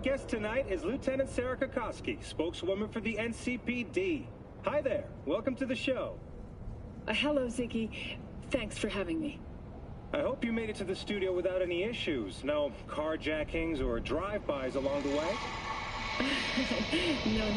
guest tonight is Lieutenant Sarah Kokoski, spokeswoman for the NCPD. Hi there. Welcome to the show. Hello, Ziggy. Thanks for having me. I hope you made it to the studio without any issues. No carjackings or drive-bys along the way? No.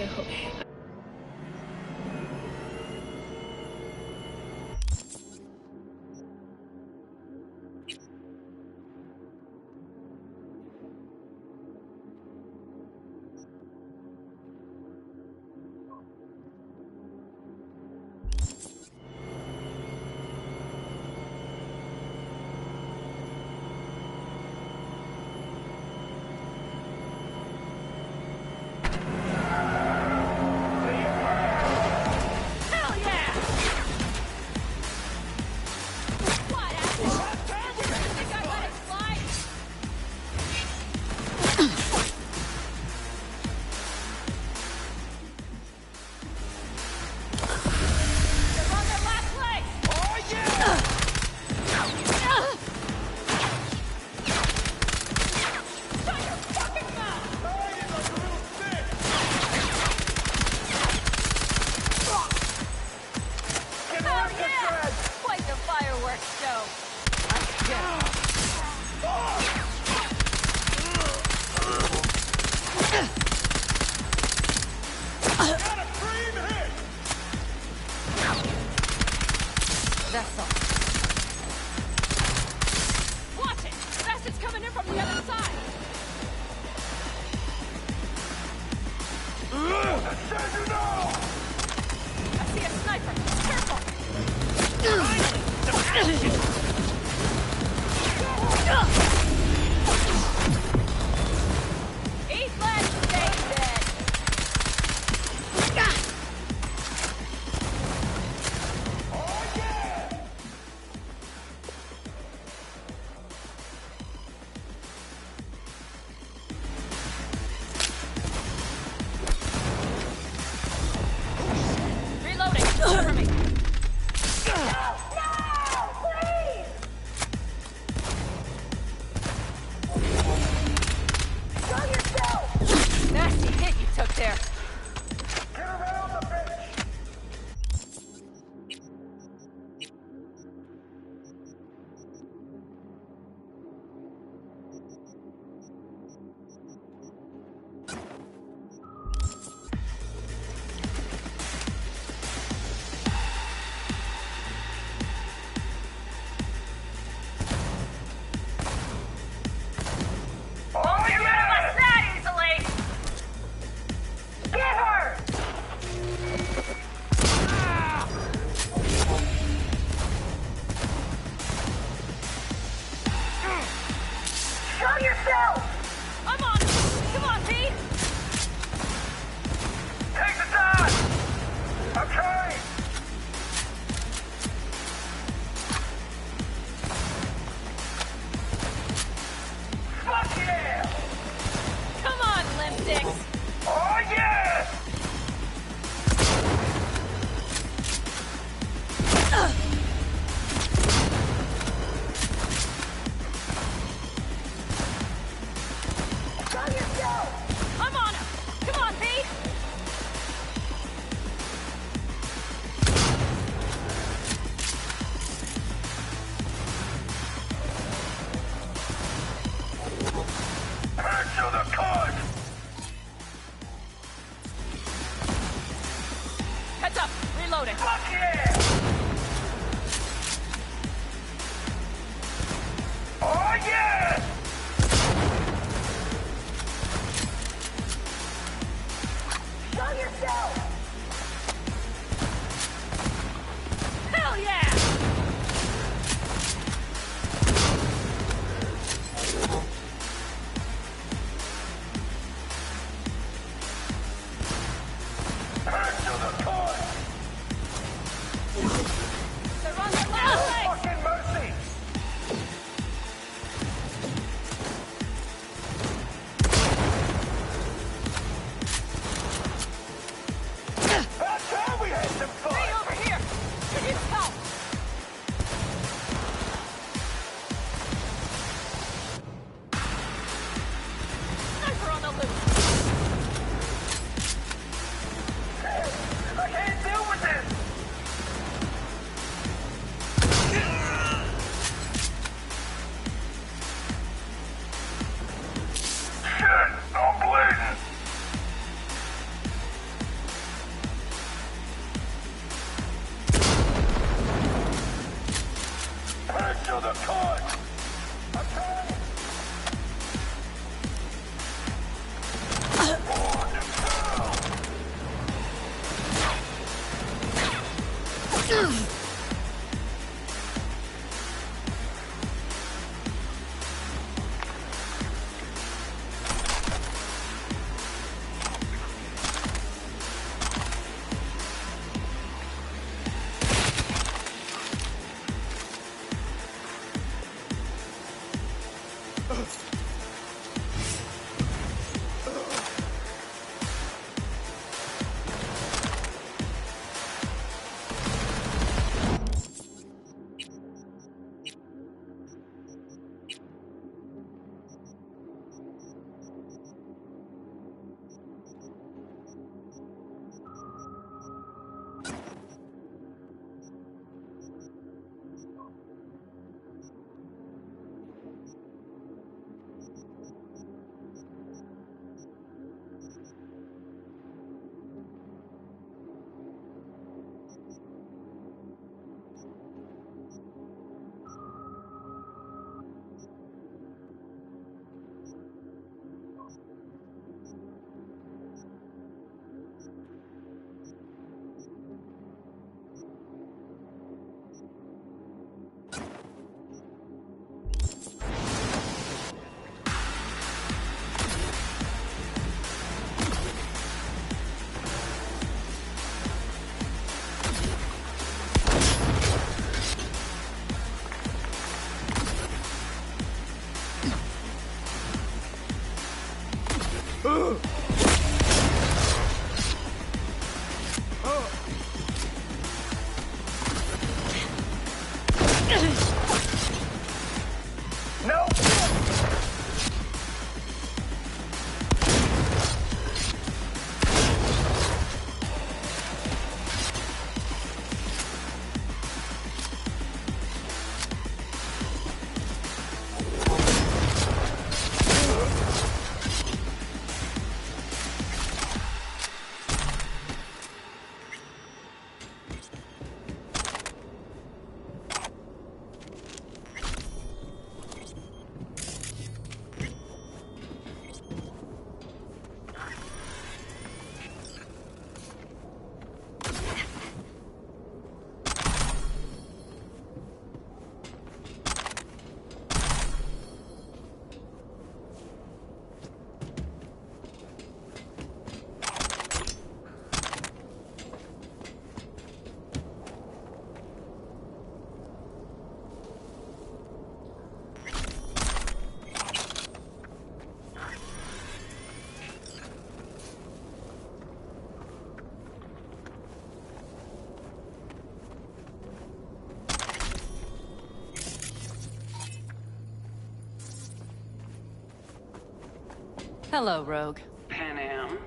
Hello, Rogue. Panam.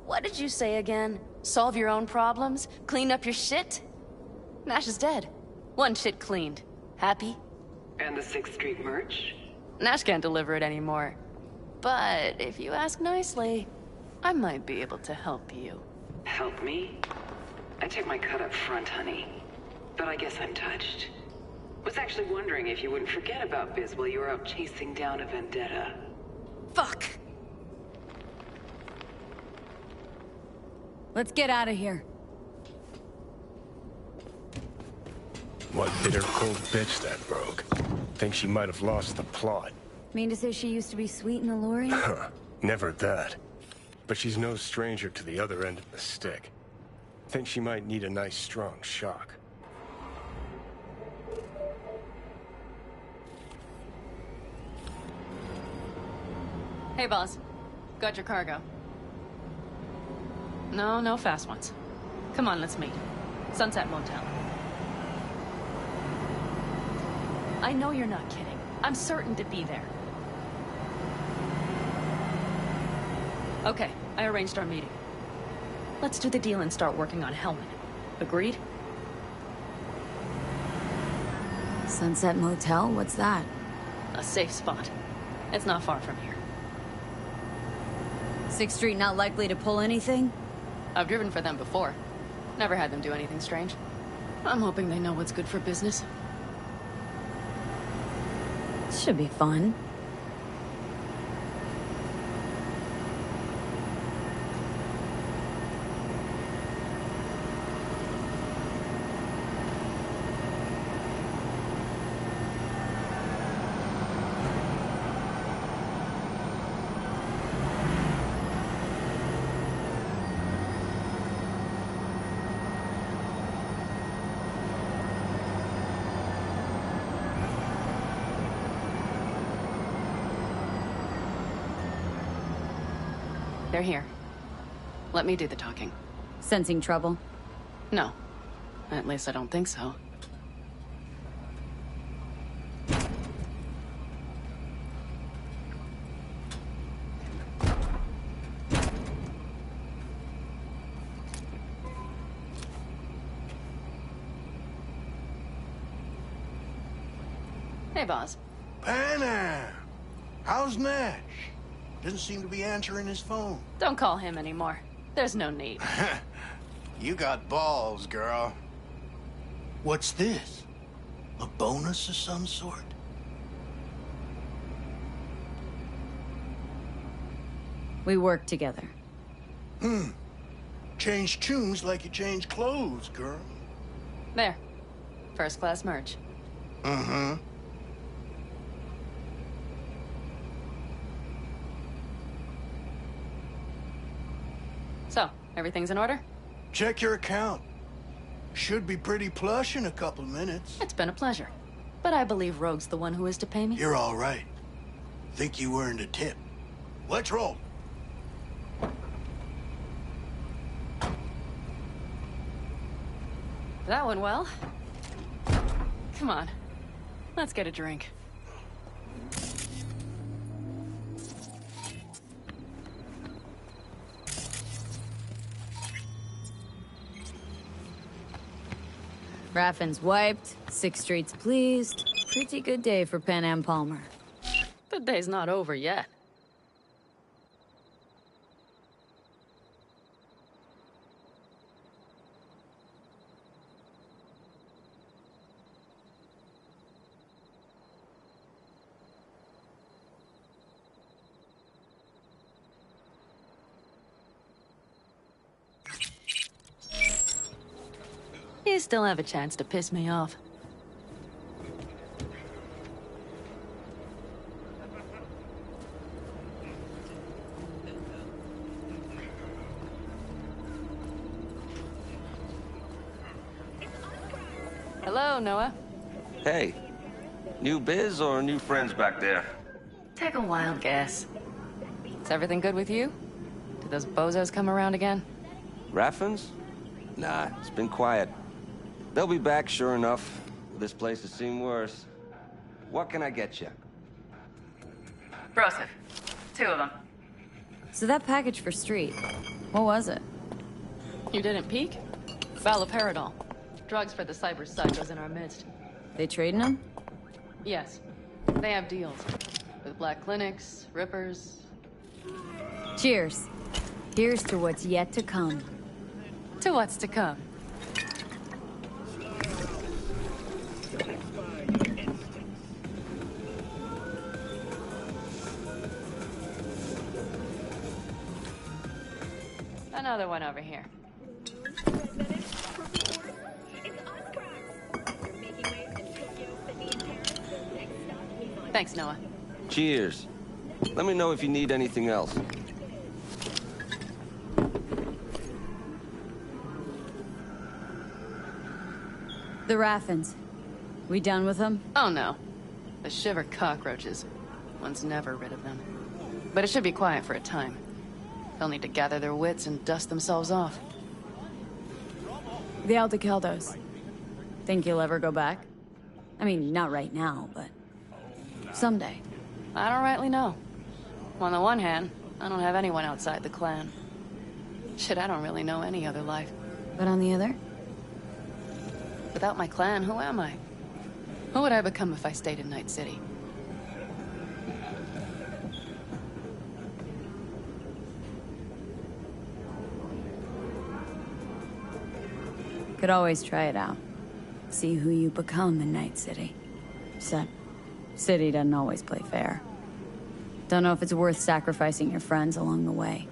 What did you say again? Solve your own problems? Clean up your shit? Nash is dead. One shit cleaned. Happy? And the 6th Street merch? Nash can't deliver it anymore. But if you ask nicely, I might be able to help you. Help me? I took my cut up front, honey. But I guess I'm touched. Was actually wondering if you wouldn't forget about Biz while you were out chasing down a vendetta. Fuck! Let's get out of here. What bitter cold bitch, that Rogue. Think she might have lost the plot. Mean to say she used to be sweet and alluring? Huh, never that. But she's no stranger to the other end of the stick. Think she might need a nice strong shock. Hey, boss. Got your cargo. No fast ones. Come on, let's meet. Sunset Motel. I know you're not kidding. I'm certain to be there. Okay, I arranged our meeting. Let's do the deal and start working on Hellman. Agreed? Sunset Motel? What's that? A safe spot. It's not far from here. 6th Street not likely to pull anything? I've driven for them before. Never had them do anything strange. I'm hoping they know what's good for business. Should be fun. They're here. Let me do the talking. Sensing trouble? No. At least I don't think so. Hey, boss. Panam! How's Nash? Doesn't seem to be answering his phone. Don't call him anymore. There's no need. You got balls, girl. What's this? A bonus of some sort? We work together. Change tunes like you change clothes, girl. There. First class merch. Mm-hmm. So, everything's in order? Check your account. Should be pretty plush in a couple minutes. It's been a pleasure. But I believe Rogue's the one who is to pay me. You're all right. Think you earned a tip. Let's roll. That went well. Come on. Let's get a drink. Raffin's wiped, 6th Street's pleased. Pretty good day for Panam Palmer. The day's not over yet. You still have a chance to piss me off. Hello, Noah. Hey, new biz or new friends back there? Take a wild guess. Is everything good with you? Did those bozos come around again? Raffins? Nah, it's been quiet. They'll be back, sure enough. This place has seen worse. What can I get you? Broseph. 2 of them. So that package for Street, what was it? You didn't peek? Valoperidol. Drugs for the cyber psychos in our midst. They trading them? Yes. They have deals. With black clinics, rippers. Cheers. Here's to what's yet to come. To what's to come. Another one over here. Thanks, Noah. Cheers. Let me know if you need anything else. The Raffins. We done with them? Oh, no. The shiver cockroaches. One's never rid of them. But it should be quiet for a time. They'll need to gather their wits and dust themselves off. The Aldecaldos. Think you'll ever go back? I mean, not right now, but someday. I don't rightly know. On the one hand, I don't have anyone outside the clan. Shit, I don't really know any other life. But on the other? Without my clan, who am I? Who would I become if I stayed in Night City? Could always try it out. See who you become in Night City. Except, City doesn't always play fair. Don't know if it's worth sacrificing your friends along the way.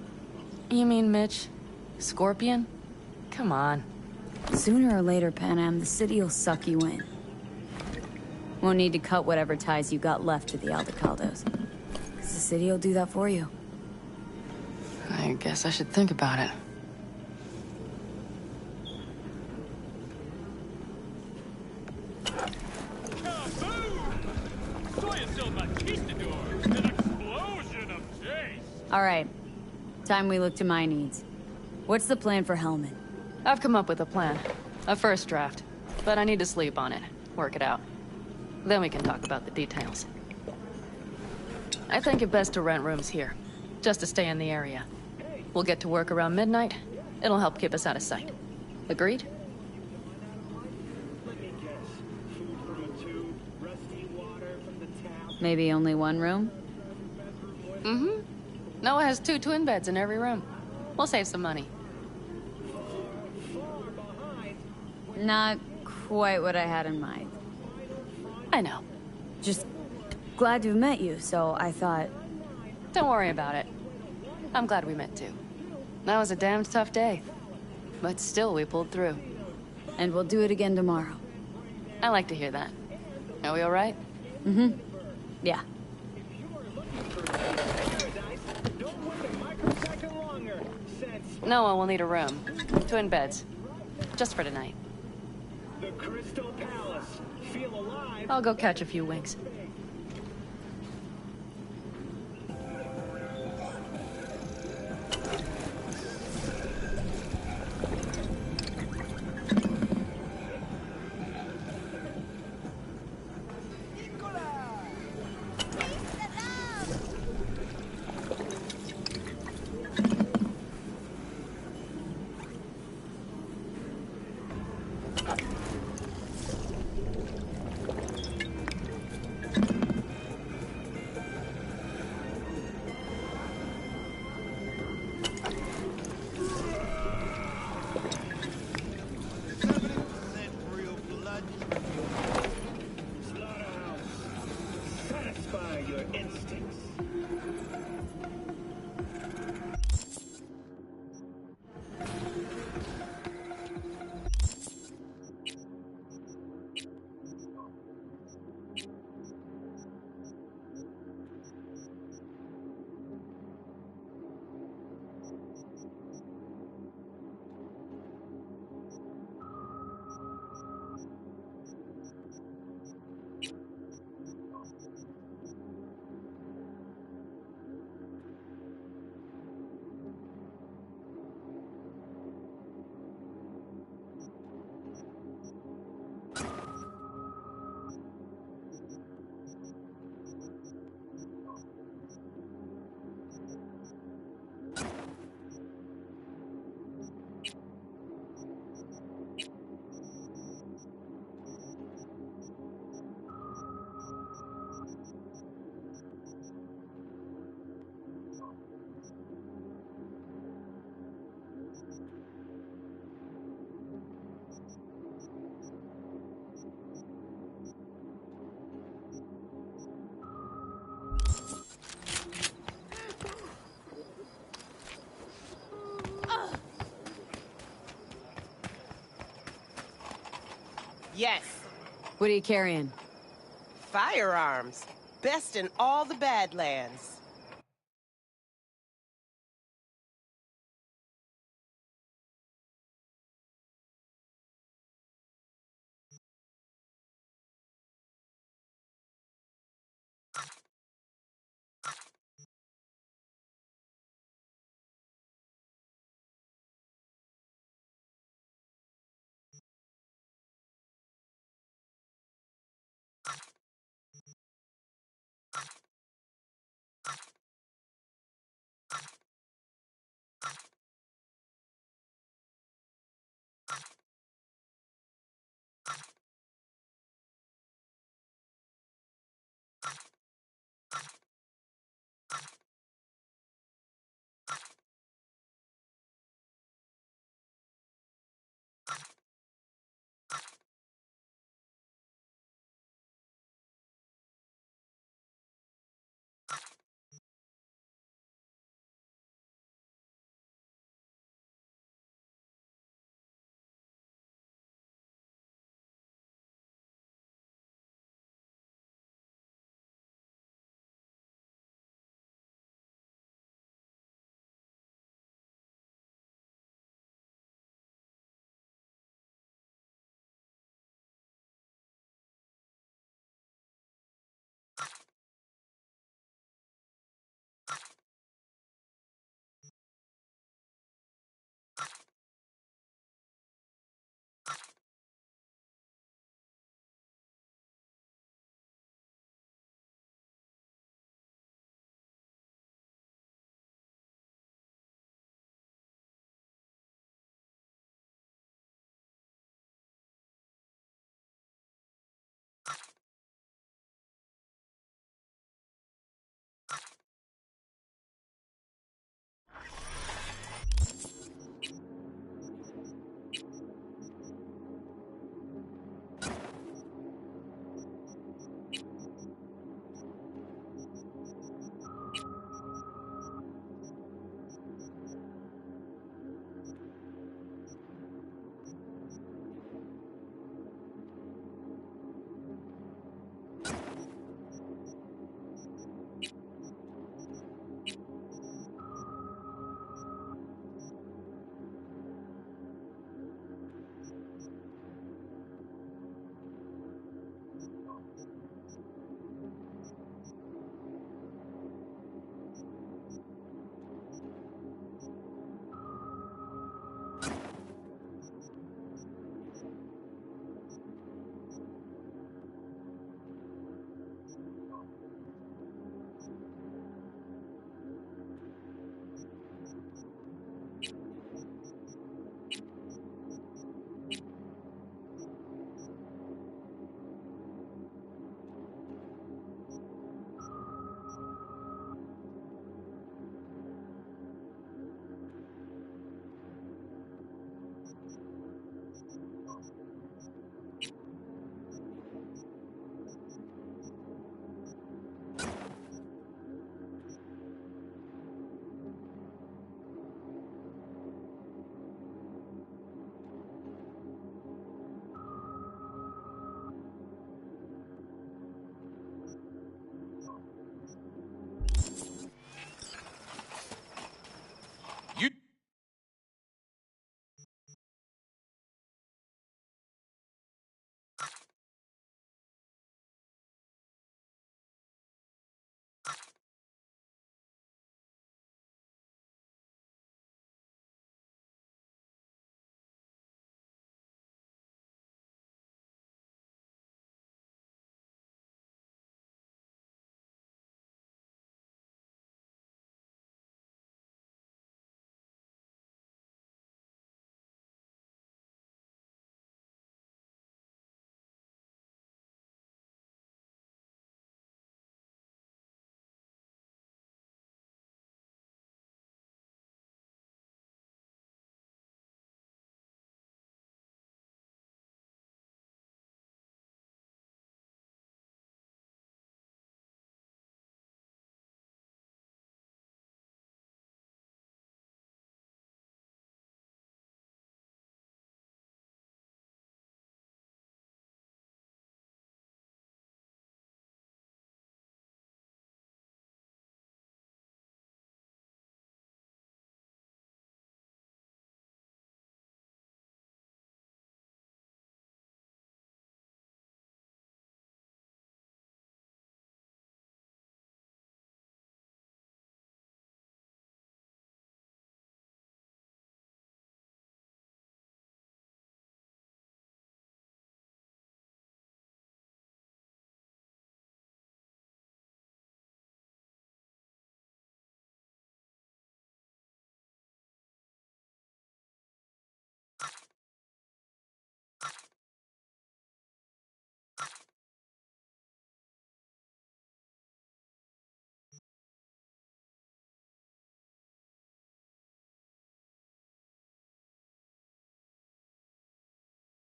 You mean Mitch? Scorpion? Come on. Sooner or later, Panam, the city'll suck you in. Won't need to cut whatever ties you got left to the Aldecaldos. 'Cause the city'll do that for you. I guess I should think about it. All right. Time we look to my needs. What's the plan for Hellman? I've come up with a plan. A first draft. But I need to sleep on it. Work it out. Then we can talk about the details. I think it best to rent rooms here. Just to stay in the area. We'll get to work around midnight. It'll help keep us out of sight. Agreed? Let me guess. Food from a tube, rusty water from the tap. Maybe only one room? Mm-hmm. Noah has 2 twin beds in every room. We'll save some money. Far behind. Not quite what I had in mind. I know. Just glad to have met you, so I thought... Don't worry about it. I'm glad we met too. That was a damned tough day. But still, we pulled through. And we'll do it again tomorrow. I like to hear that. Are we all right? Mm-hmm. Yeah. Don't wait a microsecond longer. Sense Noah will need a room. Twin beds. Just for tonight. the Crystal Palace. Feel alive. I'll go catch a few winks. Satisfy your instincts. Yes, What are you carrying? firearms. Best in all the Badlands.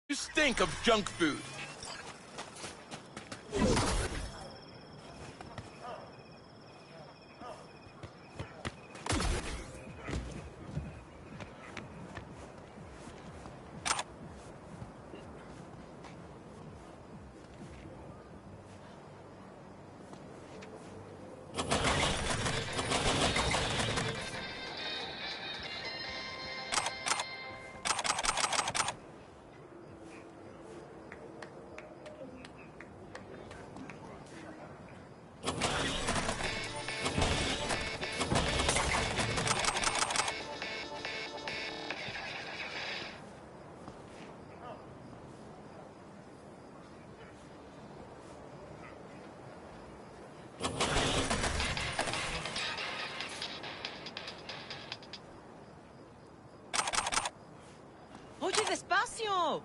You stink of junk food. Oye, despacio.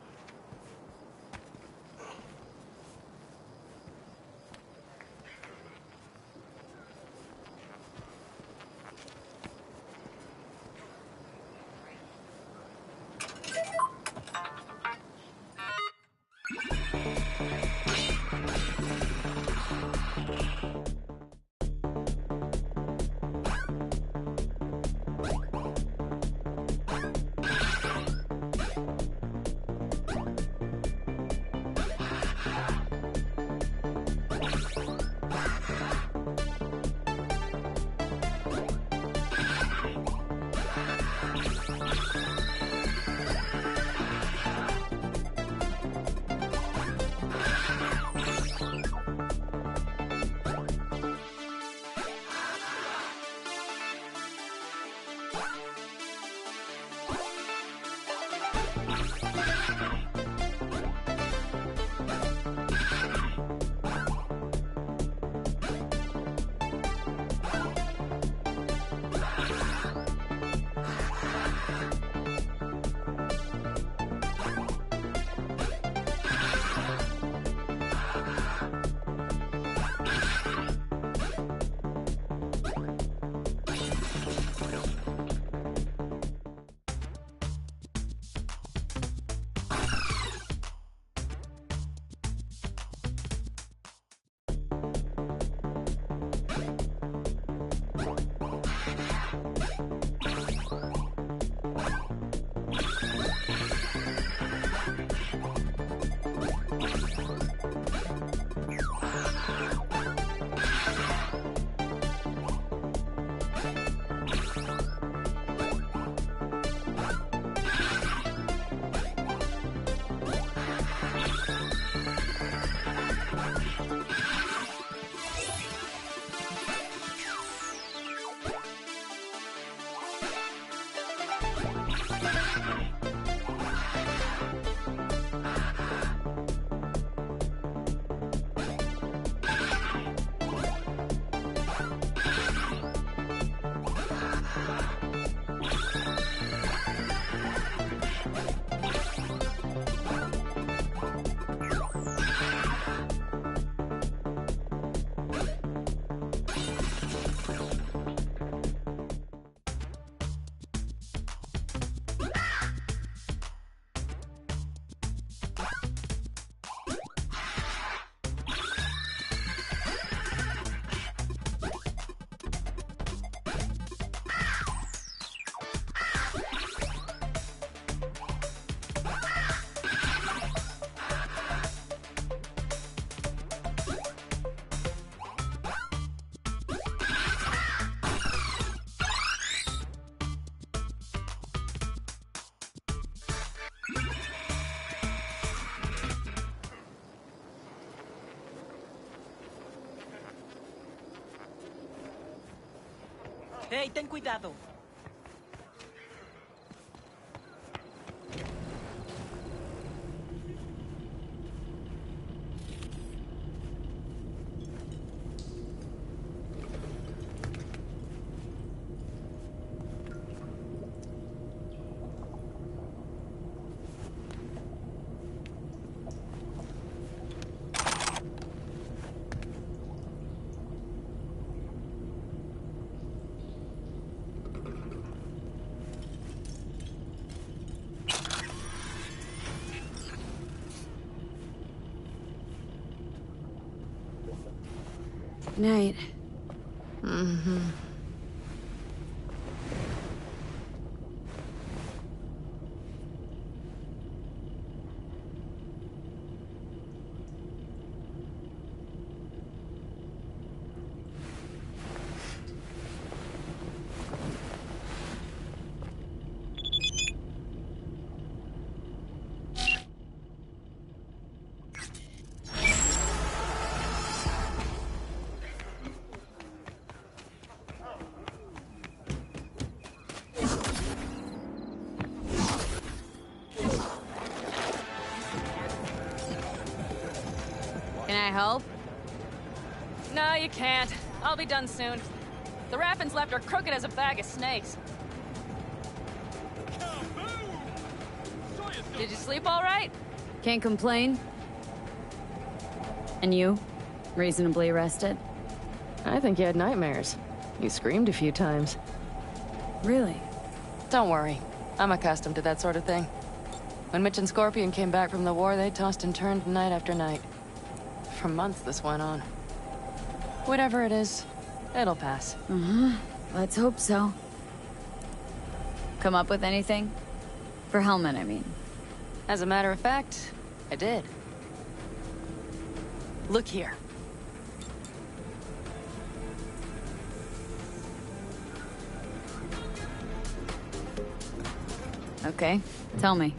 Hey, ten cuidado. night. Mm-hmm. Can I help? No, you can't. I'll be done soon. The Raffins left are crooked as a bag of snakes. Did you sleep all right? Can't complain. And you? Reasonably rested? I think you had nightmares. You screamed a few times. Really? Don't worry. I'm accustomed to that sort of thing. When Mitch and Scorpion came back from the war, they tossed and turned night after night. For months this went on. Whatever it is, it'll pass. Let's hope so. Come up with anything? For Hellman, I mean. As a matter of fact, I did. Look here. Okay, tell me.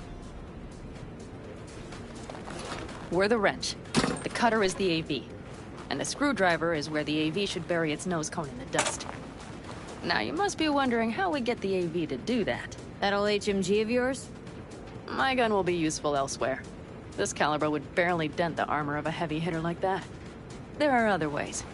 We're the wrench. The cutter is the AV. And the screwdriver is where the AV should bury its nose cone in the dust. Now, you must be wondering how we get the AV to do that. That old HMG of yours? My gun will be useful elsewhere. This caliber would barely dent the armor of a heavy hitter like that. There are other ways.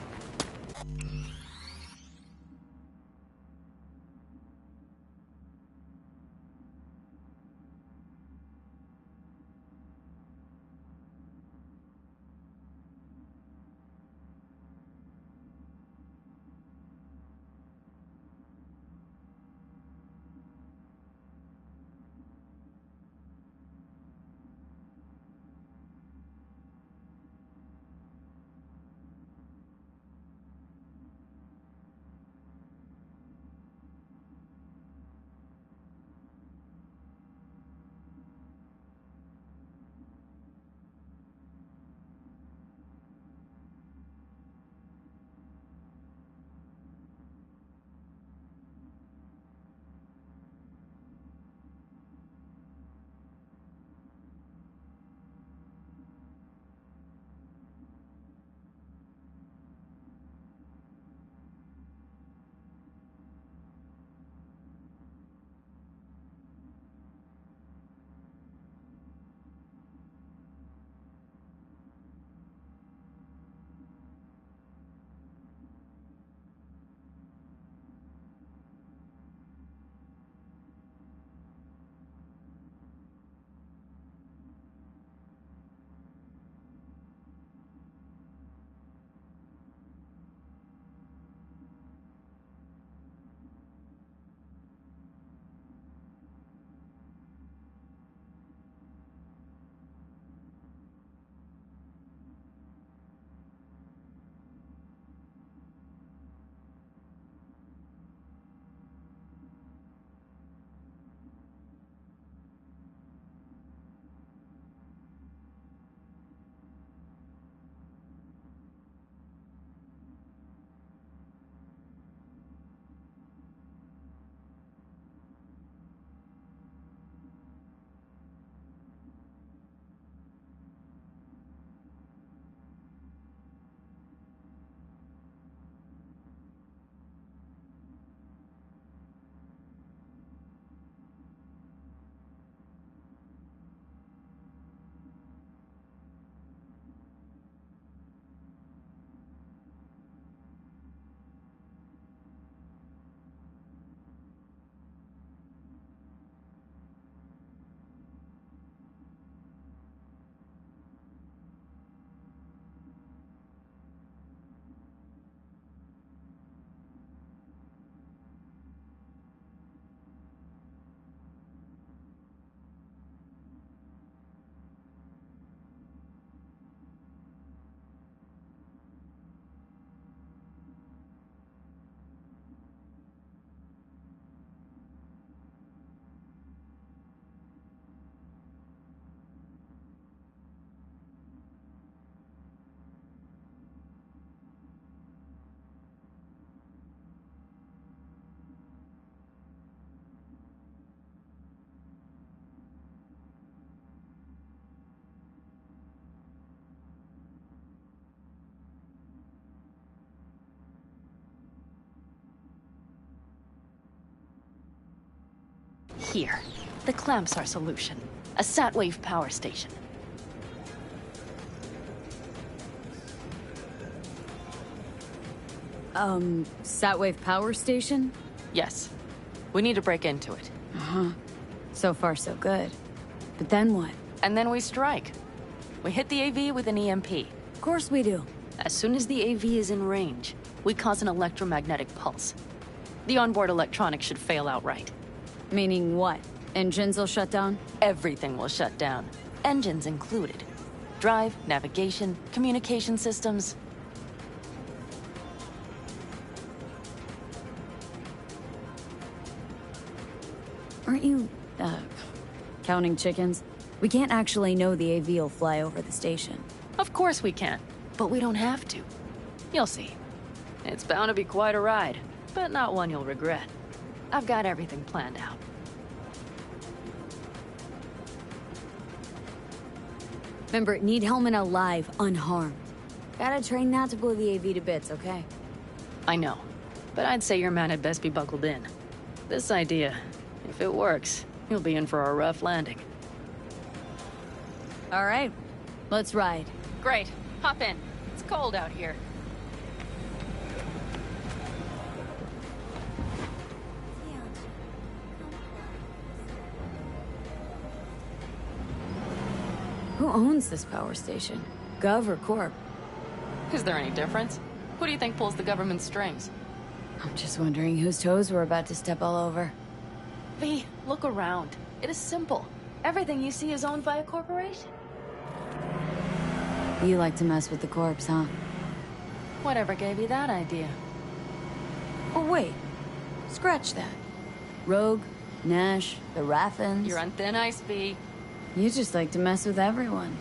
Here. The clamps are solution. A Satwave power station. Satwave power station? Yes. We need to break into it. Uh-huh. So far, so good. But then what? And then we strike. We hit the AV with an EMP. Of course we do. As soon as the AV is in range, we cause an electromagnetic pulse. The onboard electronics should fail outright. Meaning what? Engines will shut down? Everything will shut down. Engines included. Drive, navigation, communication systems. Aren't you, counting chickens? We can't actually know the AV will fly over the station. Of course we can, but we don't have to. You'll see. It's bound to be quite a ride, but not one you'll regret. I've got everything planned out. Remember, need Hellman alive, unharmed. Gotta train that to blow the AV to bits, okay? I know, but I'd say your man had best be buckled in. This idea, if it works, you'll be in for a rough landing. All right, let's ride. Great. Hop in. It's cold out here. Who owns this power station? Gov or Corp? Is there any difference? Who do you think pulls the government's strings? I'm just wondering whose toes we're about to step all over. V, look around. It is simple. Everything you see is owned by a corporation. You like to mess with the corps, huh? Whatever gave you that idea? Oh, wait. Scratch that. Rogue, Nash, the Raffins. You're on thin ice, V. You just like to mess with everyone.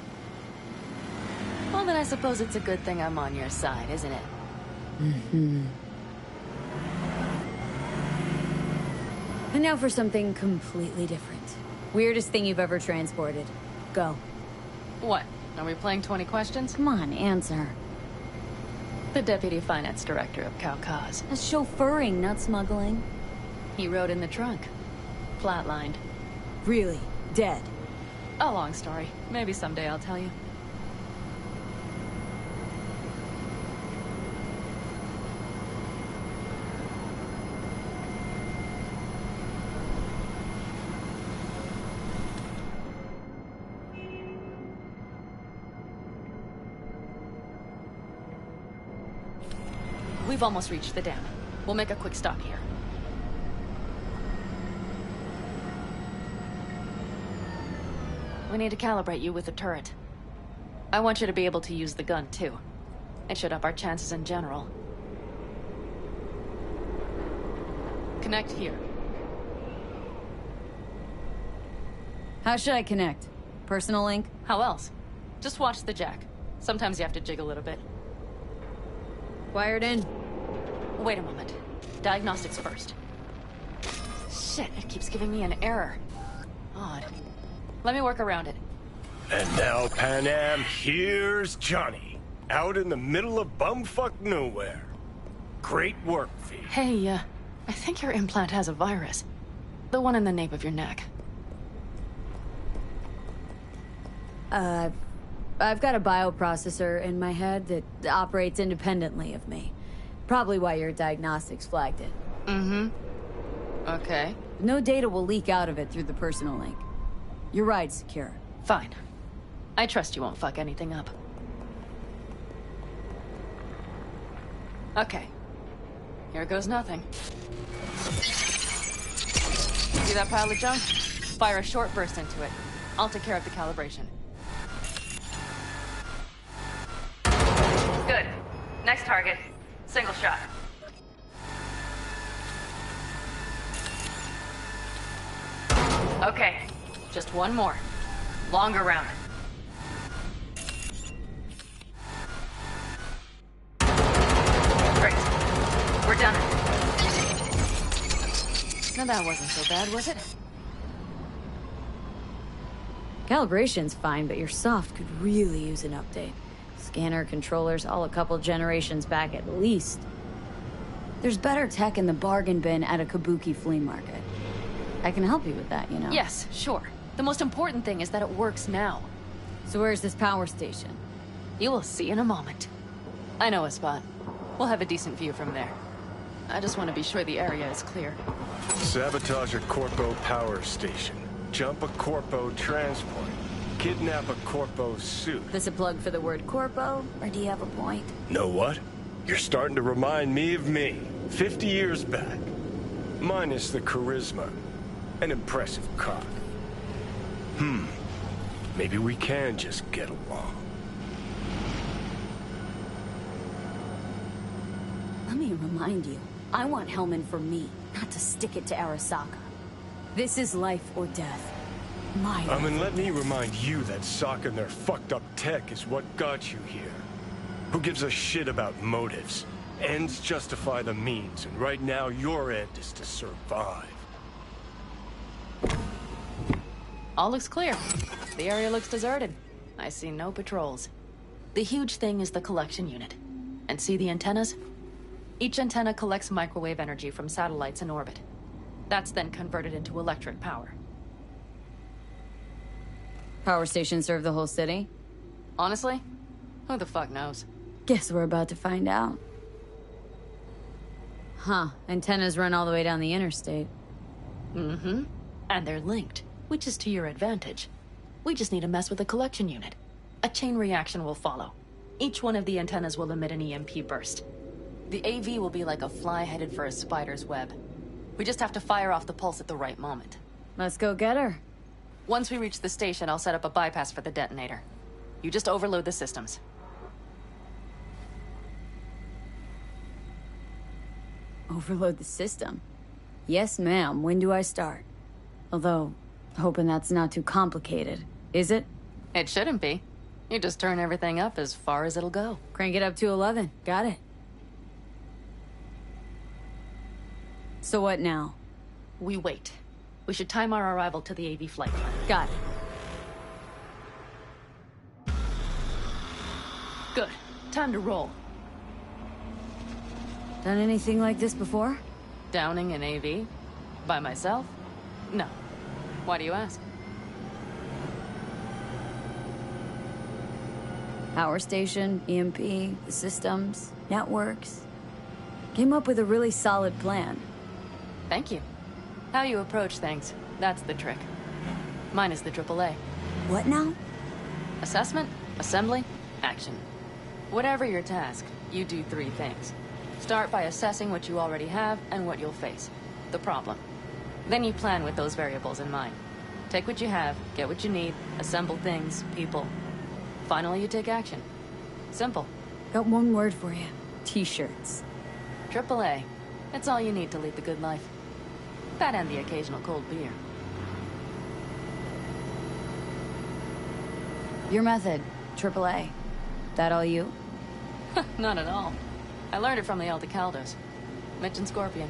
Well, then I suppose it's a good thing I'm on your side, isn't it? Mm-hmm. And now for something completely different. Weirdest thing you've ever transported. Go. What? Are we playing 20 questions? Come on, answer. The Deputy Finance Director of Kaukaz. That's chauffeuring, not smuggling. He rode in the trunk. Flatlined. Really? Dead? A long story. Maybe someday I'll tell you. We've almost reached the dam. We'll make a quick stop here. We need to calibrate you with the turret. I want you to be able to use the gun, too. It should up our chances in general. Connect here. How should I connect? Personal link? How else? Just watch the jack. Sometimes you have to jig a little bit. Wired in. Wait a moment. Diagnostics first. Shit, it keeps giving me an error. Odd. Let me work around it. And now, Pan Am, here's Johnny. Out in the middle of bumfuck nowhere. Great work, V. Hey, I think your implant has a virus. The one in the nape of your neck. I've got a bioprocessor in my head that operates independently of me. Probably why your diagnostics flagged it. Mm-hmm. Okay. No data will leak out of it through the personal link. Your ride's secure. Fine. I trust you won't fuck anything up. Okay. Here goes nothing. See that pile of junk? Fire a short burst into it. I'll take care of the calibration. Good. Next target. Single shot. Okay. Just one more. Longer round. Great. We're done. Now that wasn't so bad, was it? Calibration's fine, but your soft could really use an update. Scanner controllers all a couple generations back at least. There's better tech in the bargain bin at a Kabuki flea market. I can help you with that, you know? Yes, sure. The most important thing is that it works now. So where's this power station? You will see in a moment. I know a spot. We'll have a decent view from there. I just want to be sure the area is clear. Sabotage a Corpo power station. Jump a Corpo transport. Kidnap a Corpo suit. This a plug for the word corpo, or do you have a point? Know what? You're starting to remind me of me, 50 years back. Minus the charisma. An impressive cock. Maybe we can just get along. Let me remind you, I want Hellman for me, not to stick it to Arasaka. This is life or death. My life. And let me remind you that Sokka and their fucked up tech is what got you here. Who gives a shit about motives? Ends justify the means, and right now your end is to survive. All looks clear. The area looks deserted. I see no patrols. The huge thing is the collection unit. And see the antennas? Each antenna collects microwave energy from satellites in orbit. That's then converted into electric power. Power stations serve the whole city? Honestly, who the fuck knows? Guess we're about to find out. Huh, antennas run all the way down the interstate. Mm-hmm. And they're linked, which is to your advantage. We just need to mess with the collection unit. A chain reaction will follow. Each one of the antennas will emit an EMP burst. The AV will be like a fly headed for a spider's web. We just have to fire off the pulse at the right moment. Let's go get her. Once we reach the station, I'll set up a bypass for the detonator. You just overload the systems. Overload the system? Yes, ma'am. When do I start? Although, hoping that's not too complicated. Is it? It shouldn't be. You just turn everything up as far as it'll go. Crank it up to 11. Got it. So what now? We wait. We should time our arrival to the AV flight plan. Got it. Good. Time to roll. Done anything like this before? Downing an AV? By myself? No. Why do you ask? Power station, EMP, the systems, networks. Came up with a really solid plan. Thank you. How you approach things, that's the trick. Mine is the AAA. What now? Assessment, assembly, action. Whatever your task, you do 3 things. Start by assessing what you already have and what you'll face. The problem. Then you plan with those variables in mind. Take what you have, get what you need, assemble things, people. Finally, you take action. Simple. Got one word for you. T-shirts. AAA. It's all you need to lead the good life. That and the occasional cold beer. Your method. AAA. That all you? Not at all. I learned it from the Aldecaldos. Mitch and Scorpion.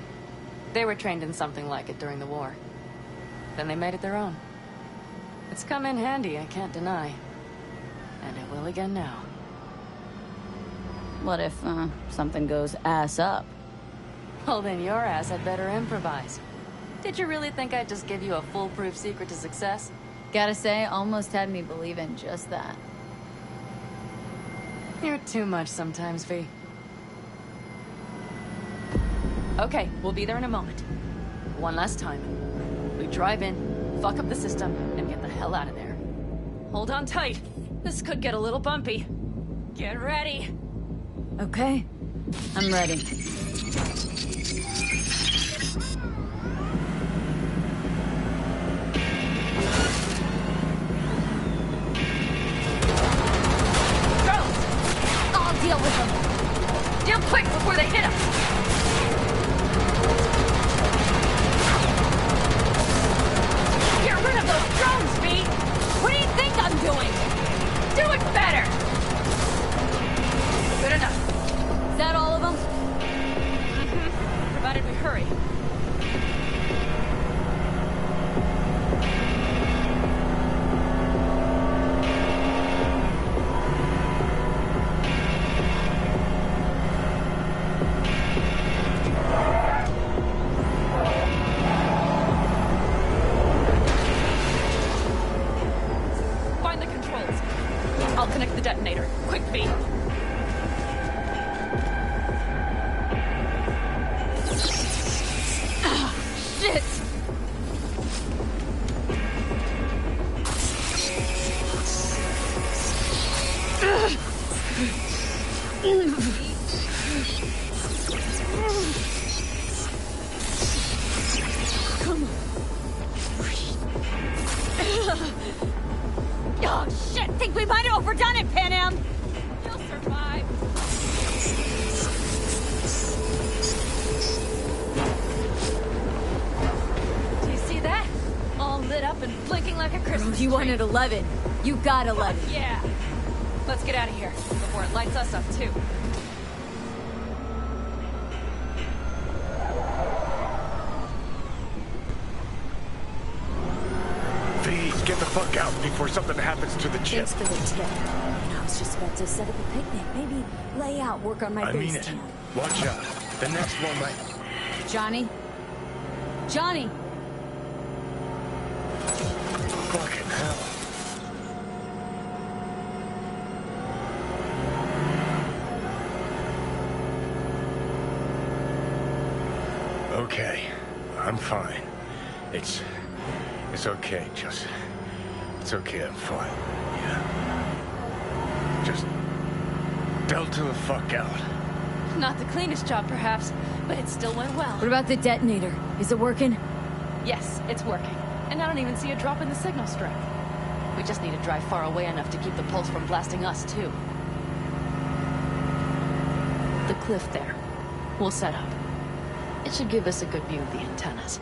They were trained in something like it during the war. Then they made it their own. It's come in handy, I can't deny. And it will again now. What if, something goes ass up? Well, then your ass had better improvise. Did you really think I'd just give you a foolproof secret to success? Gotta say, almost had me believe in just that. You're too much sometimes, V. Okay, we'll be there in a moment. One last time. We drive in, fuck up the system, and get the hell out of there. Hold on tight. This could get a little bumpy. Get ready. Okay. I'm ready. I'll deal with them. Deal quick before they hit us. Get rid of those drones, V! What do you think I'm doing? Do it better! Good enough. Is that all of them? Mm-hmm. Provided we hurry. Disconnect the detonator. Quick, V. Ah, shit! Come on. Oh, shit! Think we might have overdone it, Pan Am! You'll survive. Do you see that? All lit up and blinking like a Christmas You tree. wanted 11. You got 11. Yeah. Let's get out of here before it lights us up, too. V, get the fuck out before something happens to the chip. Thanks for the tip. And I was just about to set up a picnic. Maybe lay out, work on my I mean base it. camp. Watch out. The next one might... Johnny? Johnny! Fucking hell. Okay. I'm fine. It's okay, just... It's okay, I'm fine. Yeah. Just... Delta the fuck out. Not the cleanest job, perhaps, but it still went well. What about the detonator? Is it working? Yes, it's working. And I don't even see a drop in the signal strength. We just need to drive far away enough to keep the pulse from blasting us, too. The cliff there. We'll set up. It should give us a good view of the antennas.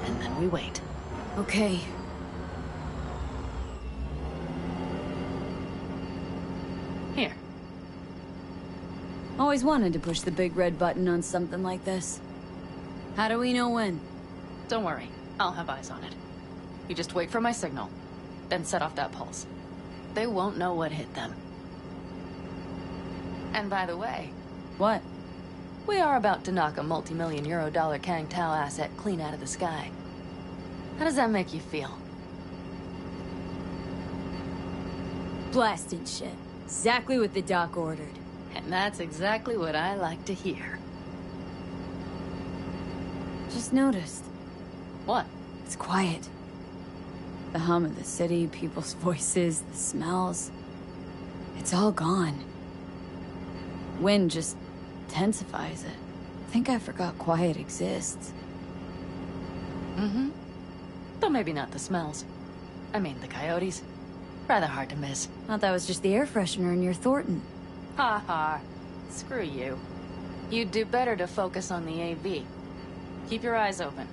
And then we wait. Okay. Here. Always wanted to push the big red button on something like this. How do we know when? Don't worry. I'll have eyes on it. You just wait for my signal, then set off that pulse. They won't know what hit them. And by the way... What? We are about to knock a multi-million euro dollar Kang Tao asset clean out of the sky. How does that make you feel? Blasting shit. Exactly what the doc ordered. And that's exactly what I like to hear. Just noticed. What? It's quiet. The hum of the city, people's voices, the smells. It's all gone. Wind just intensifies it. I think I forgot quiet exists. Mm-hmm. Though maybe not the smells. I mean, the coyotes. Rather hard to miss. Thought that was just the air freshener in your Thornton. Ha ha. Screw you. You'd do better to focus on the AV. Keep your eyes open.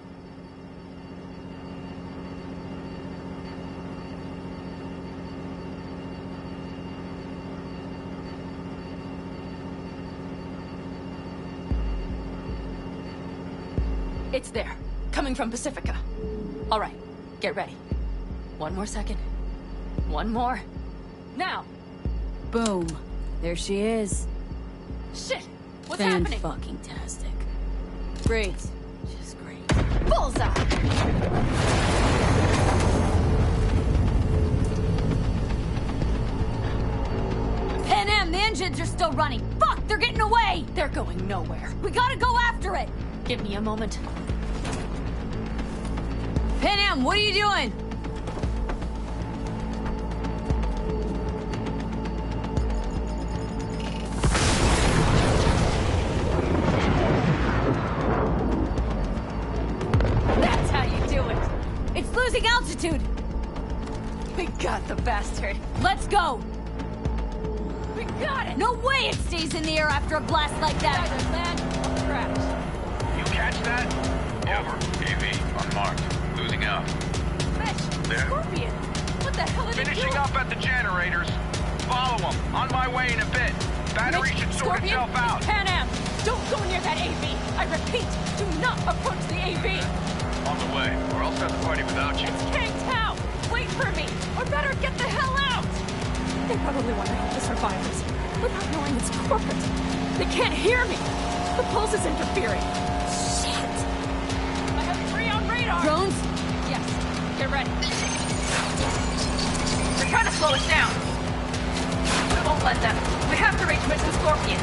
It's there. Coming from Pacifica. All right. Get ready. One more second. One more. Now! Boom. There she is. Shit! What's happening? Fan-fucking-tastic. Great. Just great. Bullseye! Pan Am, the engines are still running. Fuck, they're getting away! They're going nowhere. We gotta go after it! Give me a moment. Pan Am, what are you doing? That's how you do it. It's losing altitude! We got the bastard. Let's go! We got it! No way it stays in the air after a blast like that! Either land or crash. You catch that? Over. AV, unmarked. Losing out. Fish! There. Scorpion! What the hell are they Finishing doing? up at the generators. Follow them. On my way in a bit. Battery Mitch, should sort Scorpion, itself out. it's Pan Am! Don't go near that AV! I repeat, do not approach the AV! On the way. Or I'll start the party without you. It's Kang Tao! Wait for me! Or better, get the hell out! They probably want to help the survivors, without knowing it's corporate. They can't hear me! The pulse is interfering. Shit! I have 3 on radar! Drones? Yes, get ready. They're trying to slow us down. them. We have to reach Mission Scorpion.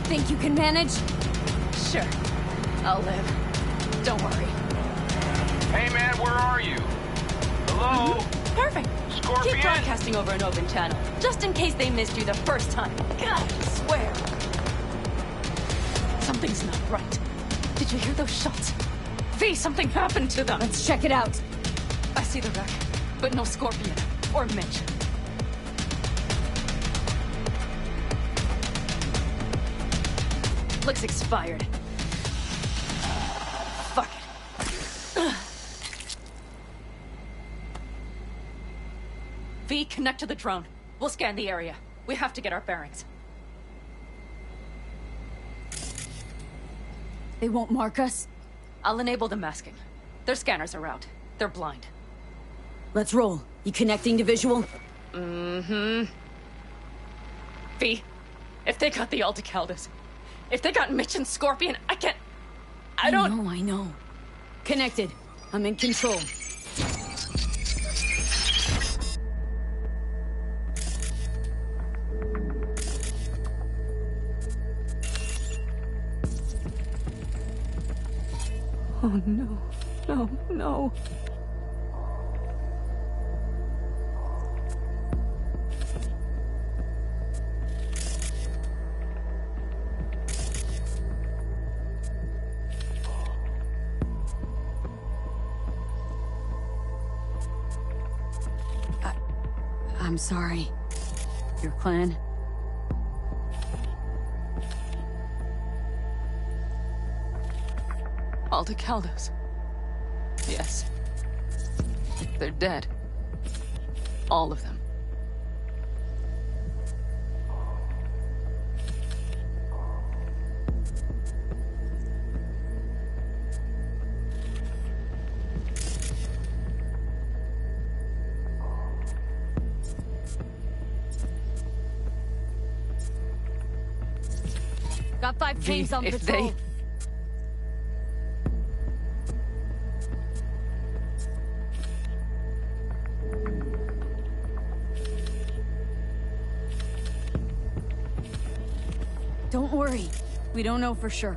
Think you can manage? Sure. I'll live. Don't worry. Hey, man, where are you? Hello? Perfect. Scorpion? Keep broadcasting over an open channel, just in case they missed you the first time. God, I swear. Something's not right. Did you hear those shots? V, something happened to them. Let's check it out. I see the wreck, but no Scorpion. Or Mitch. Looks expired. Fuck it. V, connect to the drone. We'll scan the area. We have to get our bearings. They won't mark us? I'll enable the masking. Their scanners are out. They're blind. Let's roll. You connecting to visual? Mm-hmm. V, if they got the Aldecaldos, if they got Mitch and Scorpion, I can't... I don't... I know. Connected. I'm in control. Oh, no. No, no. I'm sorry. Your clan? Aldecaldos. Yes. They're dead. All of them. Got 5 chains on patrol. Don't worry. We don't know for sure.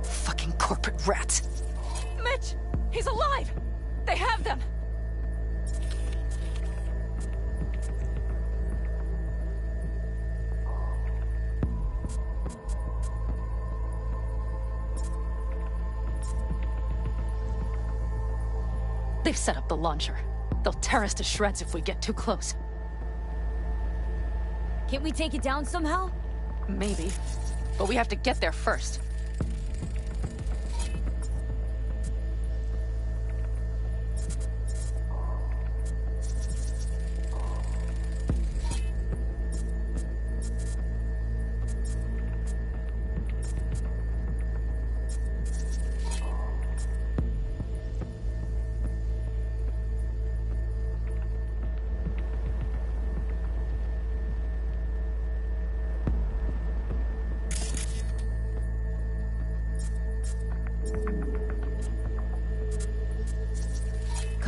Fucking corporate rats. Mitch! He's alive! They have them! They've set up the launcher. They'll tear us to shreds if we get too close. Can't we take it down somehow? Maybe. But we have to get there first.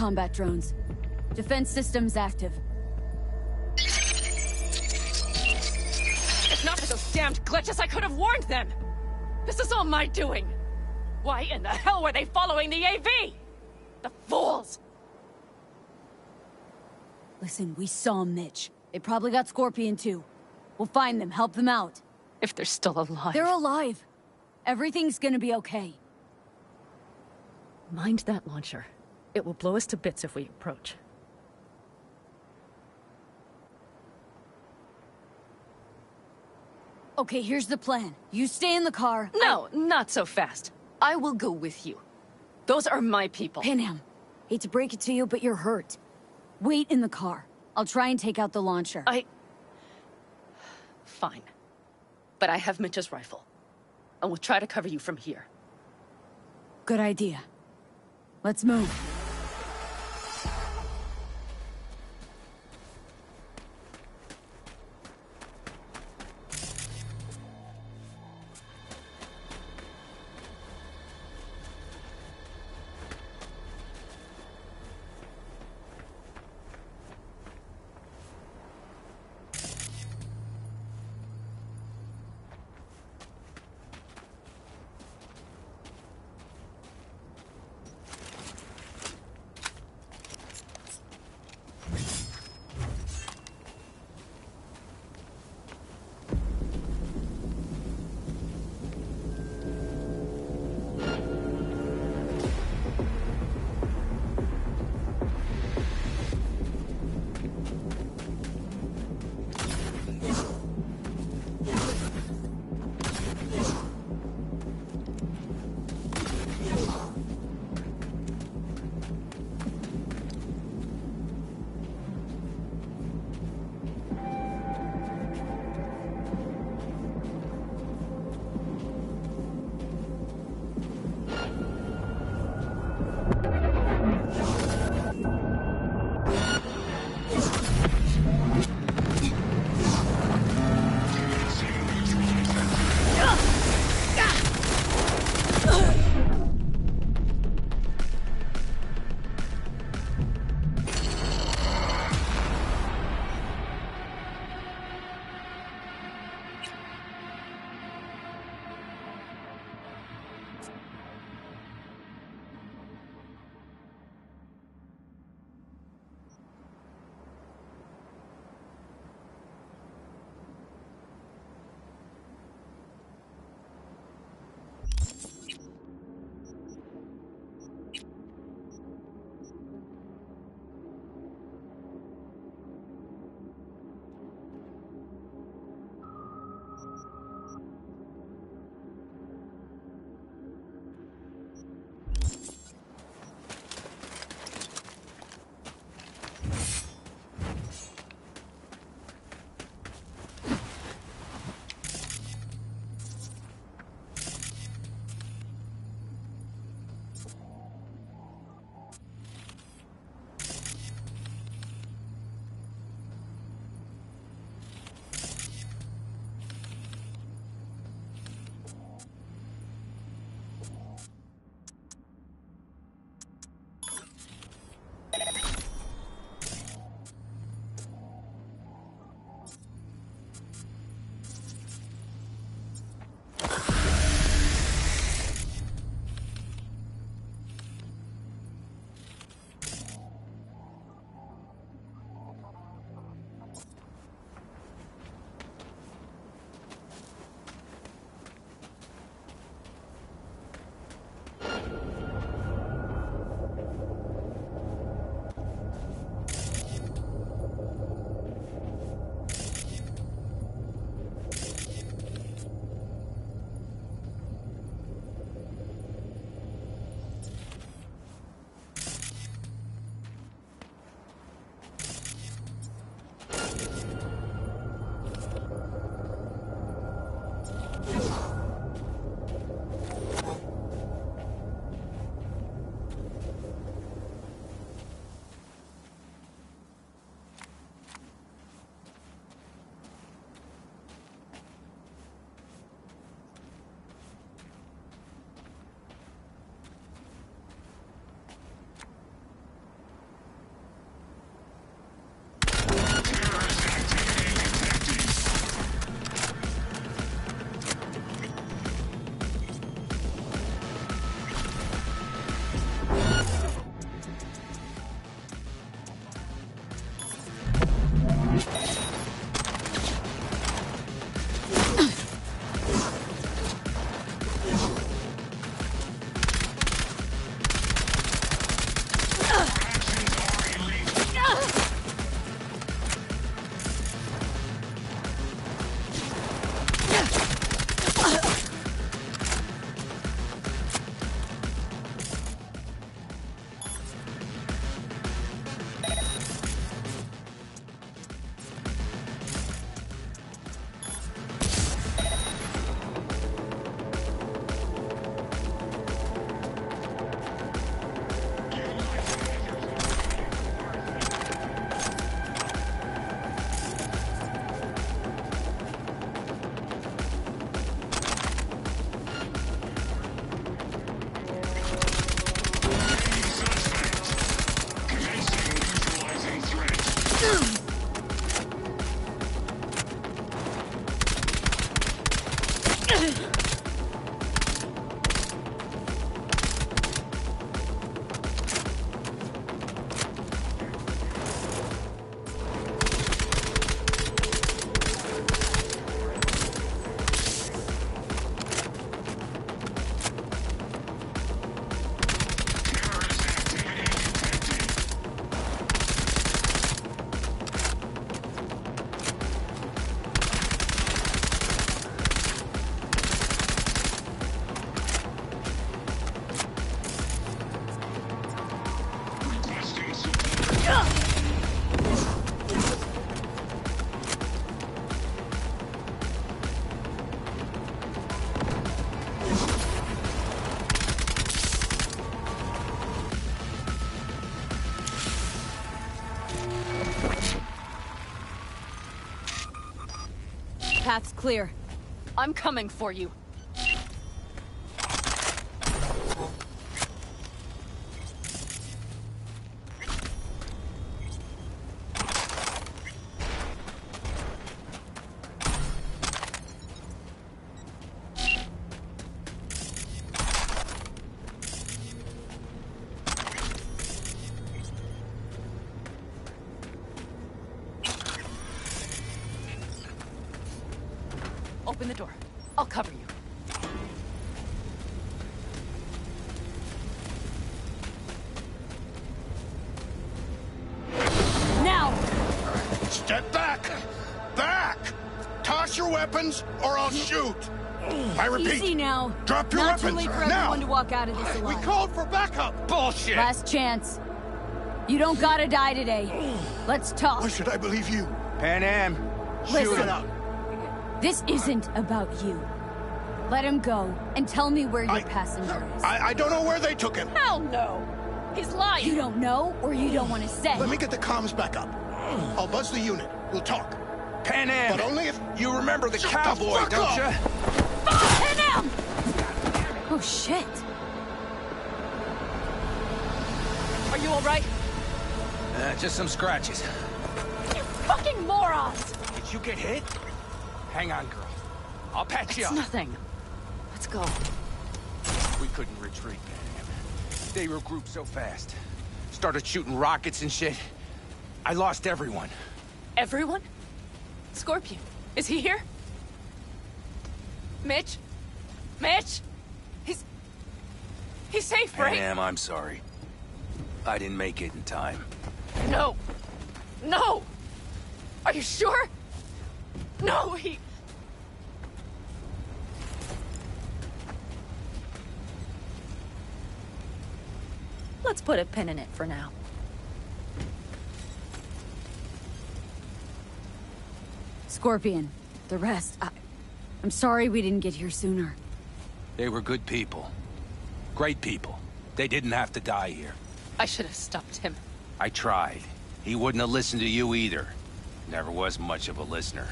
combat drones. Defense systems active. If not for those damned glitches, I could have warned them! This is all my doing! Why in the hell were they following the AV? The fools! Listen, we saw Mitch. They probably got Scorpion too. We'll find them, help them out. If they're still alive. They're alive. Everything's gonna be okay. Mind that launcher. It will blow us to bits if we approach. Okay, here's the plan. You stay in the car. No, not so fast. I will go with you. Those are my people. Panam, hate to break it to you, but you're hurt. Wait in the car. I'll try and take out the launcher. Fine. But I have Mitch's rifle. And we'll try to cover you from here. Good idea. Let's move. Path's clear. I'm coming for you. Open the door. I'll cover you. Now! Step back! Back! Toss your weapons, or I'll shoot! I repeat, Easy now. drop your Not weapons, too late for now! everyone to walk out of this alive. We called for backup! Bullshit! Last chance. You don't gotta die today. Let's talk. Why should I believe you? Pan Am, shoot Listen. him. This isn't about you. Let him go and tell me where your I- passenger is. I don't know where they took him. Hell no! He's lying! You don't know or you don't want to say. Let me get the comms back up. I'll buzz the unit. We'll talk. Pan Am, But only if... you remember the Shut the cowboy, fuck don't up! you? Hit him! Oh, shit. Are you alright? Just some scratches. You fucking morons! Did you get hit? Hang on, girl. I'll patch you It's up. nothing. Let's go. We couldn't retreat, Pan Am. They regrouped so fast. Started shooting rockets and shit. I lost everyone. Everyone? Scorpion. Is he here? Mitch? Mitch? He's safe, Pan right? Am, I'm sorry. I didn't make it in time. No. No! Are you sure? No, Let's put a pin in it for now. Scorpion. The rest, I'm sorry we didn't get here sooner. They were good people. Great people. They didn't have to die here. I should have stopped him. I tried. He wouldn't have listened to you either. Never was much of a listener.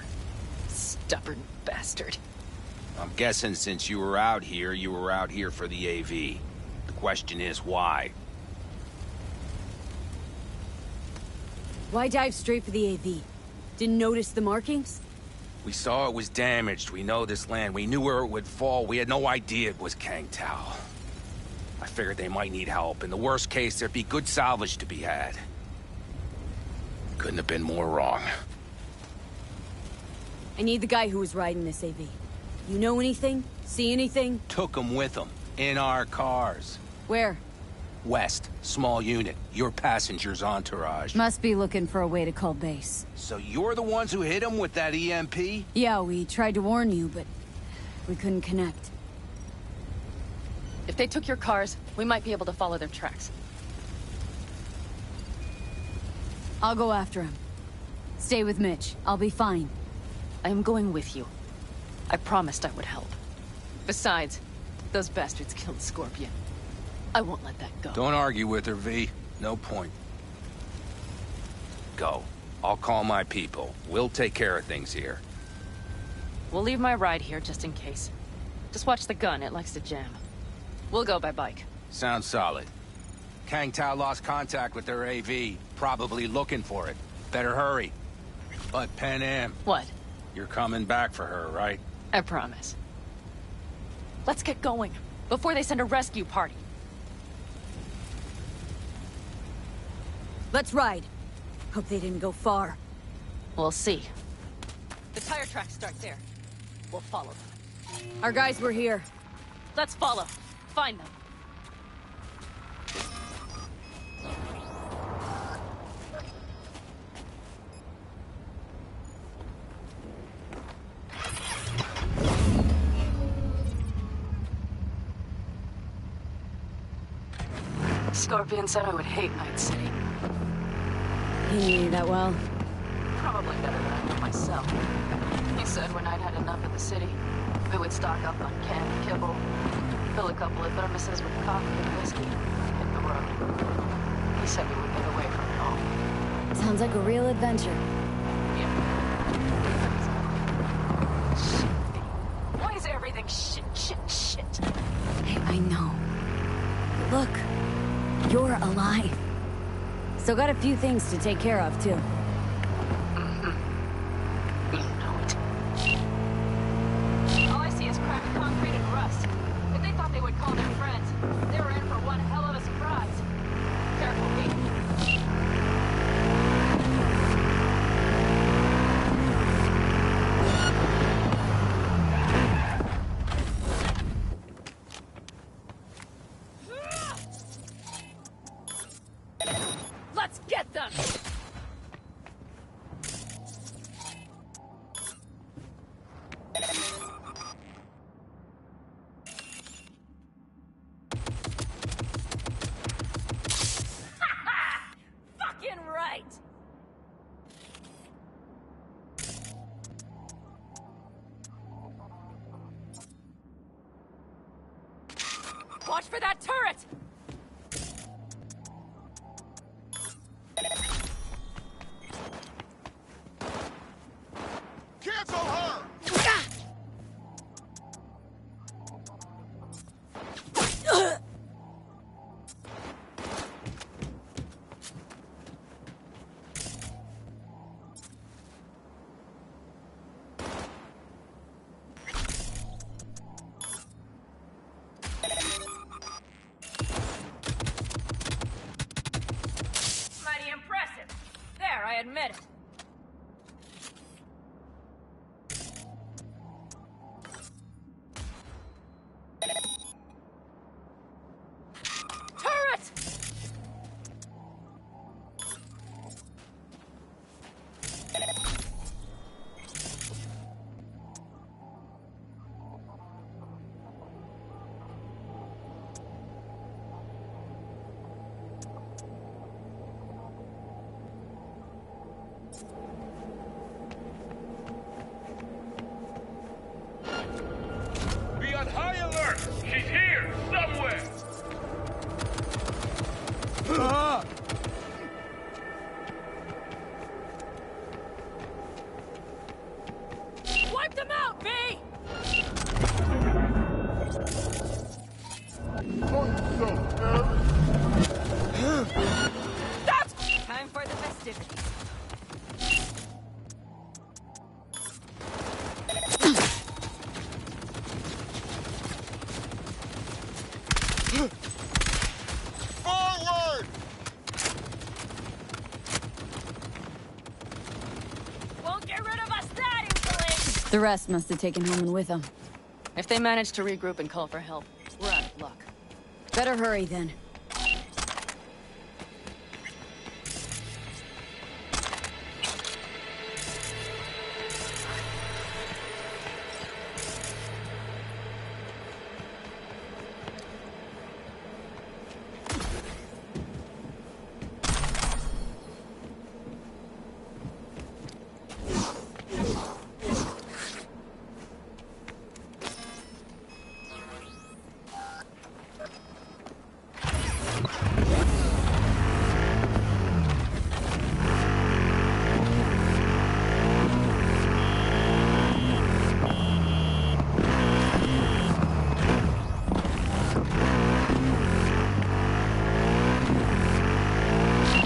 Stubborn bastard. I'm guessing since you were out here for the AV. The question is, why? Why dive straight for the AV? Didn't notice the markings? We saw it was damaged. We know this land. We knew where it would fall. We had no idea it was Kang Tao. I figured they might need help. In the worst case, there'd be good salvage to be had. Couldn't have been more wrong. I need the guy who was riding this AV. You know anything? See anything? Took them with them. In our cars. Where? West. Small unit. Your passenger's entourage. Must be looking for a way to call base. So you're the ones who hit him with that EMP? Yeah, we tried to warn you, but we couldn't connect. If they took your cars, we might be able to follow their tracks. I'll go after him. Stay with Mitch. I'll be fine. I am going with you. I promised I would help. Besides, those bastards killed Scorpion. I won't let that go. Don't argue with her, V. No point. Go. I'll call my people. We'll take care of things here. We'll leave my ride here just in case. Just watch the gun, it likes to jam. We'll go by bike. Sounds solid. Kang Tao lost contact with their AV. Probably looking for it. Better hurry. But Pan Am, What? you're coming back for her, right? I promise. Let's get going, before they send a rescue party. Let's ride. Hope they didn't go far. We'll see. The tire tracks start there. We'll follow them. Our guys were here. Let's follow. Find them. Scorpion said I would hate Night City. He knew you that well. Probably better than I know myself. He said when I'd had enough of the city, we would stock up on canned kibble, fill a couple of thermoses with coffee and whiskey, hit the road. He said we would get away from it all. Sounds like a real adventure. Yeah. Shit. Why is everything shit? Hey, I know. Look, you're alive. Still got a few things to take care of, too. You know it. All I see is cracked concrete and rust. If they thought they would call their friends, they were in for one hell of a surprise. Careful, Pete. Let's get them! Fucking right! Watch for that turret! Cancel her! Mighty impressive. There, I admit it. Turret! Be on high alert! She's here, somewhere! Wipe them out, V! That's time for the festivities. Forward! Won't get rid of us that easily! The rest must have taken Hellman with them. If they manage to regroup and call for help, we're out of luck. Better hurry, then.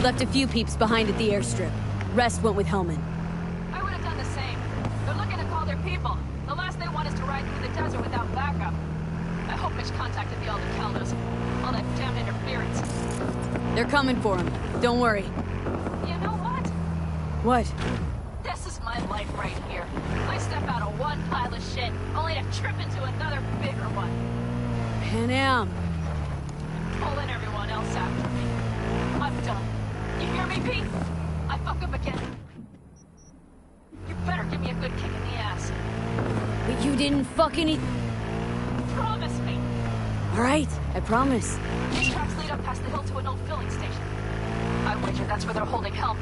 Left a few peeps behind at the airstrip. Rest went with Hellman. I would have done the same. They're looking to call their people. The last they want is to ride through the desert without backup. They're coming for him. Don't worry. You know what? What? This is my life right here. I step out of one pile of shit, only to trip into another bigger one. Pan Am. Pulling everyone else after me. I'm done. You hear me, Pete? I fuck up again. You better give me a good kick in the ass. But you didn't fuck any... Promise me. Alright, I promise. These tracks lead up past the hill to an old filling station. I wager that's where they're holding help.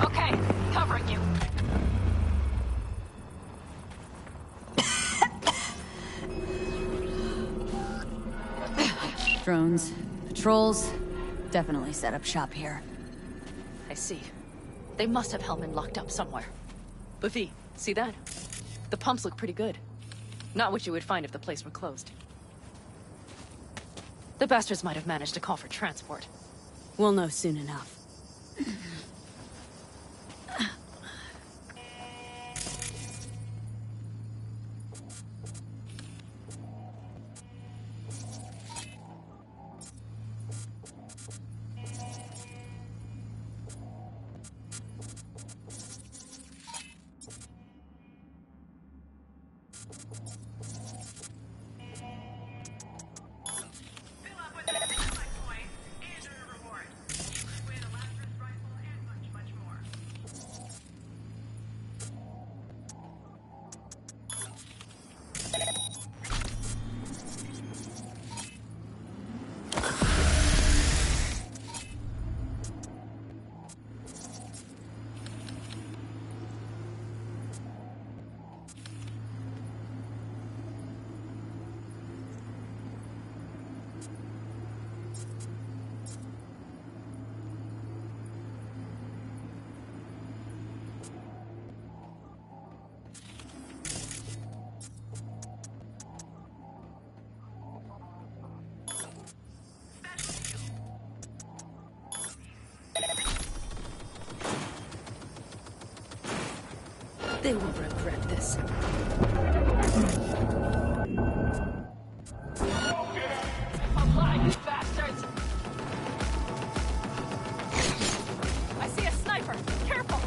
Okay, covering you. Drones, patrols, definitely set up shop here. I see. They must have Hellman locked up somewhere. Buffy, see that? The pumps look pretty good. Not what you would find if the place were closed. The bastards might have managed to call for transport. We'll know soon enough. They will regret this. Apply, you bastards! I see a sniper! Careful!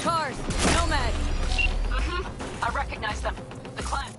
Cars! Nomad! I recognize them. The clan.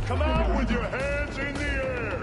Come out with your hands in the air!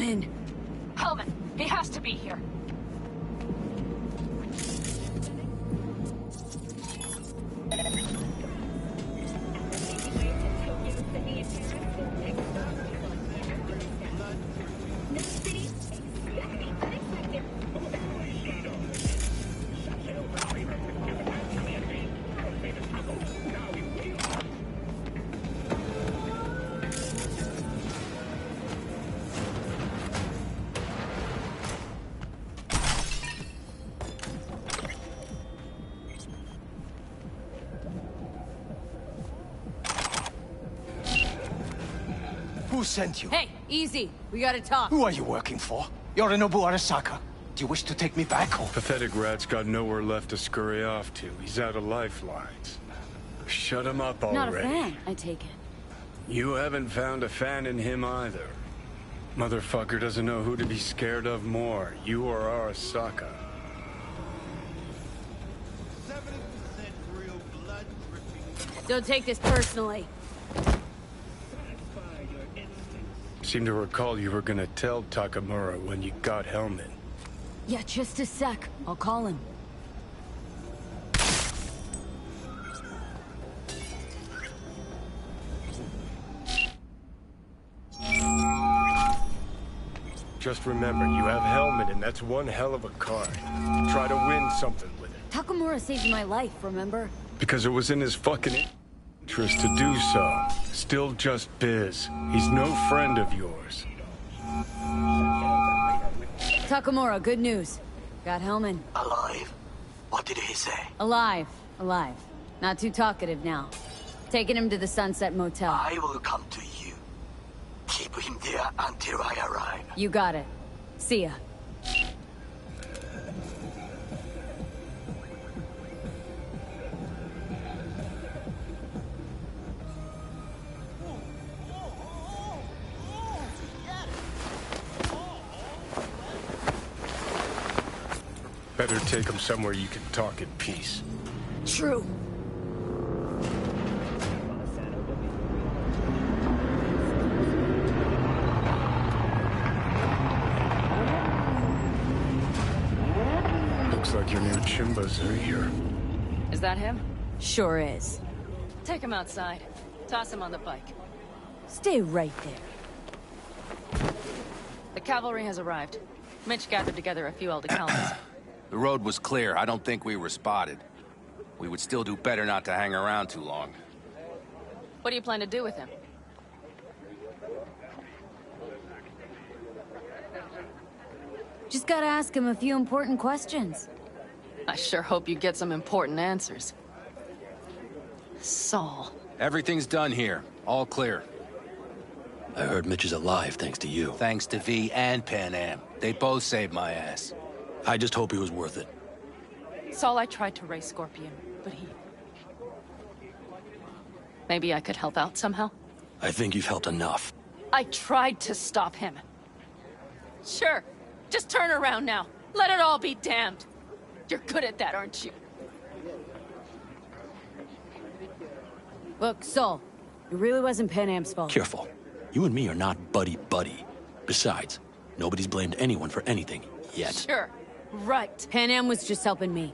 Hellman! Hellman, he has to be here. Who sent you? Hey, easy. We gotta talk. Who are you working for? Yorinobu Arasaka. Do you wish to take me back home? Pathetic rat's got nowhere left to scurry off to. He's out of lifelines. Shut him up already. Not a fan, I take it. You haven't found a fan in him either. Motherfucker doesn't know who to be scared of more, you or Arasaka. Don't take this personally. Seem to recall you were gonna tell Takamura when you got Hellman. Yeah, just a sec. I'll call him. Just remember, you have Hellman, and that's one hell of a card. Try to win something with it. Takamura saved my life, remember? Because it was in his fucking interest to do so. Still just Biz. He's no friend of yours. Takamura, good news. Got Hellman. Alive? What did he say? Alive. Alive. Not too talkative now. Taking him to the Sunset Motel. I will come to you. Keep him there until I arrive. You got it. See ya. Better take him somewhere you can talk in peace. True. Looks like your new Chimbas are here. Is that him? Sure is. Take him outside. Toss him on the bike. Stay right there. The cavalry has arrived. Mitch gathered together a few Aldecalans. The road was clear. I don't think we were spotted. We would still do better not to hang around too long. What do you plan to do with him? Just gotta ask him a few important questions. I sure hope you get some important answers. Saul. Everything's done here. All clear. I heard Mitch is alive thanks to you. Thanks to V and Pan Am. They both saved my ass. I just hope he was worth it. Saul, I tried to raise Scorpion, but he... Maybe I could help out somehow? I think you've helped enough. I tried to stop him. Sure. Just turn around now. Let it all be damned. You're good at that, aren't you? Look, Saul, it really wasn't Pan Am's fault. Careful. You and me are not buddy-buddy. Besides, nobody's blamed anyone for anything, yet. Sure. Right. Pan Am was just helping me.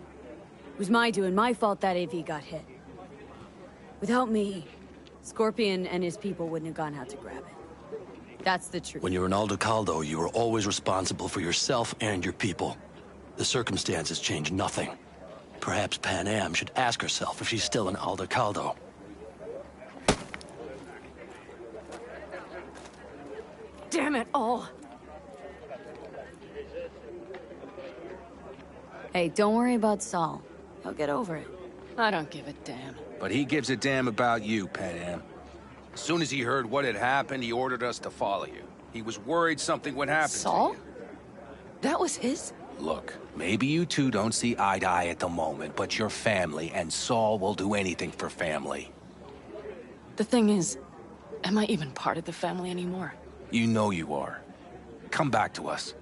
It was my doing, my fault that AV got hit. Without me, Scorpion and his people wouldn't have gone out to grab it. That's the truth. When you're an Aldecaldo, you are always responsible for yourself and your people. The circumstances change nothing. Perhaps Pan Am should ask herself if she's still an Aldecaldo. Damn it all. Hey, don't worry about Saul. He'll get over it. I don't give a damn. But he gives a damn about you, Pan Am. As soon as he heard what had happened, he ordered us to follow you. He was worried something would happen Saul? to you. That was his? Look, maybe you two don't see eye to eye at the moment, but you're family, and Saul will do anything for family. The thing is, am I even part of the family anymore? You know you are. Come back to us.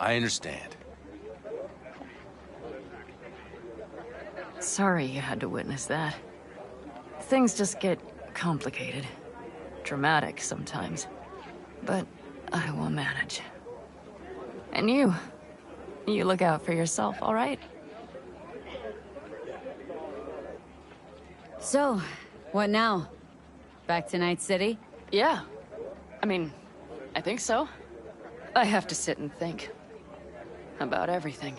I understand. Sorry you had to witness that. Things just get complicated. Dramatic sometimes. But I will manage. And you look out for yourself, all right? So, what now? Back to Night City? Yeah. I mean, I think so. I have to sit and think. About everything.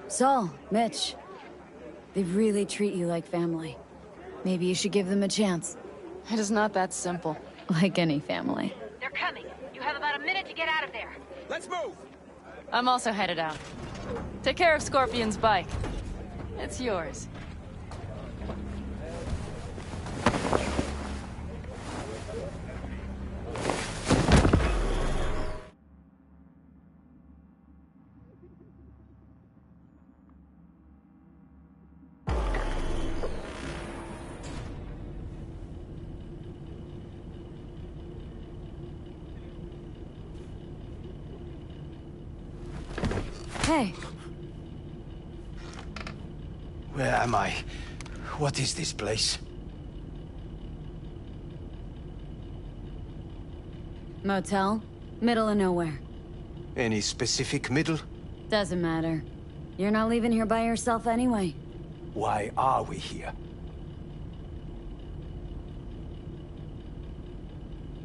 Saul, Mitch. They really treat you like family. Maybe you should give them a chance. It is not that simple. Like any family. They're coming. You have about a minute to get out of there. Let's move! I'm also headed out. Take care of Scorpion's bike. It's yours. Hey. Where am I? What is this place? Motel? Middle of nowhere. Any specific middle? Doesn't matter. You're not leaving here by yourself anyway. Why are we here?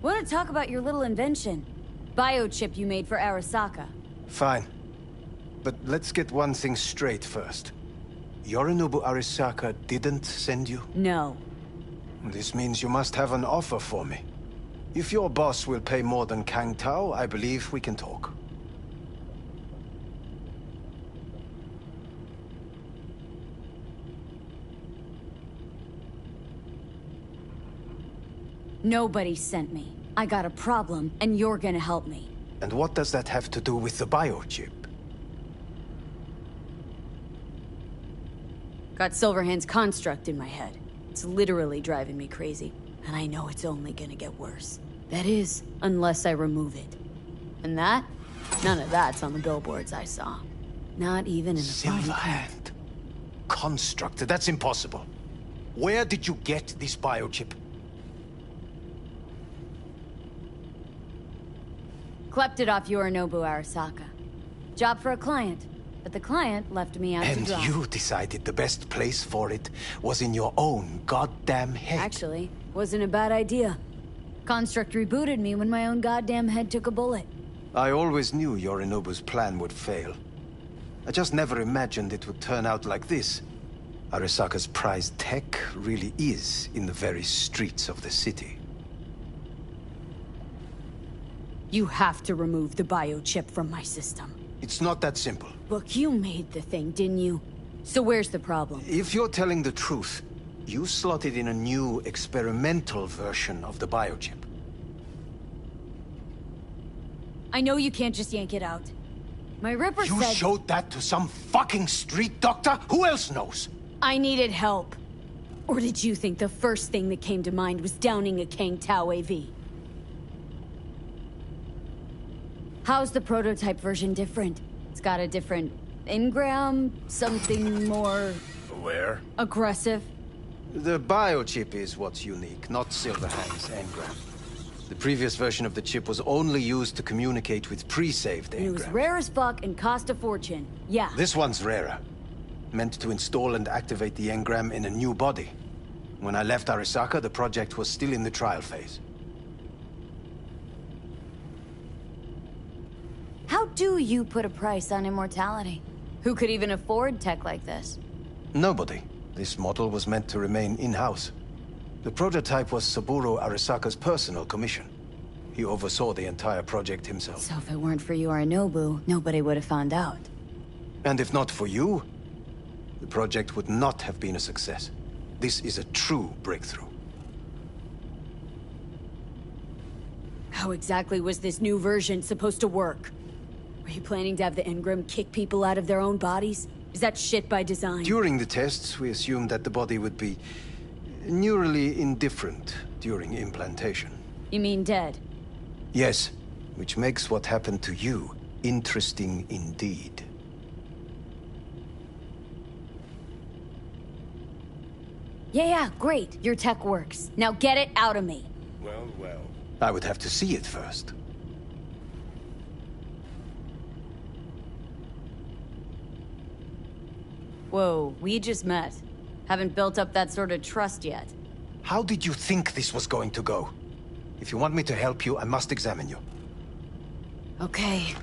Want to talk about your little invention? Biochip you made for Arasaka. Fine. But let's get one thing straight first. Yorinobu Arasaka didn't send you? No. This means you must have an offer for me. If your boss will pay more than Kang Tao, I believe we can talk. Nobody sent me. I got a problem, and you're gonna help me. And what does that have to do with the biochip? Got Silverhand's construct in my head. It's literally driving me crazy. And I know it's only gonna get worse. That is, unless I remove it. And that? None of that's on the billboards I saw. Not even in the Silverhand. Construct? That's impossible. Where did you get this biochip? Clept it off Yorinobu Arasaka. Job for a client. But the client left me out to dry. And you decided the best place for it was in your own goddamn head. Actually, wasn't a bad idea. Construct rebooted me when my own goddamn head took a bullet. I always knew Yorinobu's plan would fail. I just never imagined it would turn out like this. Arasaka's prized tech really is in the very streets of the city. You have to remove the biochip from my system. It's not that simple. Look, you made the thing, didn't you? So where's the problem? If you're telling the truth, you slotted in a new experimental version of the biochip. I know you can't just yank it out. My Ripper said... You showed that to some fucking street doctor? Who else knows? I needed help. Or did you think the first thing that came to mind was downing a Kang Tao AV? How's the prototype version different? It's got a different engram, something more... Where? aggressive. The biochip is what's unique, not Silverhand's engram. The previous version of the chip was only used to communicate with pre-saved engrams. It was rare as fuck and cost a fortune. Yeah. This one's rarer. Meant to install and activate the engram in a new body. When I left Arasaka, the project was still in the trial phase. How do you put a price on immortality? Who could even afford tech like this? Nobody. This model was meant to remain in-house. The prototype was Saburo Arasaka's personal commission. He oversaw the entire project himself. So if it weren't for Yorinobu, nobody would have found out. And if not for you, the project would not have been a success. This is a true breakthrough. How exactly was this new version supposed to work? Were you planning to have the engram kick people out of their own bodies? Is that shit by design? During the tests, we assumed that the body would be neurally indifferent during implantation. You mean dead? Yes, which makes what happened to you interesting indeed. Yeah, great. Your tech works. Now get it out of me. Well, well. I would have to see it first. Whoa, we just met. Haven't built up that sort of trust yet. How did you think this was going to go? If you want me to help you, I must examine you. Okay.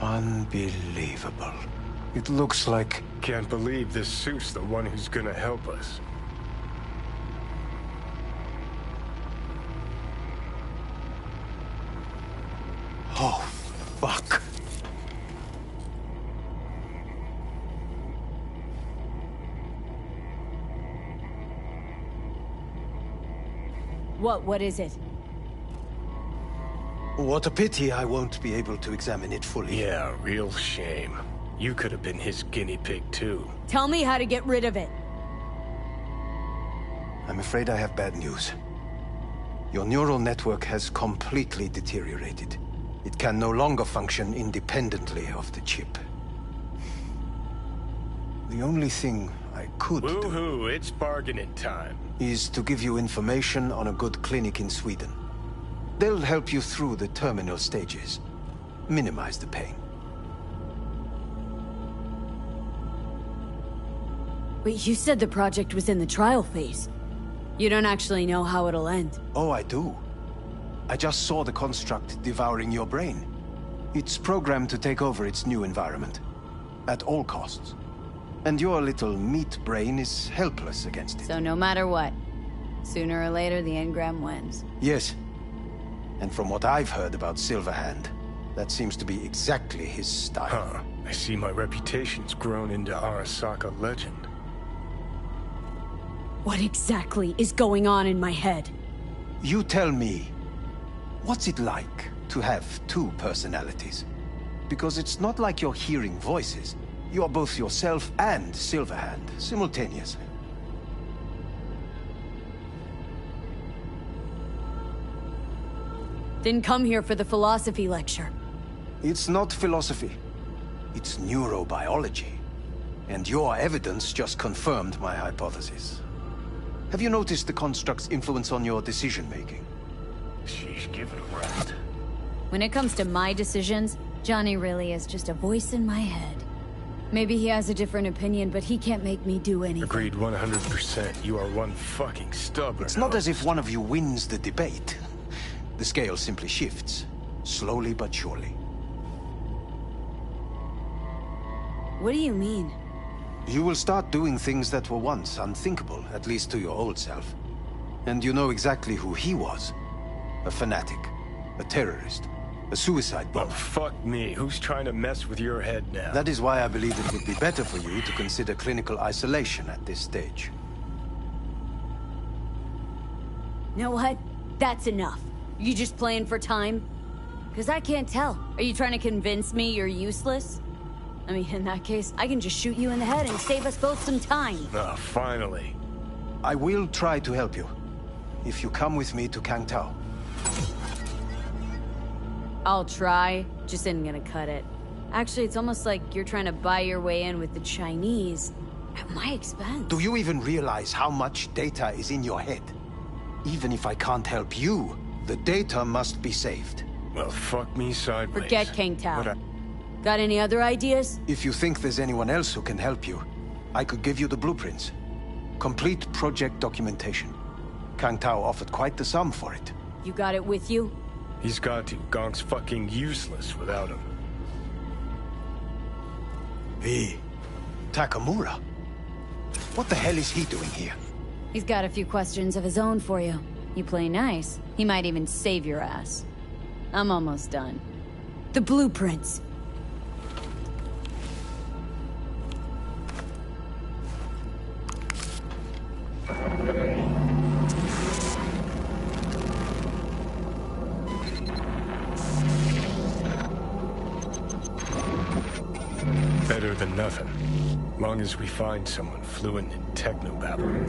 Unbelievable. It looks like... Can't believe this suit's the one who's gonna help us. Oh, fuck. What is it? What a pity I won't be able to examine it fully. Yeah, real shame. You could have been his guinea pig, too. Tell me how to get rid of it. I'm afraid I have bad news. Your neural network has completely deteriorated. It can no longer function independently of the chip. The only thing I could do... Woohoo, it's bargaining time. ...is to give you information on a good clinic in Sweden. They'll help you through the terminal stages. Minimize the pain. Wait, you said the project was in the trial phase. You don't actually know how it'll end. Oh, I do. I just saw the construct devouring your brain. It's programmed to take over its new environment. At all costs. And your little meat brain is helpless against it. So no matter what, sooner or later the engram wins. Yes. And from what I've heard about Silverhand, that seems to be exactly his style. Huh. I see my reputation's grown into Arasaka legend. What exactly is going on in my head? You tell me, what's it like to have two personalities? Because it's not like you're hearing voices. You are both yourself and Silverhand, simultaneously. Didn't come here for the philosophy lecture. It's not philosophy. It's neurobiology. And your evidence just confirmed my hypothesis. Have you noticed the construct's influence on your decision-making? Sheesh, give it a rest. When it comes to my decisions, Johnny really is just a voice in my head. Maybe he has a different opinion, but he can't make me do anything. Agreed 100%. You are one fucking stubborn. It's not as if one of you wins the debate. The scale simply shifts, slowly but surely. What do you mean? You will start doing things that were once unthinkable, at least to your old self. And you know exactly who he was. A fanatic, a terrorist, a suicide bomber. Oh, fuck me. Who's trying to mess with your head now? That is why I believe it would be better for you to consider clinical isolation at this stage. Know what? That's enough. You just playing for time? Because I can't tell. Are you trying to convince me you're useless? I mean, in that case, I can just shoot you in the head and save us both some time. Ah, finally. I will try to help you, if you come with me to Kangtao. I'll try, just isn't gonna cut it. Actually, it's almost like you're trying to buy your way in with the Chinese, at my expense. Do you even realize how much data is in your head? Even if I can't help you, the data must be saved. Well, fuck me sideways. Forget Kangtao. Got any other ideas? If you think there's anyone else who can help you, I could give you the blueprints. Complete project documentation. Kangtao offered quite the sum for it. You got it with you? He's got to. Gong's fucking useless without him. V. Takamura? What the hell is he doing here? He's got a few questions of his own for you. You play nice, he might even save your ass. I'm almost done. The blueprints. Better than nothing. Long as we find someone fluent in technobabble.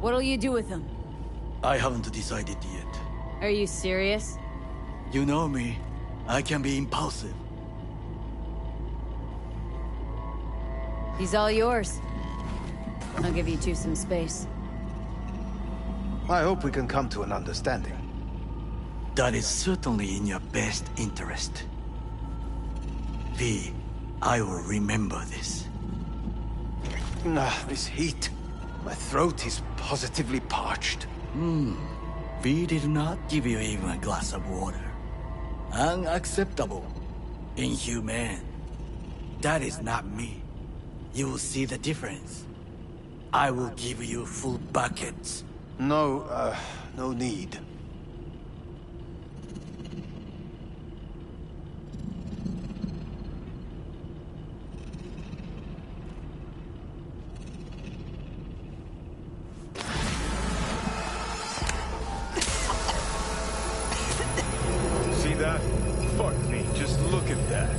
What'll you do with him? I haven't decided yet. Are you serious? You know me. I can be impulsive. He's all yours. I'll give you two some space. I hope we can come to an understanding. That is certainly in your best interest. V, I will remember this. This heat. My throat is positively parched. V did not give you even a glass of water. Unacceptable. Inhumane. That is not me. You will see the difference. I will give you full buckets. No need. See that? Fuck me, just look at that.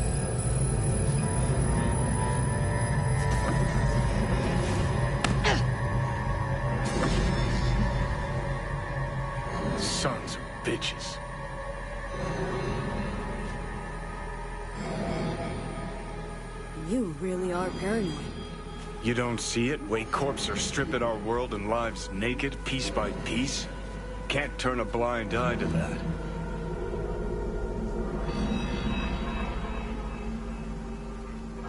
Sons of bitches. You really are paranoid. You don't see it? Way corps are stripping our world and lives naked, piece by piece? Can't turn a blind eye to that.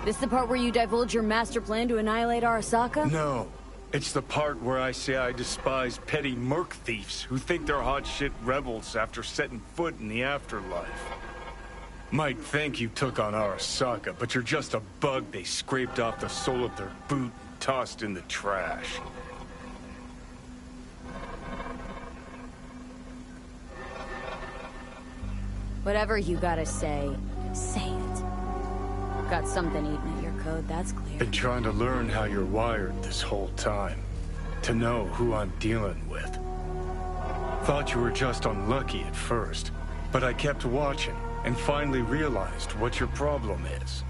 This the part where you divulge your master plan to annihilate Arasaka? No. It's the part where I say I despise petty merc thieves who think they're hot shit rebels after setting foot in the afterlife. Might think you took on Arasaka, but you're just a bug they scraped off the sole of their boot, tossed in the trash. Whatever you gotta say, say it. Got something eating at your code, that's clear. Been trying to learn how you're wired this whole time. To know who I'm dealing with. Thought you were just unlucky at first, but I kept watching and finally realized what your problem is.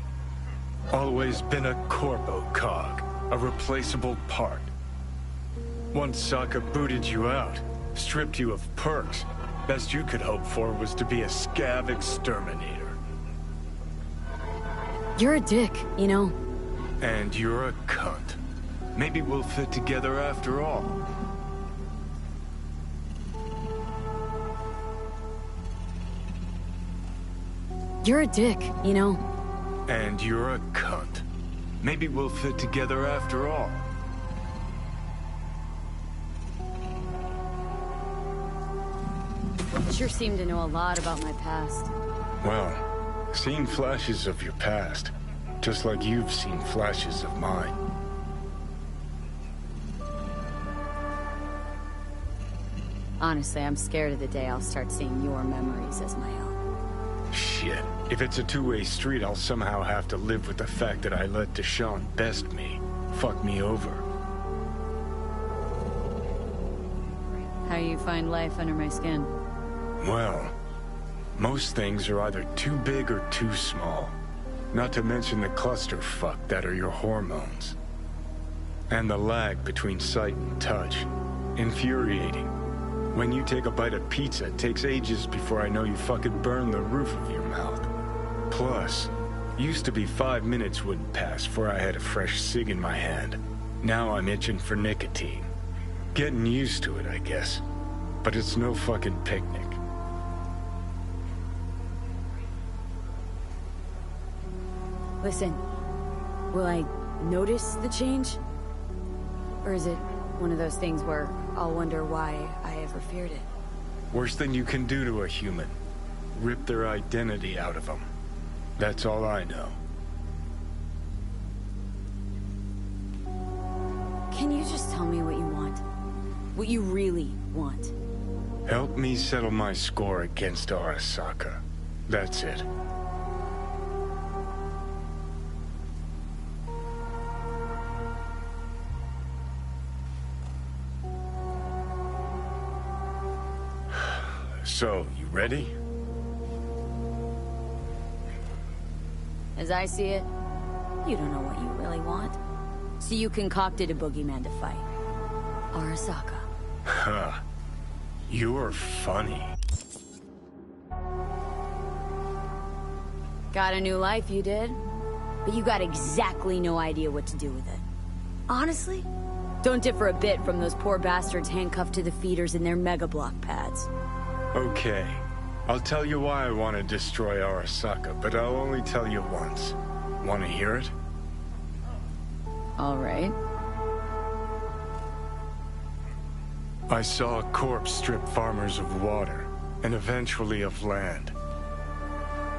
Always been a corpo cog, a replaceable part. Once Saka booted you out, stripped you of perks, best you could hope for was to be a scav exterminator. You're a dick, you know? And you're a cunt. Maybe we'll fit together after all. You're a dick, you know? And you're a cunt. Maybe we'll fit together after all. Sure seem to know a lot about my past. Well, seen flashes of your past, just like you've seen flashes of mine. Honestly, I'm scared of the day I'll start seeing your memories as my own. Shit. If it's a two-way street, I'll somehow have to live with the fact that I let Deshaun best me. Fuck me over. How you find life under my skin? Well, most things are either too big or too small. Not to mention the clusterfuck that are your hormones. And the lag between sight and touch. Infuriating. When you take a bite of pizza, it takes ages before I know you fucking burn the roof of your mouth. Plus, used to be 5 minutes wouldn't pass before I had a fresh cig in my hand. Now I'm itching for nicotine. Getting used to it, I guess. But it's no fucking picnic. Listen, will I notice the change? Or is it one of those things where I'll wonder why I ever feared it? Worst thing you can do to a human. Rip their identity out of them. That's all I know. Can you just tell me what you want? What you really want? Help me settle my score against Arasaka. That's it. So, you ready? as I see it, you don't know what you really want. So you concocted a boogeyman to fight. Arasaka. Huh. You're funny. Got a new life, you did. But you got exactly no idea what to do with it. Honestly, don't differ a bit from those poor bastards handcuffed to the feeders in their mega block pads. Okay. I'll tell you why I want to destroy Arasaka, but I'll only tell you once. Want to hear it? All right. I saw a corpse strip farmers of water, and eventually of land.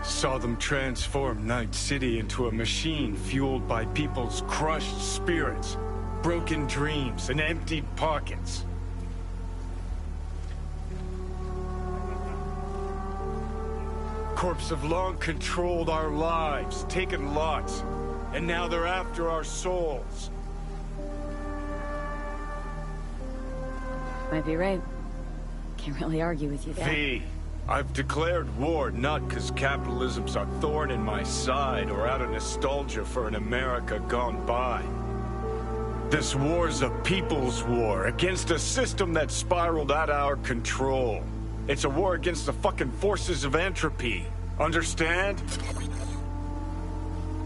Saw them transform Night City into a machine fueled by people's crushed spirits, broken dreams, and emptied pockets. Corps have long controlled our lives, taken lots, and now they're after our souls. Might be right. Can't really argue with you there. V, I've declared war not because capitalism's a thorn in my side or out of nostalgia for an America gone by. This war's a people's war against a system that spiraled out of our control. It's a war against the fucking forces of entropy. Understand?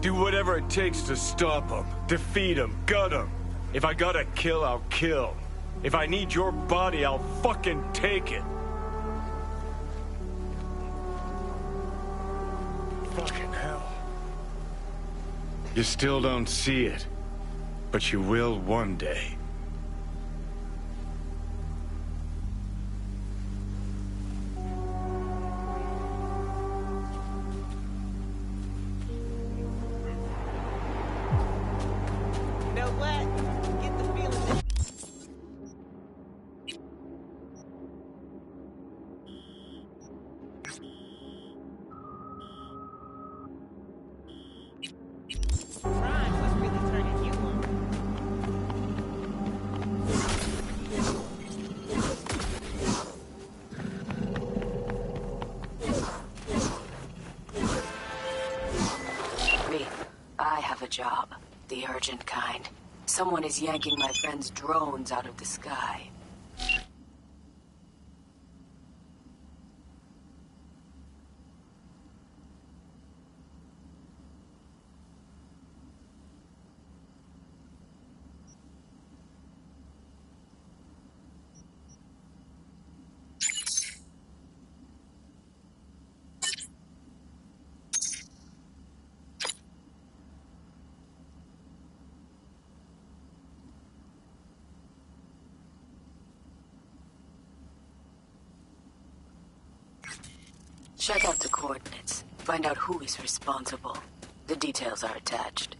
Do whatever it takes to stop them, defeat them, gut them. If I gotta kill, I'll kill. If I need your body, I'll fucking take it. Fucking hell. You still don't see it, but you will one day. Job. The urgent kind. Someone is yanking my friend's drones out of the sky. Check out the coordinates. Find out who is responsible. The details are attached.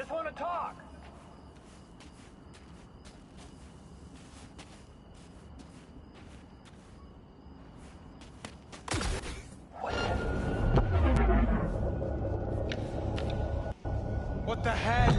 just want to talk. What the heck?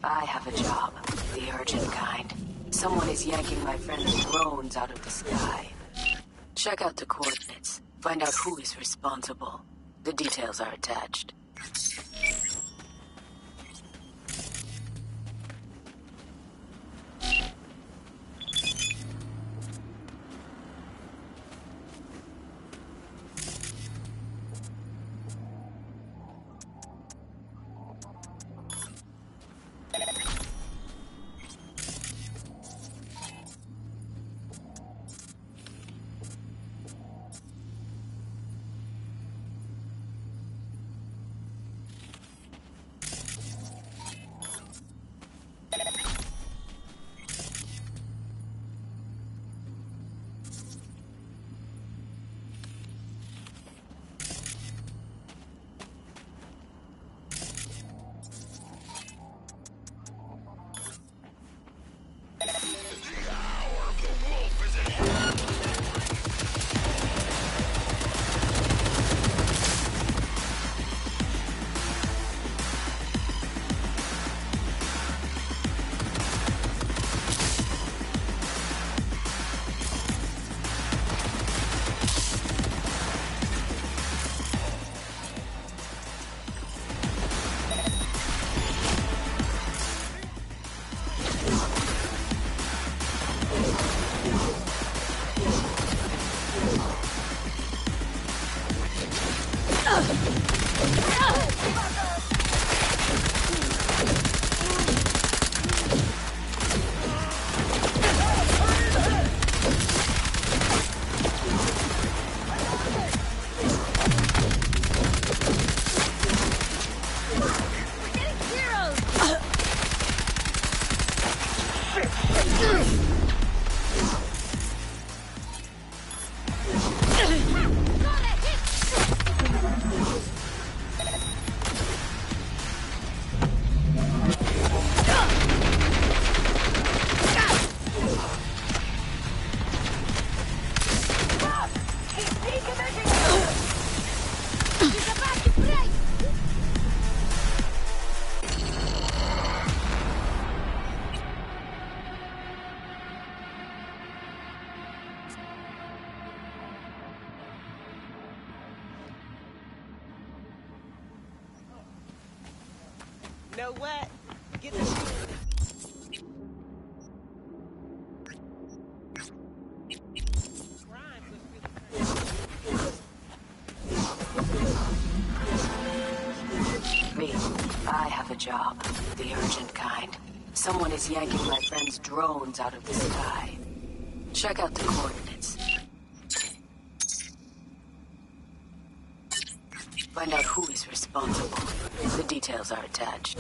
I have a job. The urgent kind. Someone is yanking my friend's drones out of the sky. Check out the coordinates. Find out who is responsible. The details are attached. Know what? Get the Me, I have a job. The urgent kind. Someone is yanking my friend's drones out of the sky. Check out the coordinates. Find out who is responsible. The details are attached.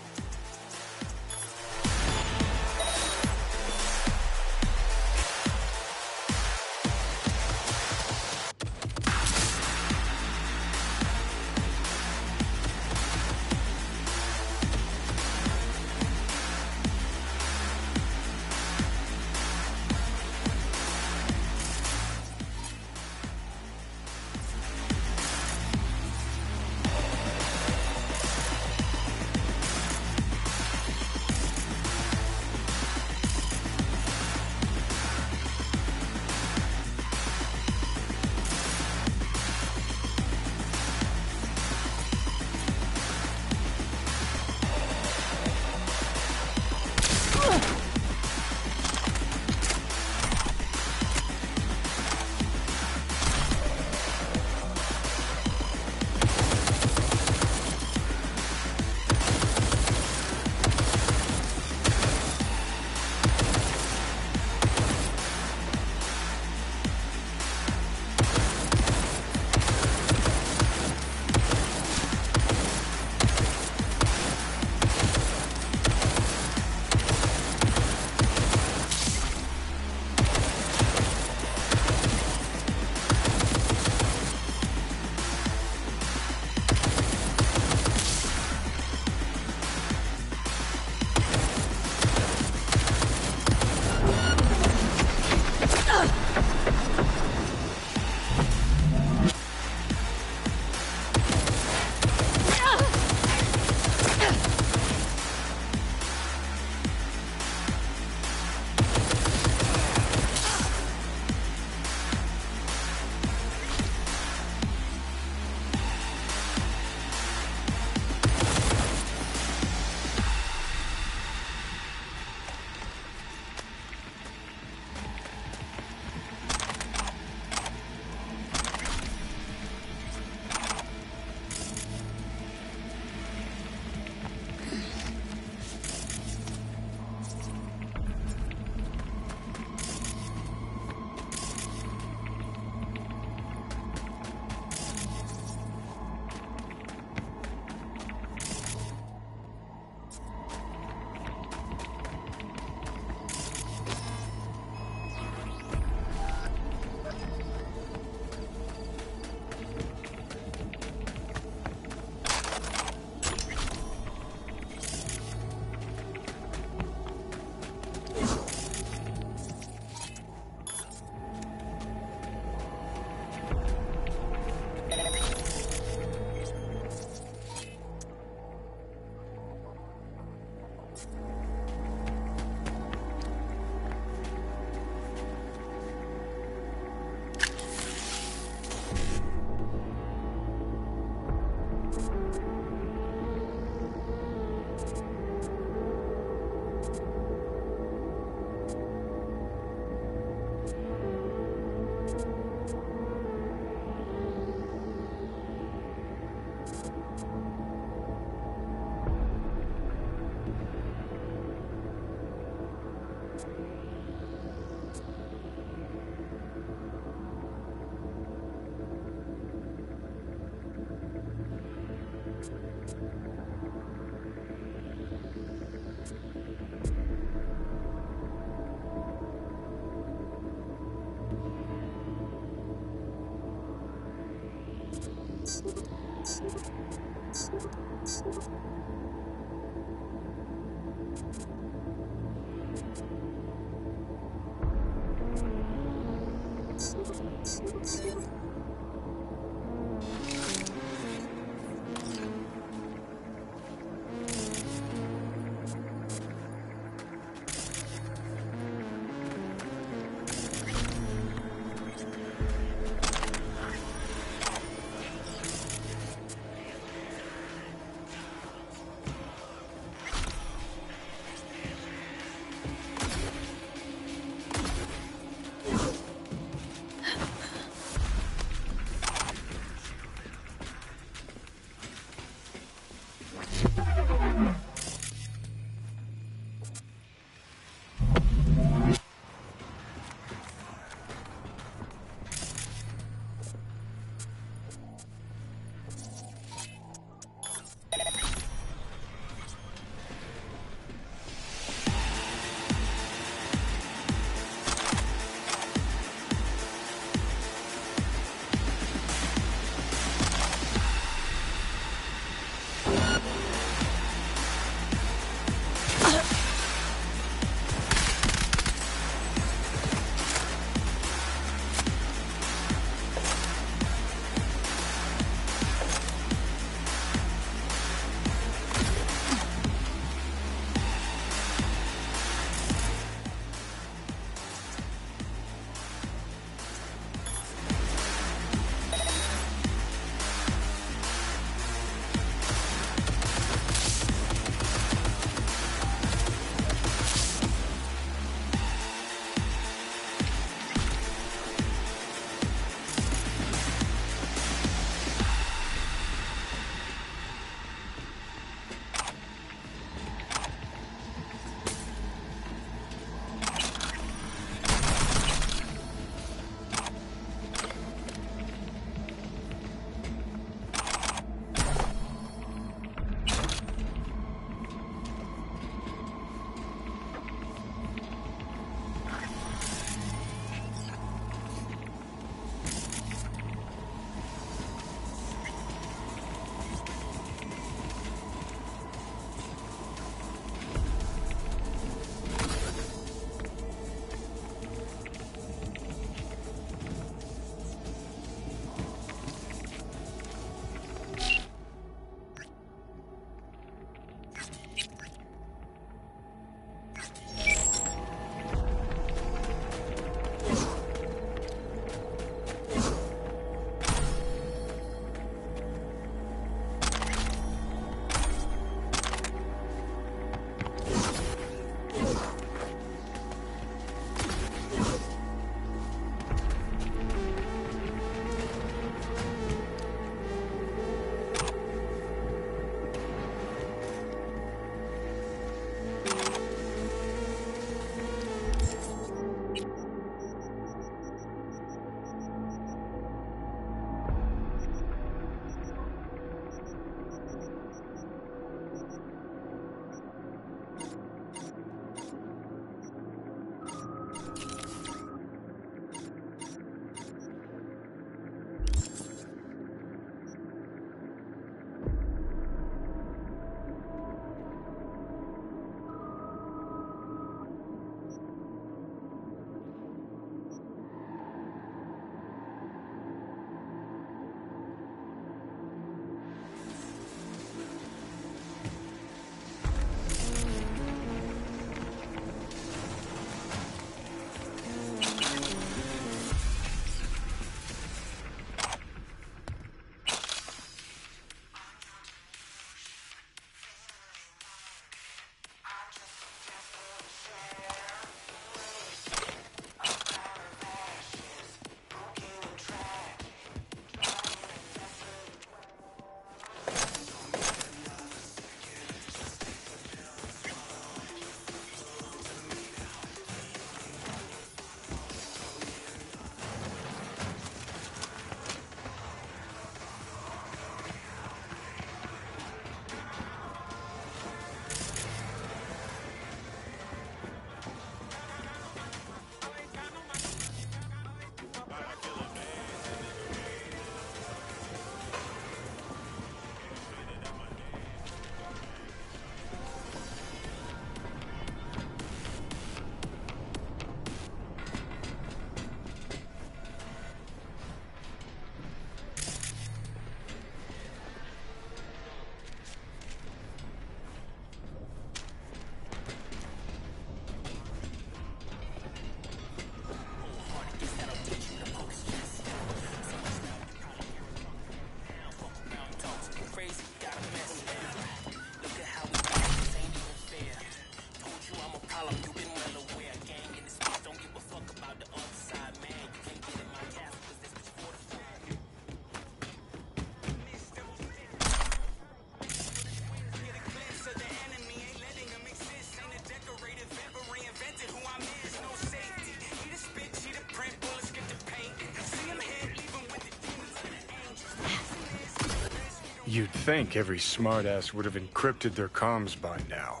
You'd think every smartass would have encrypted their comms by now.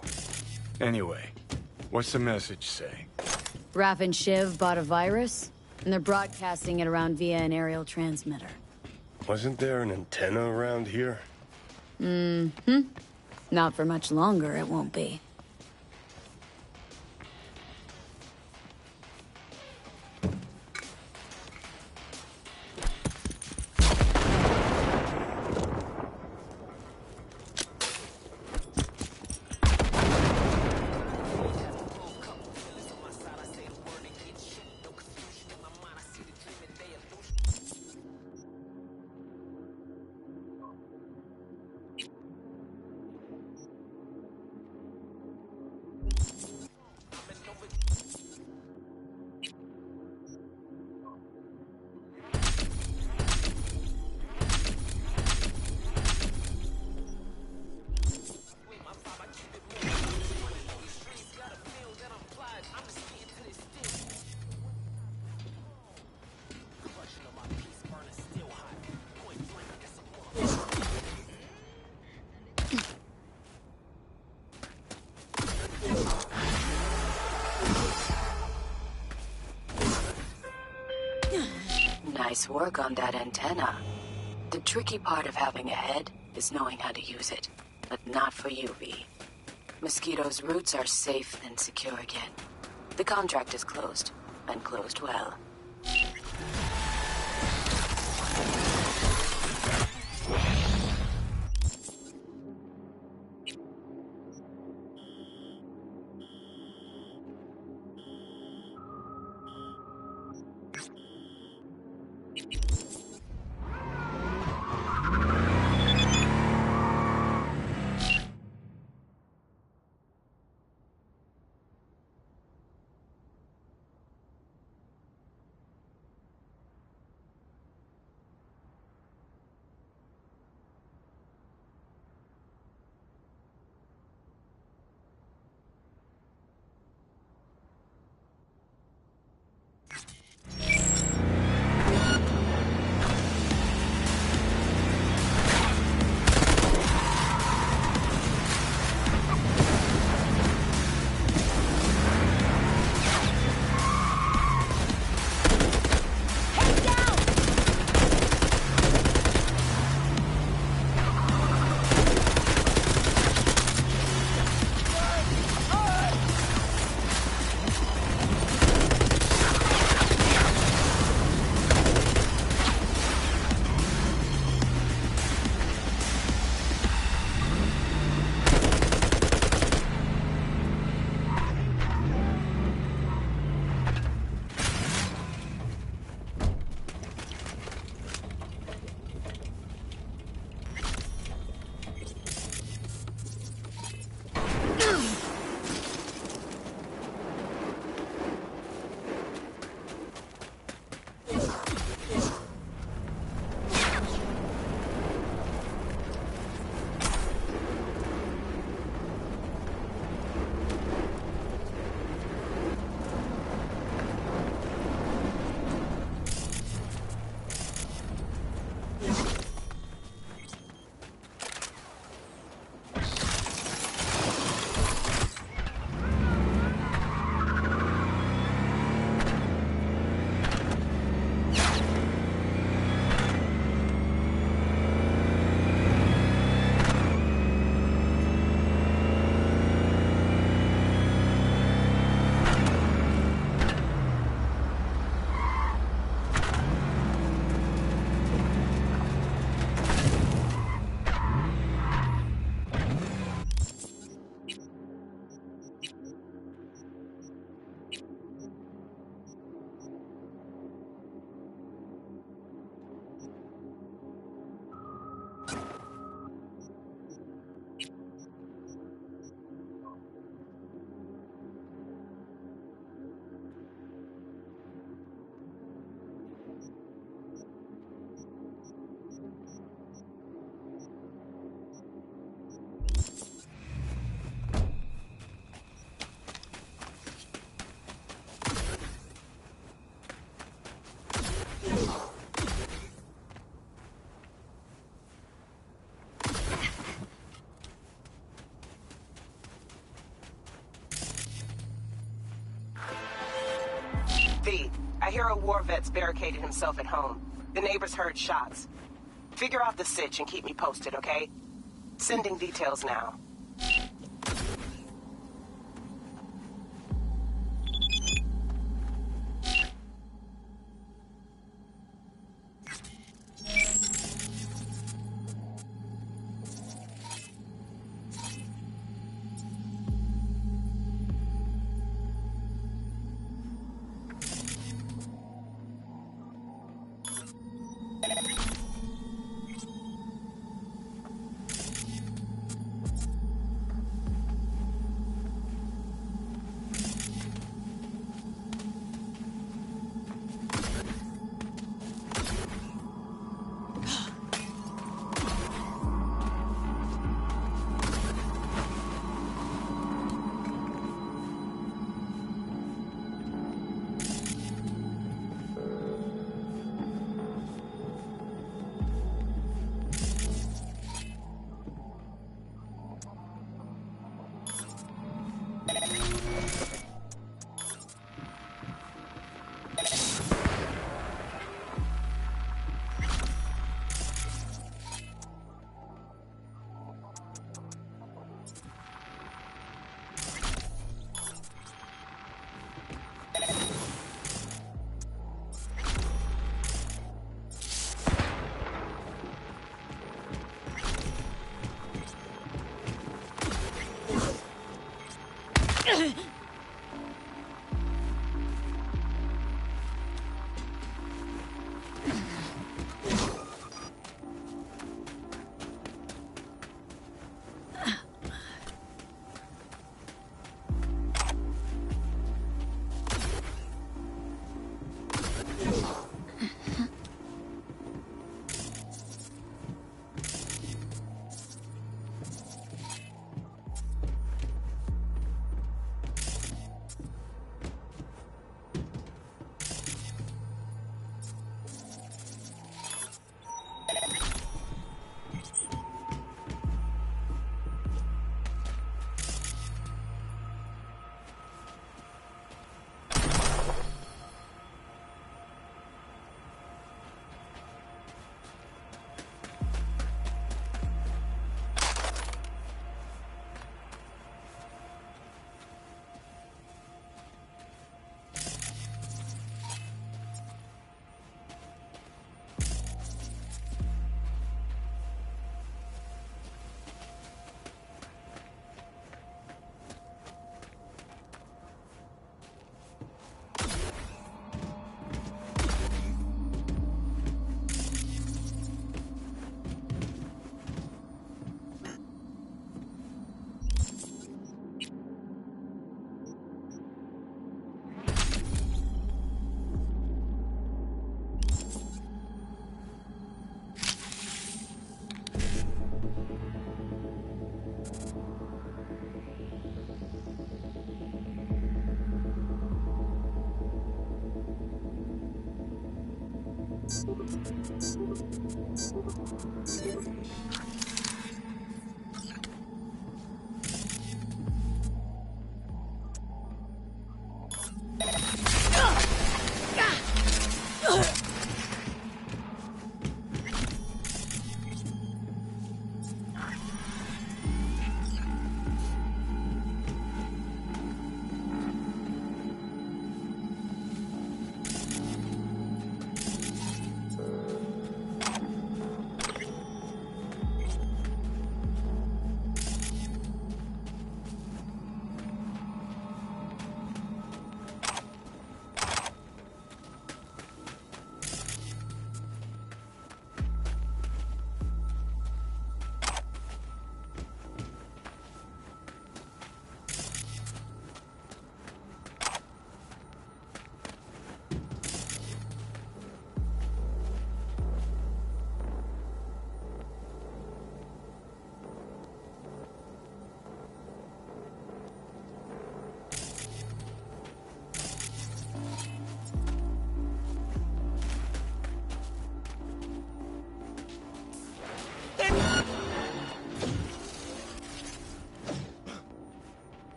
Anyway, what's the message say? Raph and Shiv bought a virus, and they're broadcasting it around via an aerial transmitter. Wasn't there an antenna around here? Mm-hmm. Not for much longer, it won't be. Nice work on that antenna. The tricky part of having a head is knowing how to use it. But not for you, V. Mosquito's roots are safe and secure again. The contract is closed, and closed well. I hear a war vet's barricaded himself at home. The neighbors heard shots. Figure out the sitch and keep me posted, okay? Sending details now.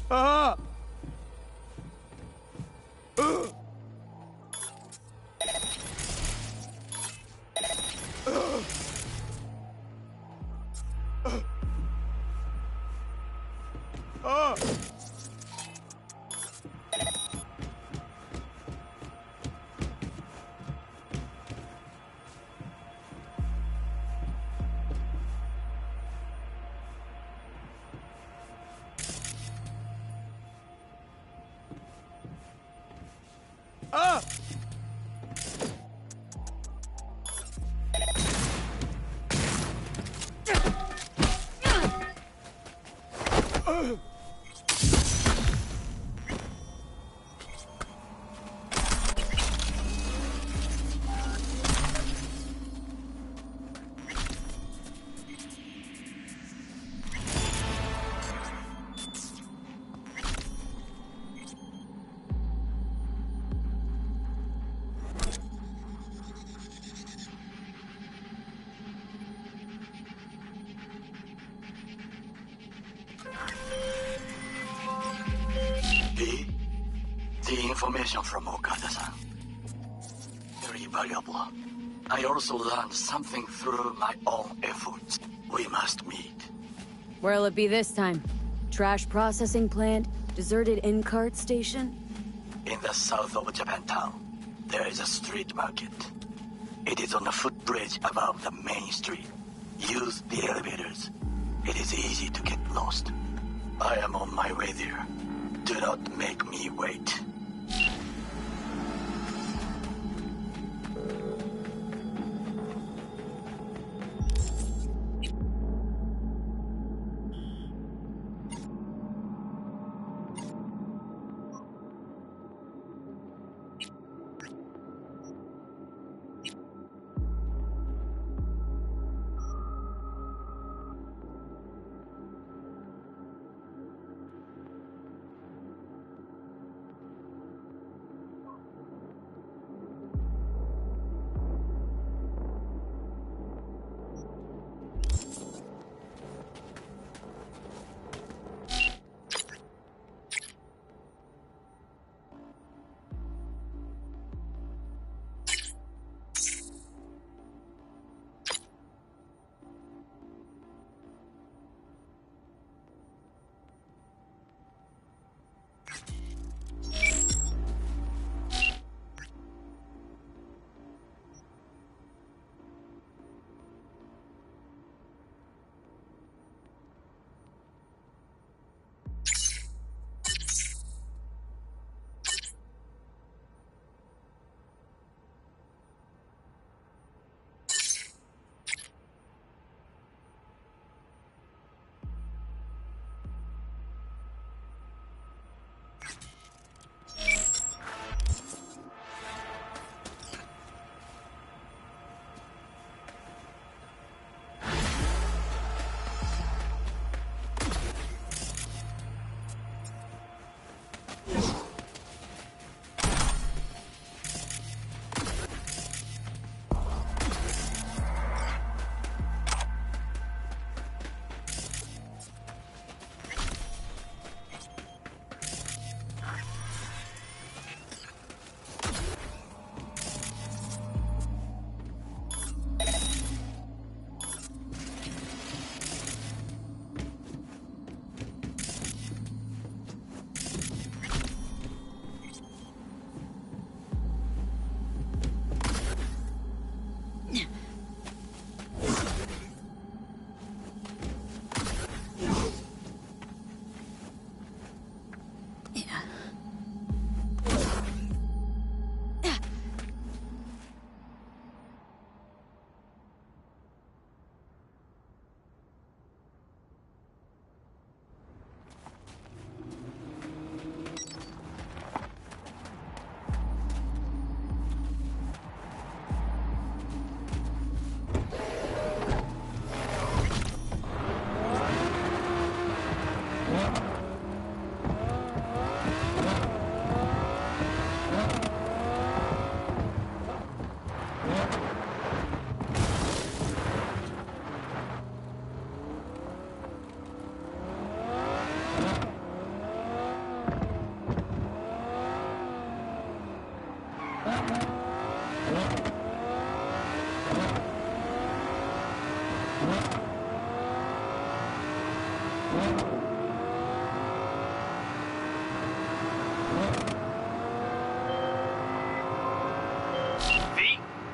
Ah! V, the information from Okada-san. Very valuable. I also learned something through my own efforts. We must meet. Where'll it be this time? Trash processing plant? Deserted in-cart station? In the south of Japantown, there is a street market. It is on a footbridge above the main street. Use the elevators. It is easy to get lost. I am on my way there. Do not make me wait.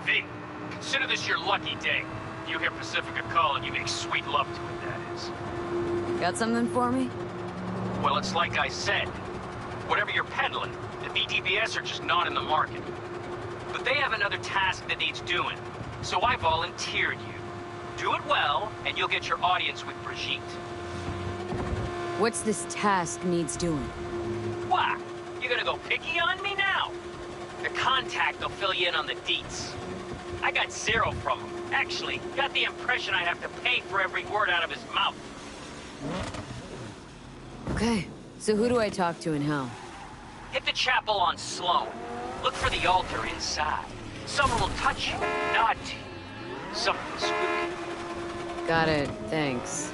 V, consider this your lucky day. You hear Pacifica call and you make sweet love to it, that is. Got something for me? Well, it's like I said. Whatever you're peddling, the BTBS are just not in the market. But they have another task that needs doing, so I volunteered you. Do it well, and you'll get your audience with Brigitte. What's this task needs doing? What? You gonna go picky on me now? The contact will fill you in on the deets. I got zero from him. Actually, got the impression I have to pay for every word out of his mouth. Okay, so who do I talk to in hell? Hit the chapel on Sloan. Look for the altar inside. Someone will touch you, nod to you. Something spooky. Got it, thanks.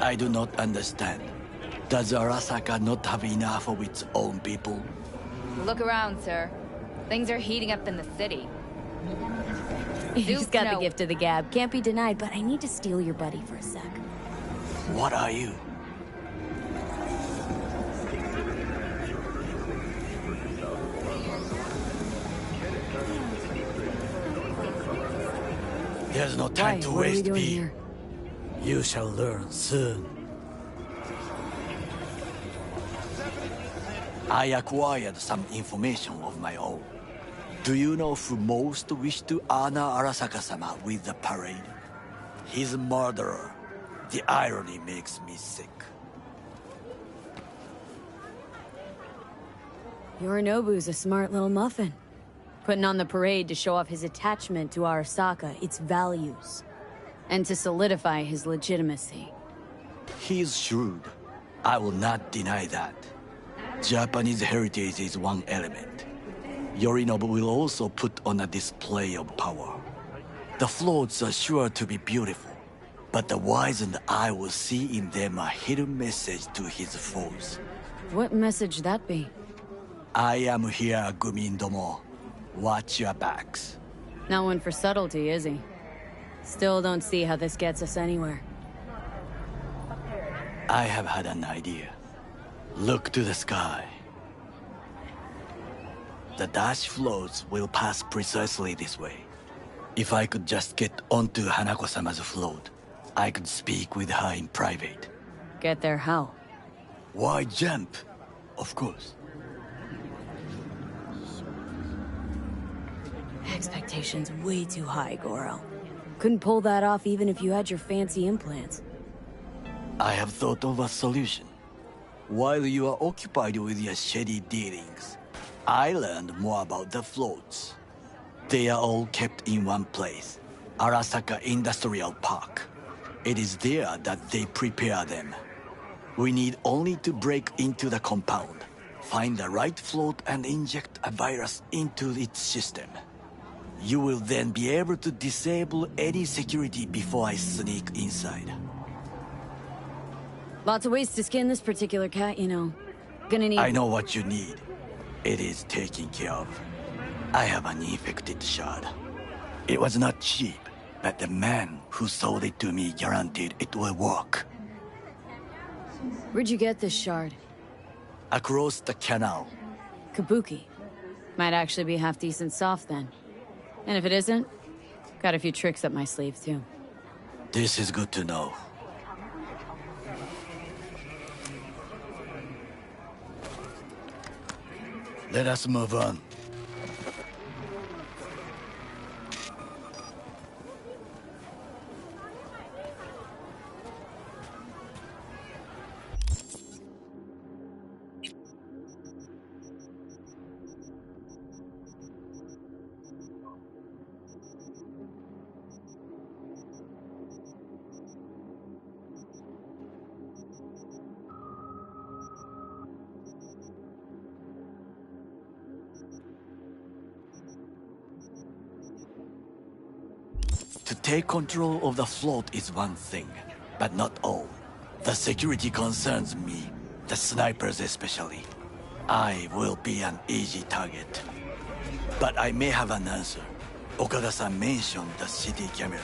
I do not understand. Does Arasaka not have enough of its own people? Look around, sir. Things are heating up in the city. He's got the gift of the gab. Can't be denied, but I need to steal your buddy for a sec. What are you? There's no time to waste, V. You shall learn soon. I acquired some information of my own. Do you know who most wished to honor Arasaka-sama with the parade? His murderer. The irony makes me sick. Yorinobu's a smart little muffin. Putting on the parade to show off his attachment to Arasaka, its values. And to solidify his legitimacy. He's shrewd. I will not deny that. Japanese heritage is one element. Yorinobu will also put on a display of power. The floats are sure to be beautiful, but the wizened eye will see in them a hidden message to his foes. What message that be? I am here, Gumindomo. Watch your backs. Not one for subtlety, is he? Still don't see how this gets us anywhere. I have had an idea. Look to the sky. The dash floats will pass precisely this way. If I could just get onto Hanako-sama's float, I could speak with her in private. Get there how? Why jump? Of course. Expectations way too high, Goro. Couldn't pull that off even if you had your fancy implants. I have thought of a solution. While you are occupied with your shady dealings, I learned more about the floats. They are all kept in one place, Arasaka Industrial Park. It is there that they prepare them. We need only to break into the compound, find the right float and inject a virus into its system. You will then be able to disable any security before I sneak inside. Lots of ways to skin this particular cat, you know. Gonna need... I know what you need. It is taken care of. I have an infected shard. It was not cheap, but the man who sold it to me guaranteed it will work. Where'd you get this shard? Across the canal. Kabuki. Might actually be half decent soft then. And if it isn't, got a few tricks up my sleeve too. This is good to know. Let us move on. To take control of the float is one thing, but not all. The security concerns me, the snipers especially. I will be an easy target. But I may have an answer. Okada-san mentioned the city cameras.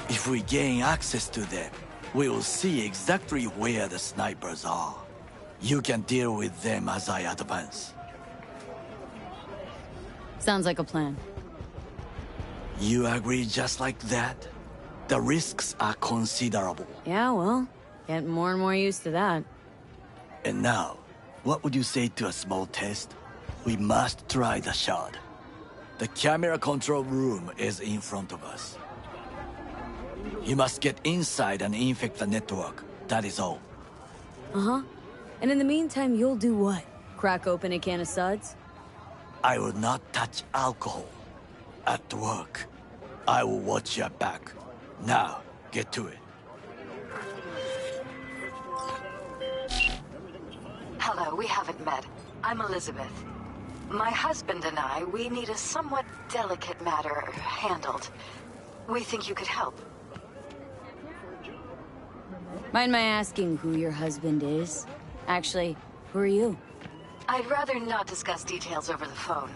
If we gain access to them, we will see exactly where the snipers are. You can deal with them as I advance. Sounds like a plan. You agree just like that? The risks are considerable. Yeah, well, getting more and more used to that. And now, what would you say to a small test? We must try the shard. The camera control room is in front of us. You must get inside and infect the network. That is all. Uh-huh. And in the meantime, you'll do what? Crack open a can of suds? I will not touch alcohol. At work, I will watch your back. Now, get to it. Hello, we haven't met. I'm Elizabeth. My husband and I, we need a somewhat delicate matter handled. We think you could help. Mind my asking who your husband is? Actually, who are you? I'd rather not discuss details over the phone.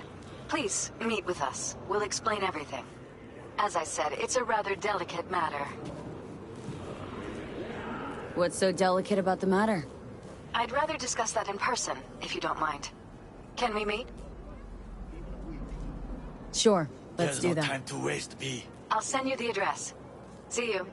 Please, meet with us. We'll explain everything. As I said, it's a rather delicate matter. What's so delicate about the matter? I'd rather discuss that in person, if you don't mind. Can we meet? Sure, let's do that. There's no time to waste, V. I'll send you the address. See you.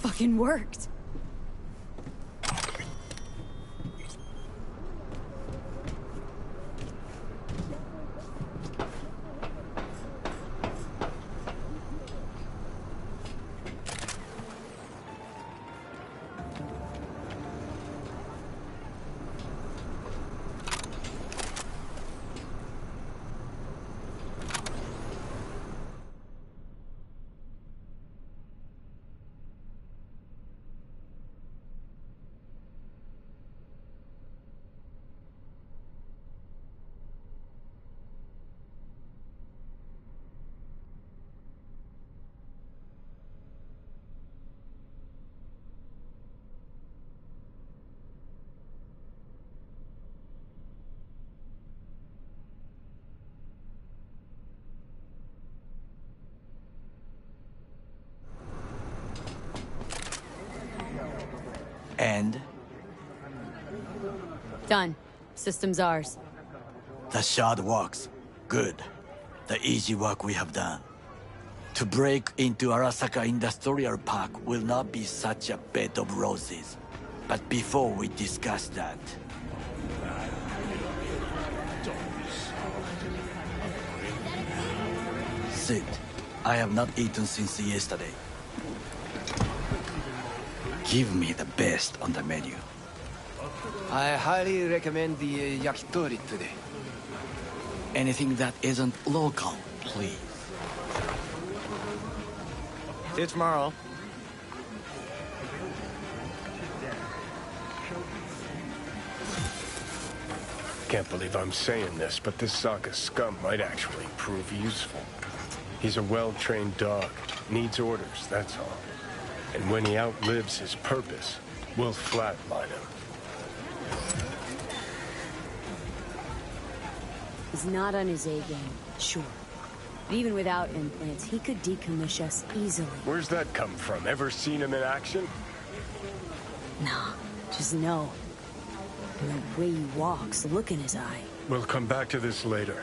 Fucking worked. And? Done. System's ours. The shard works. Good. The easy work we have done. To break into Arasaka Industrial Park will not be such a bed of roses. But before we discuss that... Sit. I have not eaten since yesterday. Give me the best on the menu. I highly recommend the yakitori today. Anything that isn't local, please. See you tomorrow. Can't believe I'm saying this, but this Sokka scum might actually prove useful. He's a well-trained dog. Needs orders, that's all. And when he outlives his purpose, we'll flatline him. He's not on his A-game, sure. But even without implants, he could decommission us easily. Where's that come from? Ever seen him in action? Nah, just know. And the way he walks, the look in his eye. We'll come back to this later.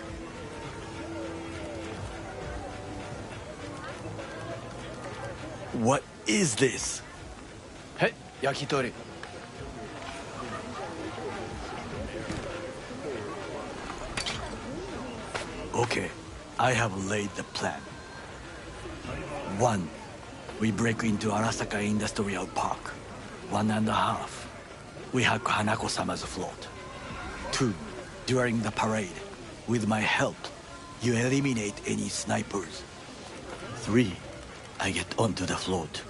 What is this? Hey, yakitori. Okay, I have laid the plan. 1. We break into Arasaka Industrial Park. 1.5. We hack Hanako-sama's float. 2. During the parade, with my help, you eliminate any snipers. 3. I get onto the float.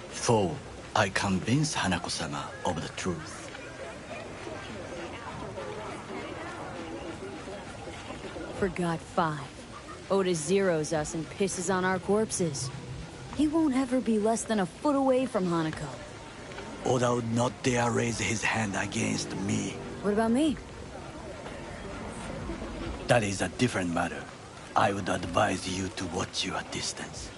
4. I convince Hanako-sama of the truth. Forgot 5. Otis zeroes us and pisses on our corpses. He won't ever be less than a foot away from Hanako. Oda would not dare raise his hand against me. What about me? That is a different matter. I would advise you to watch your distance.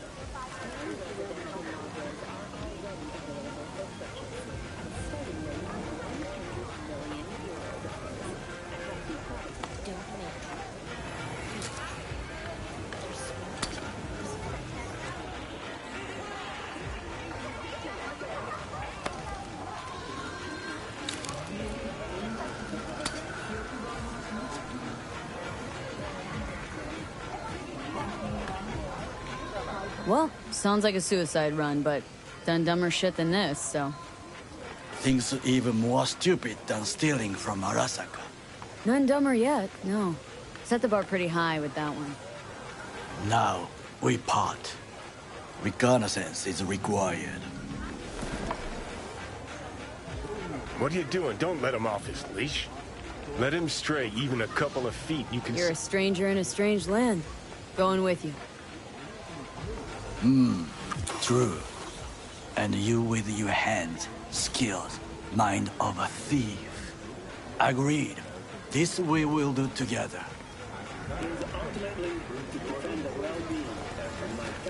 Well, sounds like a suicide run, but done dumber shit than this, so... Things even more stupid than stealing from Arasaka. None dumber yet, no. Set the bar pretty high with that one. Now, we part. Reconnaissance is required. What are you doing? Don't let him off his leash. Let him stray even a couple of feet. You can... You're a stranger in a strange land. Going with you. True. And you with your hands, skills, mind of a thief. Agreed. This we will do together.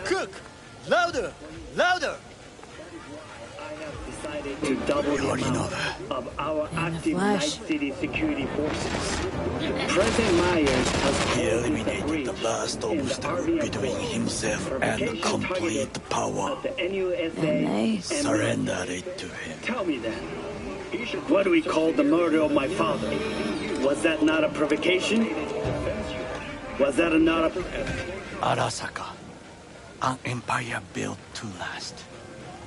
Cook! Louder! Louder! To double the amount Yorinobu. of our active Flash. Night City security forces. President Myers has He closed eliminated the breach last in the obstacle RVF between code. himself and Provocation complete targeted power. at the NUSA And they and Surrendered it to him. Tell me then, what do we call the murder of my father? Was that not a provocation? Was that not a... Arasaka. An empire built to last.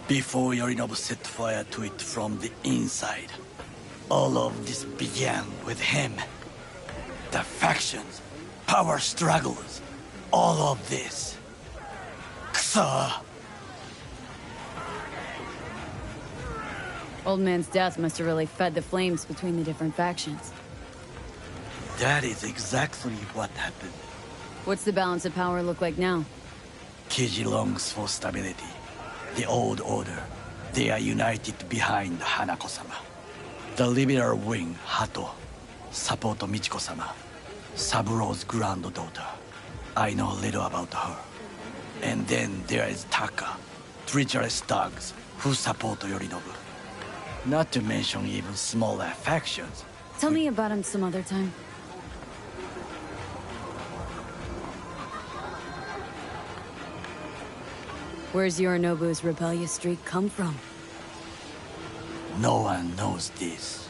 Before Yorinobu set fire to it from the inside. All of this began with him. The factions, power struggles, all of this. Kusa! Old man's death must have really fed the flames between the different factions. That is exactly what happened. What's the balance of power look like now? Kiji longs for stability. The old order. They are united behind Hanako-sama. The liberal wing, Hato, support Michiko-sama, Saburo's granddaughter. I know little about her. And then there is Taka, treacherous thugs who support Yorinobu. Not to mention even smaller factions. Tell me about him some other time. Where's Yorinobu's rebellious streak come from? No one knows this.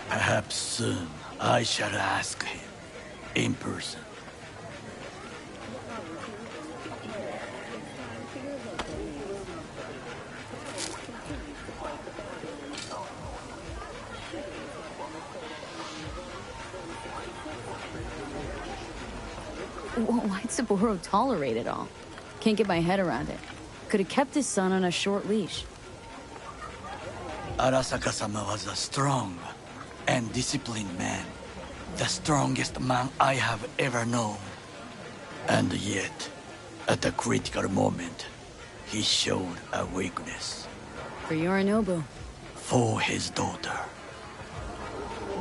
Perhaps soon I shall ask him in person. Why'd Saburo tolerate it all? Can't get my head around it. Could have kept his son on a short leash. Arasaka-sama was a strong and disciplined man. The strongest man I have ever known. And yet, at a critical moment, he showed a weakness. For Yorinobu. For his daughter.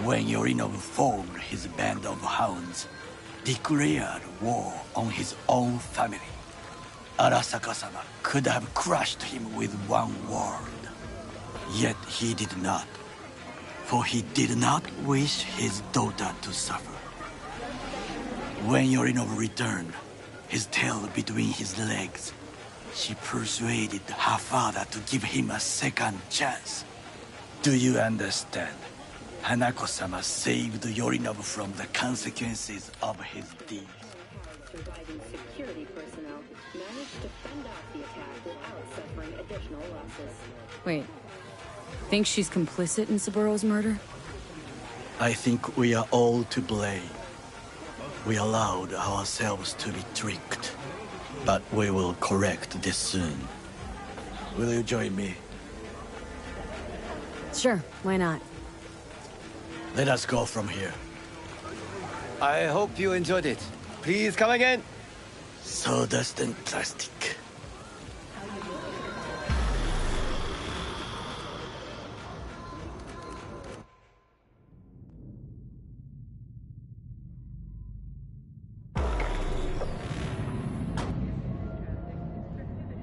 When Yorinobu formed his band of hounds, declared war on his own family, Arasaka-sama could have crushed him with one word. Yet he did not. For he did not wish his daughter to suffer. When Yorinobu returned, his tail between his legs, she persuaded her father to give him a second chance. Do you understand? Hanako-sama saved Yorinobu from the consequences of his deeds. Surviving security personnel managed to fend off the attack without suffering additional losses. Wait. Think she's complicit in Saburo's murder? I think we are all to blame. We allowed ourselves to be tricked. But we will correct this soon. Will you join me? Sure, why not? Let us go from here. I hope you enjoyed it. Please come again. Sawdust and plastic.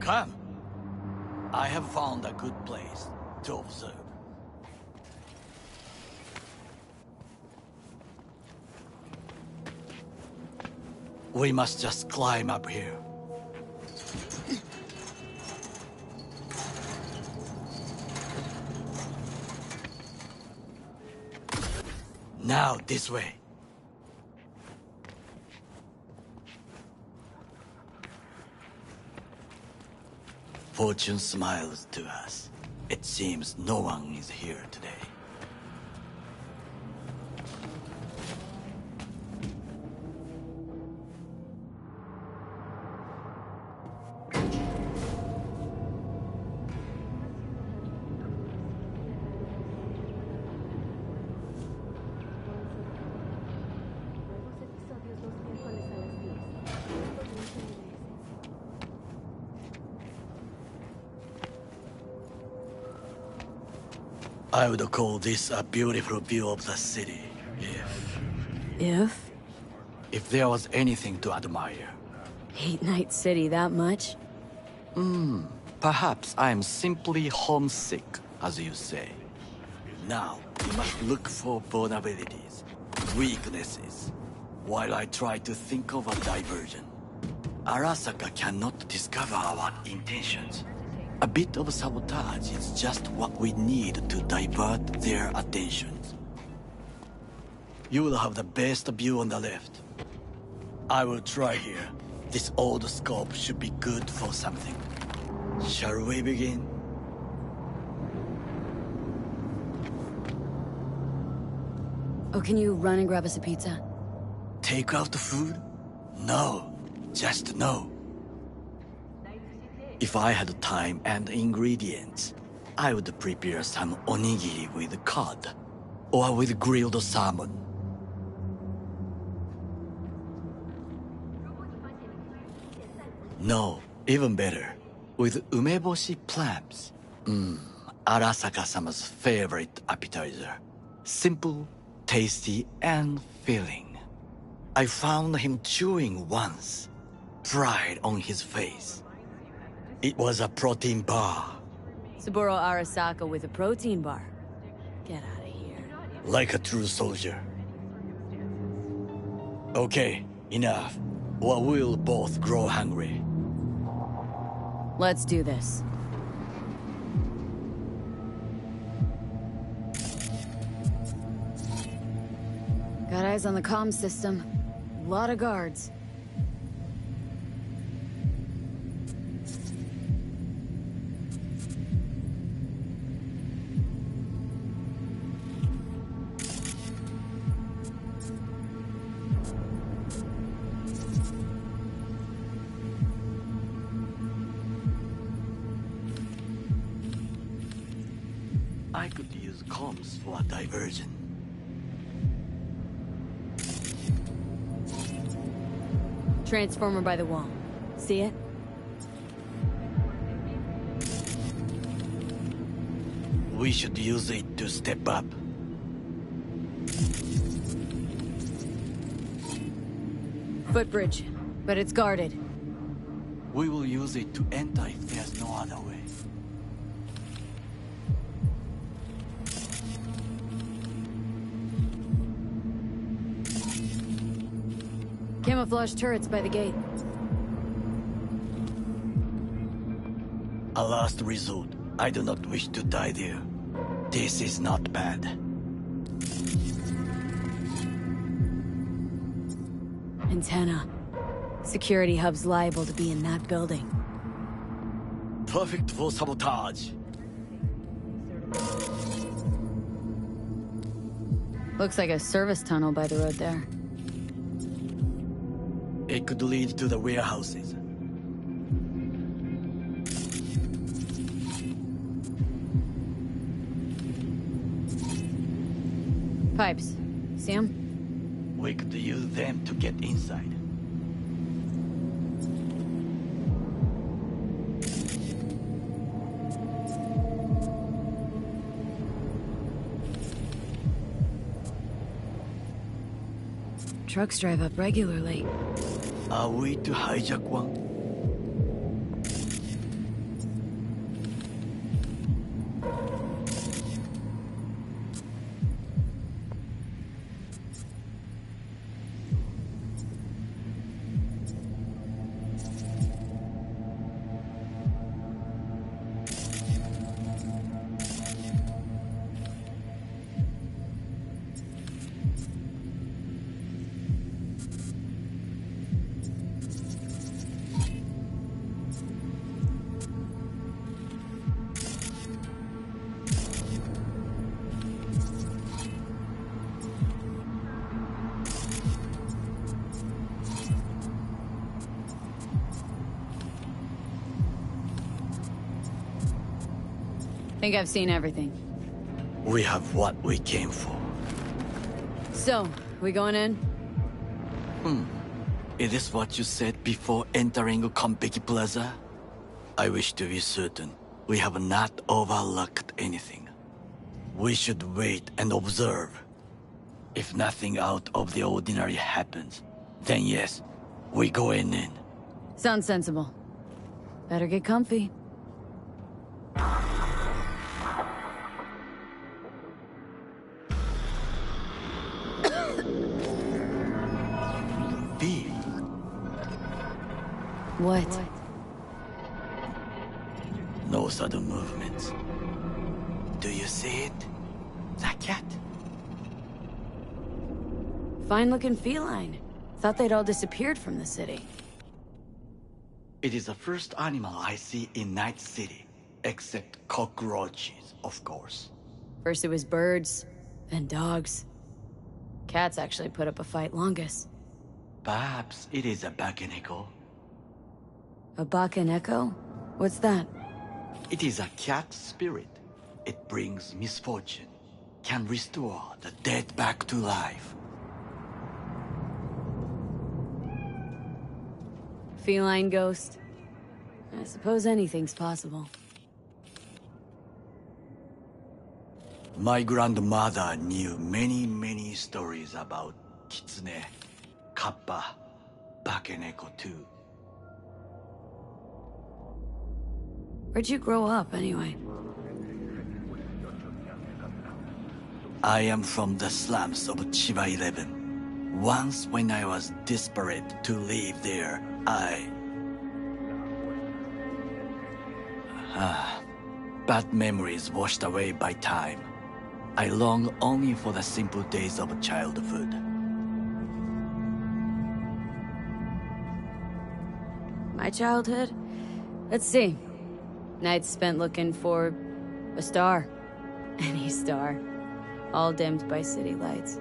Come. I have found a good place to observe. We must just climb up here. Now, this way. Fortune smiles to us. It seems no one is here today. I would call this a beautiful view of the city, if there was anything to admire. Hate Night City that much? Perhaps I'm simply homesick, as you say. Now, we must look for vulnerabilities, weaknesses, while I try to think of a diversion. Arasaka cannot discover our intentions. A bit of sabotage is just what we need to divert their attentions. You will have the best view on the left. I will try here. This old scope should be good for something. Shall we begin? Oh, can you run and grab us a pizza? Take out the food? No. Just no. If I had time and ingredients, I would prepare some onigiri with cod, or with grilled salmon. No, even better, with umeboshi clams. Arasaka-sama's favorite appetizer. Simple, tasty, and filling. I found him chewing once, pride on his face. It was a protein bar. Saburo Arasaka with a protein bar. Get out of here. Like a true soldier. Okay, enough. Or we'll both grow hungry. Let's do this. Got eyes on the comm system. A lot of guards. I could use comms for a diversion. Transformer by the wall. See it? We should use it to step up. Footbridge, but it's guarded. We will use it to enter if there's no other way. Camouflage turrets by the gate. A last resort. I do not wish to die there. This is not bad. Antenna. Security hub's liable to be in that building. Perfect for sabotage. Looks like a service tunnel by the road there. It could lead to the warehouses. Pipes. See 'em? We could use them to get inside. trucks drive up regularly. Are we to hijack one? Think I've seen everything. We have what we came for. So, we going in? It is what you said before entering Konpeki Plaza? I wish to be certain we have not overlooked anything. We should wait and observe. If nothing out of the ordinary happens, then yes, we going in. Sounds sensible. Better get comfy. V. What? No sudden movements. Do you see it? That cat? Fine-looking feline. Thought they'd all disappeared from the city. It is the first animal I see in Night City, except cockroaches, of course. First it was birds, then dogs. Cats actually put up a fight longest. Perhaps it is a bakeneko. A bakaneko? What's that? It is a cat spirit. It brings misfortune, can restore the dead back to life. Feline ghost? I suppose anything's possible. My grandmother knew many stories about kitsune, kappa, bakeneko too. Where'd you grow up, anyway? I am from the slums of Chiba 11. Once when I was desperate to live there, bad memories washed away by time. I long only for the simple days of childhood. My childhood? Let's see. Nights spent looking for a star. Any star. All dimmed by city lights.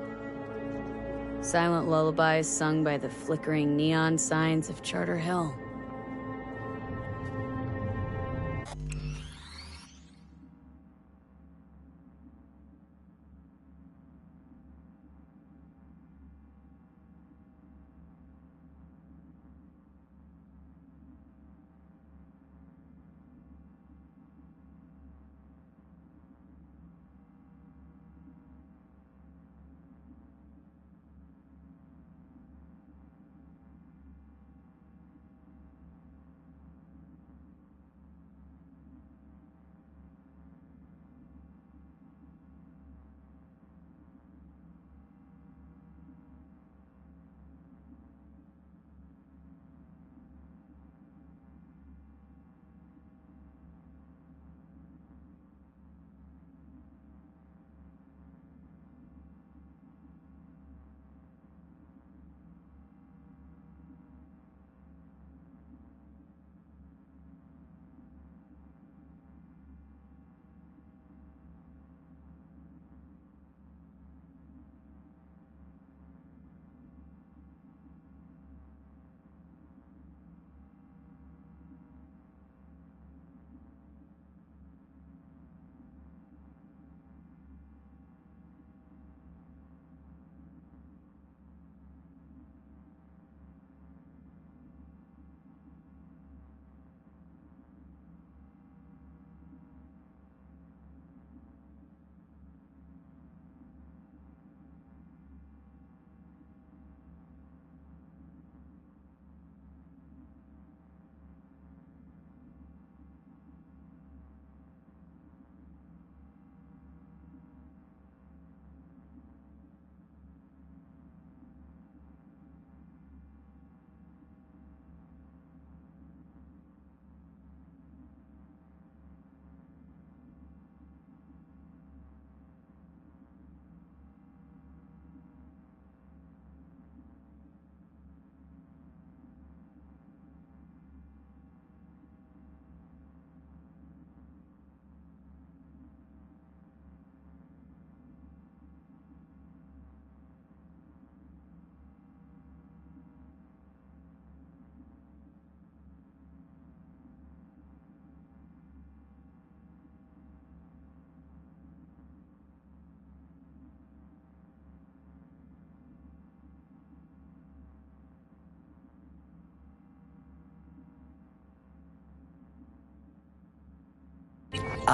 Silent lullabies sung by the flickering neon signs of Charter Hill.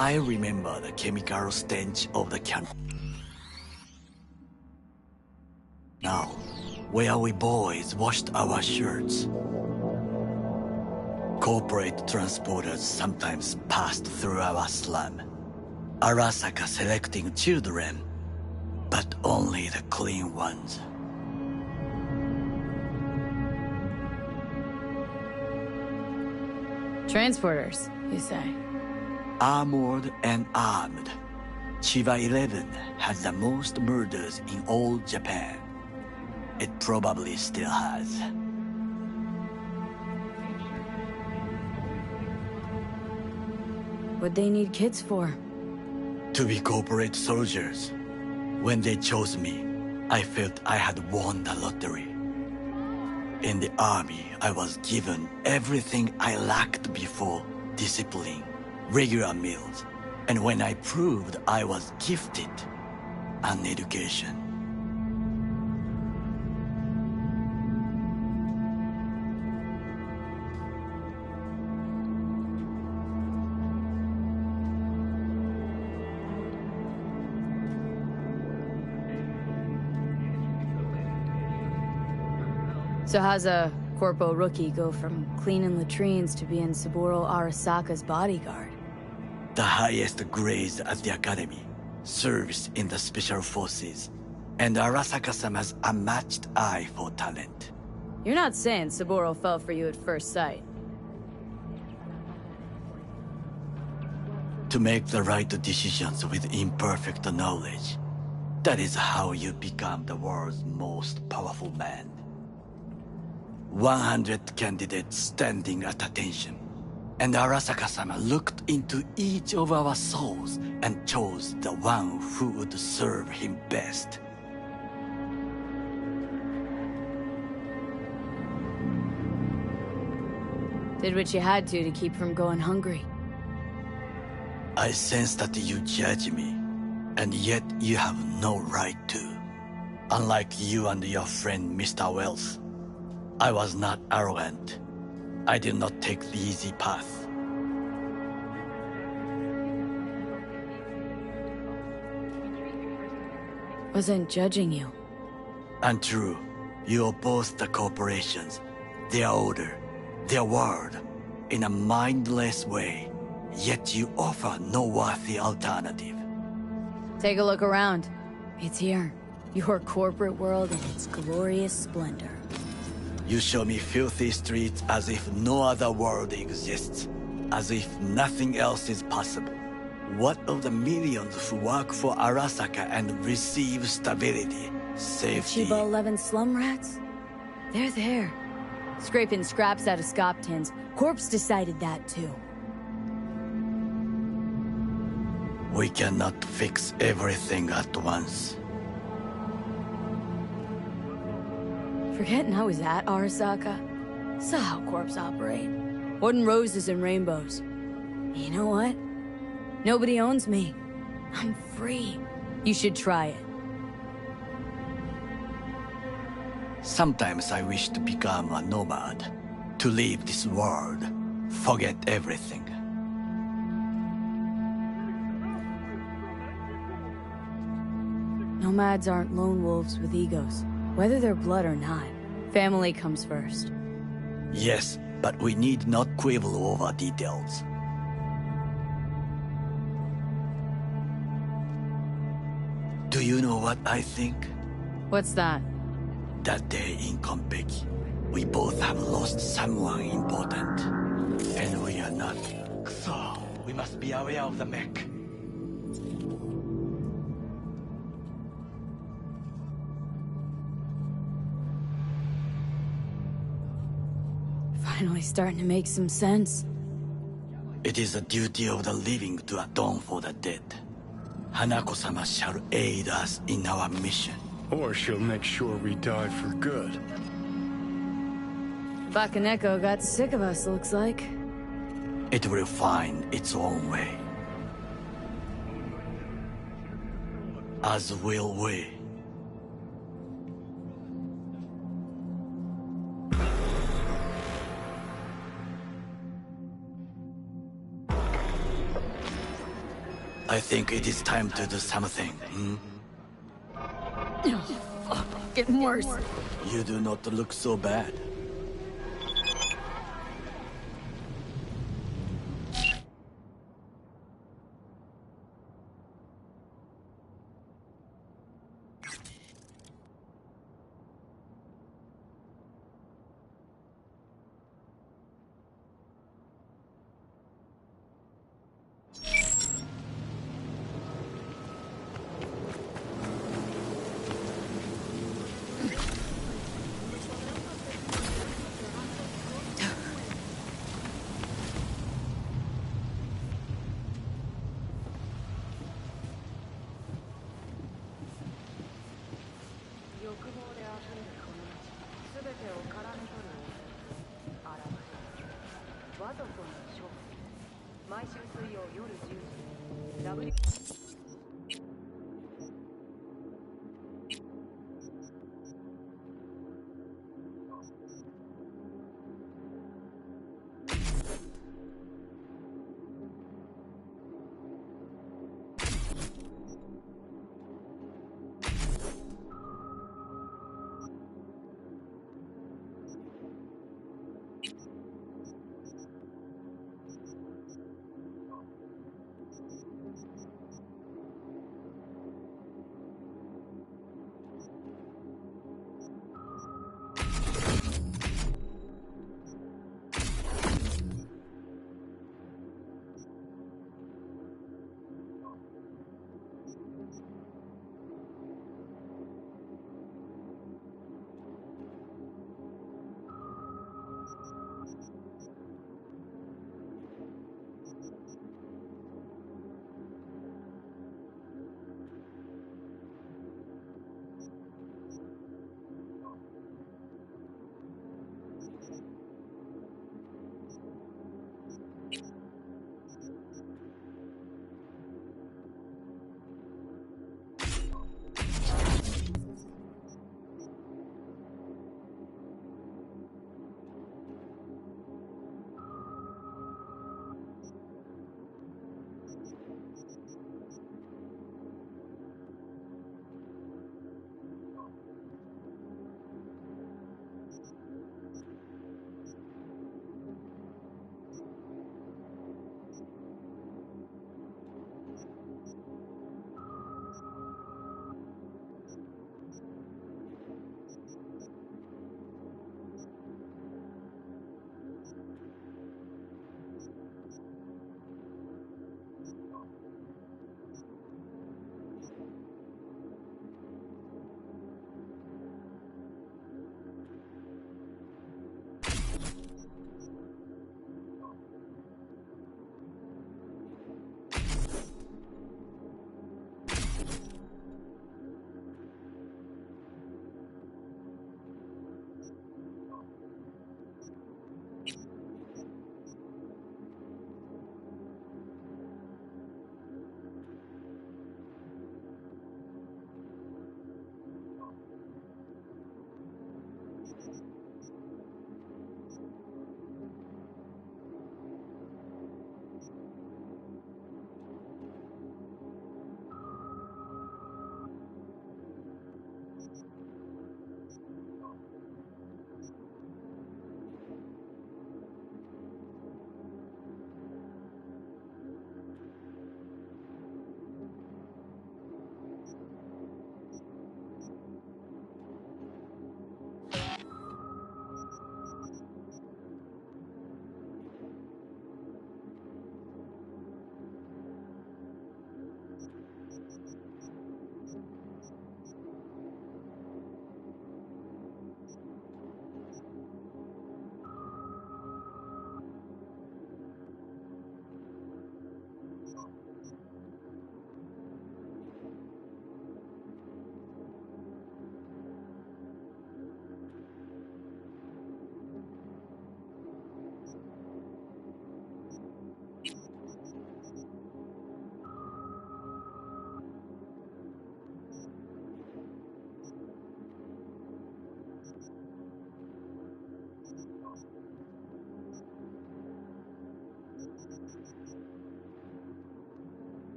I remember the chemical stench of the camp. Now, where we boys washed our shirts. Corporate transporters sometimes passed through our slum. Arasaka selecting children, but only the clean ones. Transporters, you say? Armored and armed. Chiba 11 had the most murders in all Japan. It probably still has. What'd they need kids for? To be corporate soldiers. When they chose me, I felt I had won the lottery. In the army, I was given everything I lacked before: discipline, regular meals, and when I proved I was gifted, an education. So how's a corpo rookie go from cleaning latrines to being Saburo Arasaka's bodyguard? The highest grades at the academy, service in the special forces, and Arasaka-sama's unmatched eye for talent. You're not saying Saburo fell for you at first sight. To make the right decisions with imperfect knowledge, that is how you become the world's most powerful man. 100 candidates standing at attention, and Arasaka-sama looked into each of our souls and chose the one who would serve him best. Did what you had to keep from going hungry. I sense that you judge me, and yet you have no right to. Unlike you and your friend Mr. Wells, I was not arrogant. I did not take the easy path. Wasn't judging you. Untrue. You oppose the corporations, their order, their word, in a mindless way, yet you offer no worthy alternative. Take a look around. It's here. Your corporate world in its glorious splendor. You show me filthy streets as if no other world exists, as if nothing else is possible. What of the millions who work for Arasaka and receive stability, safety? Chiba 11 slum rats? They're there. Scraping scraps out of scop tins. Corpse decided that too. We cannot fix everything at once. Forgetting I was at Arasaka. Saw how corps operate. Wasn't roses and rainbows. You know what? Nobody owns me. I'm free. You should try it. Sometimes I wish to become a nomad. To leave this world. Forget everything. Nomads aren't lone wolves with egos. Whether they're blood or not, family comes first. Yes, but we need not quibble over details. Do you know what I think? What's that? That day in Konpeki, we both have lost someone important. And we are not. So, we must be aware of the mech. Finally starting to make some sense. It is the duty of the living to atone for the dead. Hanako-sama shall aid us in our mission. Or she'll make sure we die for good. Bakaneko got sick of us, looks like. It will find its own way. As will we. I think it is time to do something. Fuck, getting worse. You do not look so bad.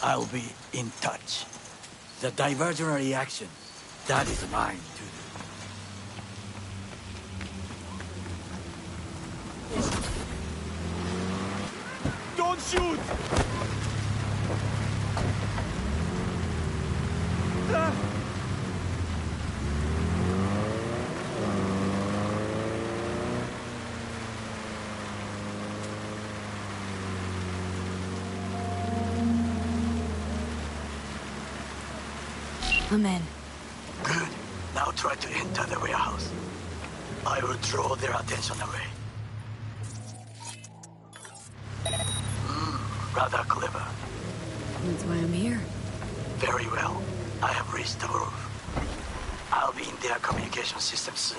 I'll be in touch. The diversionary action, that is mine to do. Don't shoot! I'm in. Good. Now try to enter the warehouse. I will draw their attention away. Rather clever. That's why I'm here. Very well. I have reached the roof. I'll be in their communication system soon.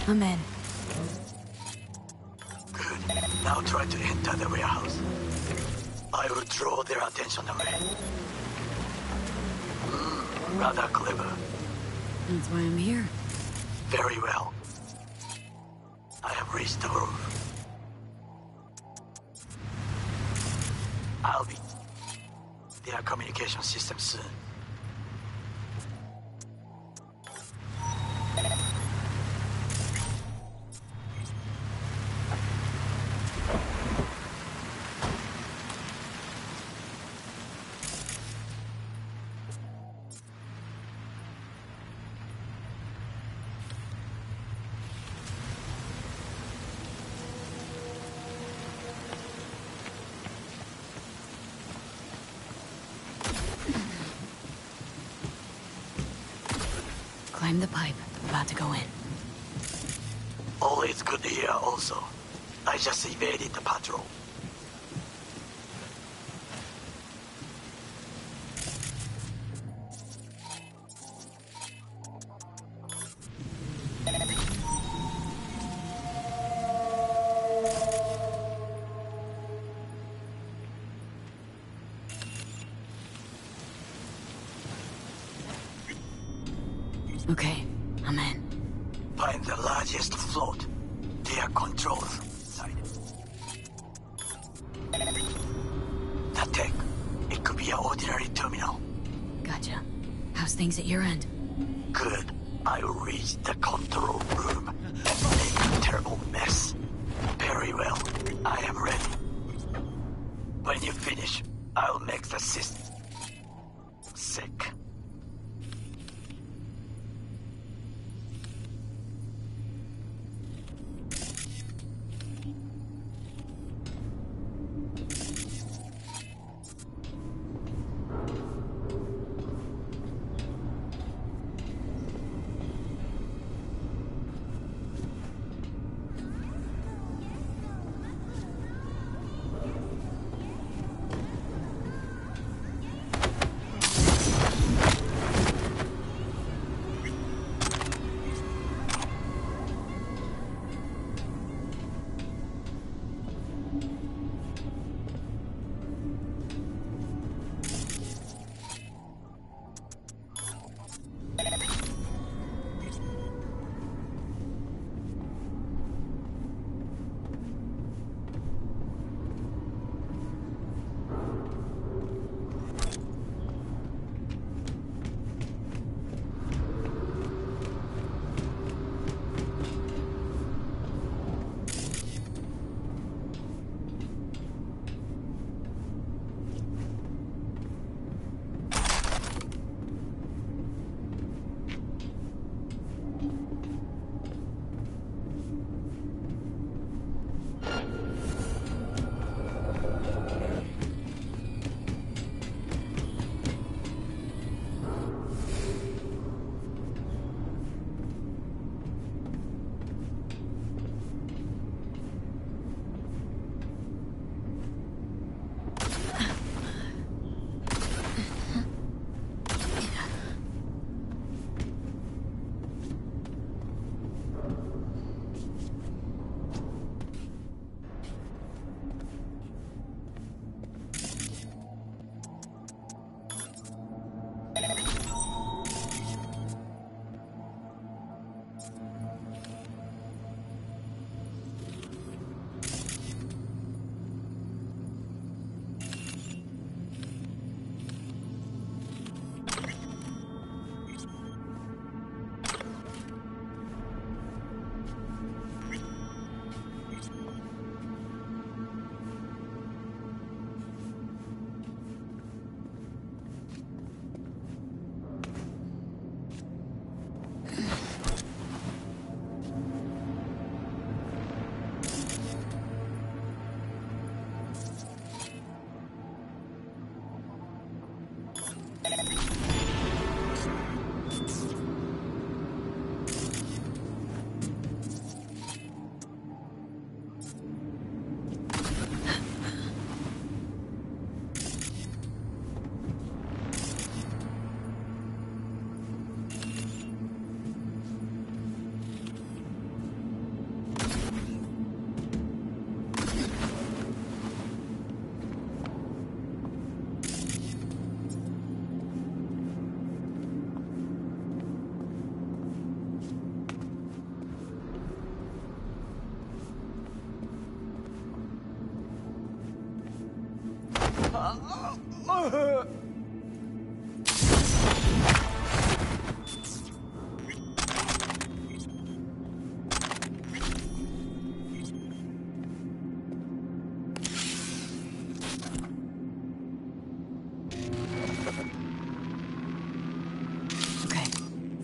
I'm in. Good. Now try to enter the warehouse. I will draw their attention away. Rather clever. That's why I'm here. Very well. I have reached the roof. I'll be their communication system soon. Prime the pipe. About to go in. Always good here also. I just evaded the patrol. Okay, I'm in. Find the largest float. Their controls side. That tech. It could be an ordinary terminal. Gotcha. How's things at your end? Good. I'll reach the control room and make a terrible mess. Very well. I am ready. When you finish, I'll make the system sick.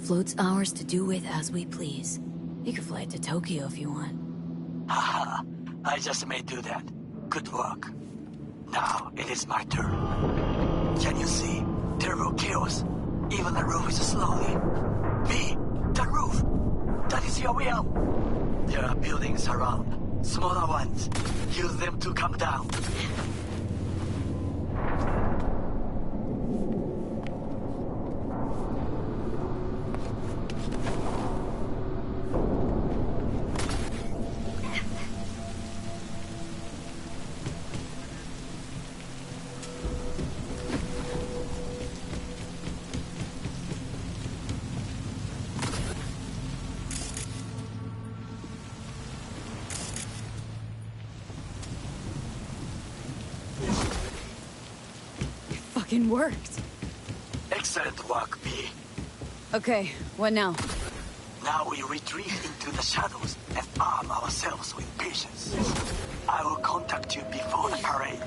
Float's ours to do with as we please. You can fly it to Tokyo if you want. Haha, I just may do that. Good work. Now it is my turn. Can you see? Turbo chaos. Even the roof is slowly. V, move. That is your will. There are buildings around. Smaller ones. Use them to come down. Fucking worked. Excellent work, B. Okay, what now? Now we retreat into the shadows and arm ourselves with patience. I will contact you before the parade.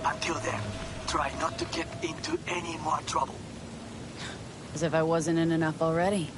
Until then, try not to get into any more trouble. As if I wasn't in enough already.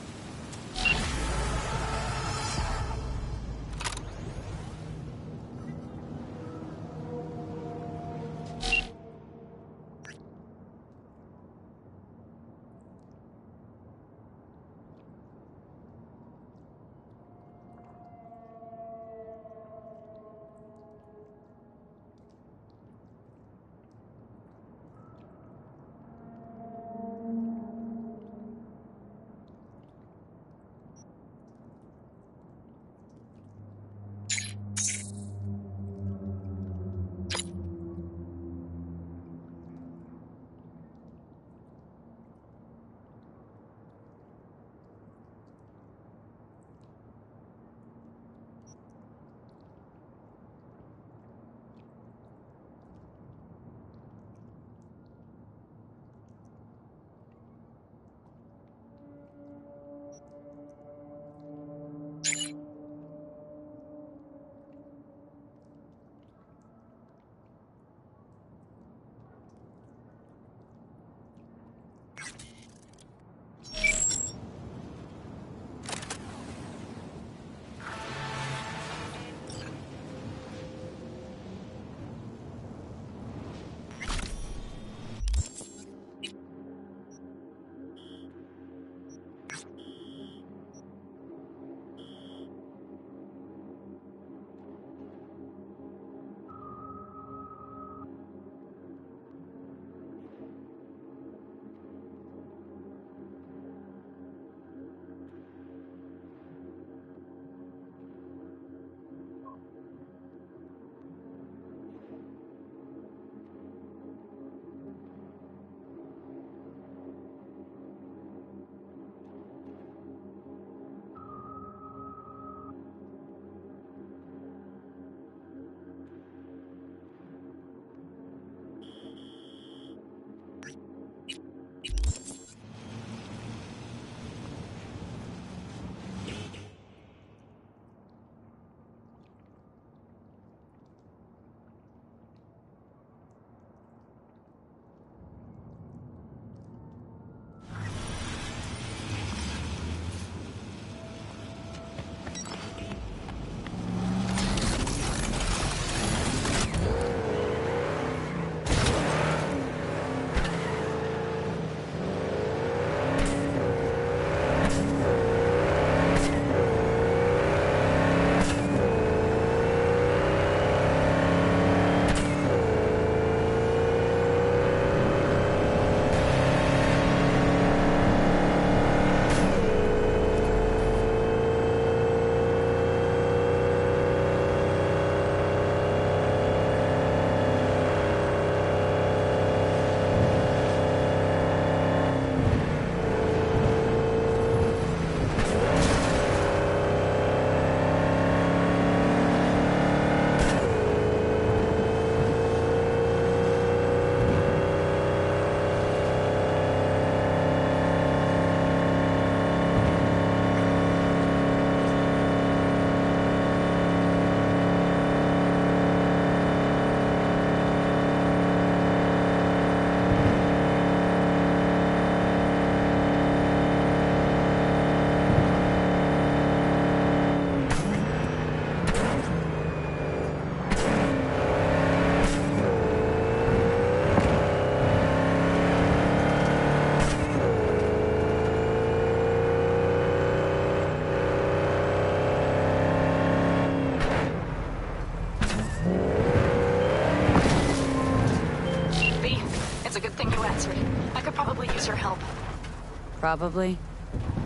Probably.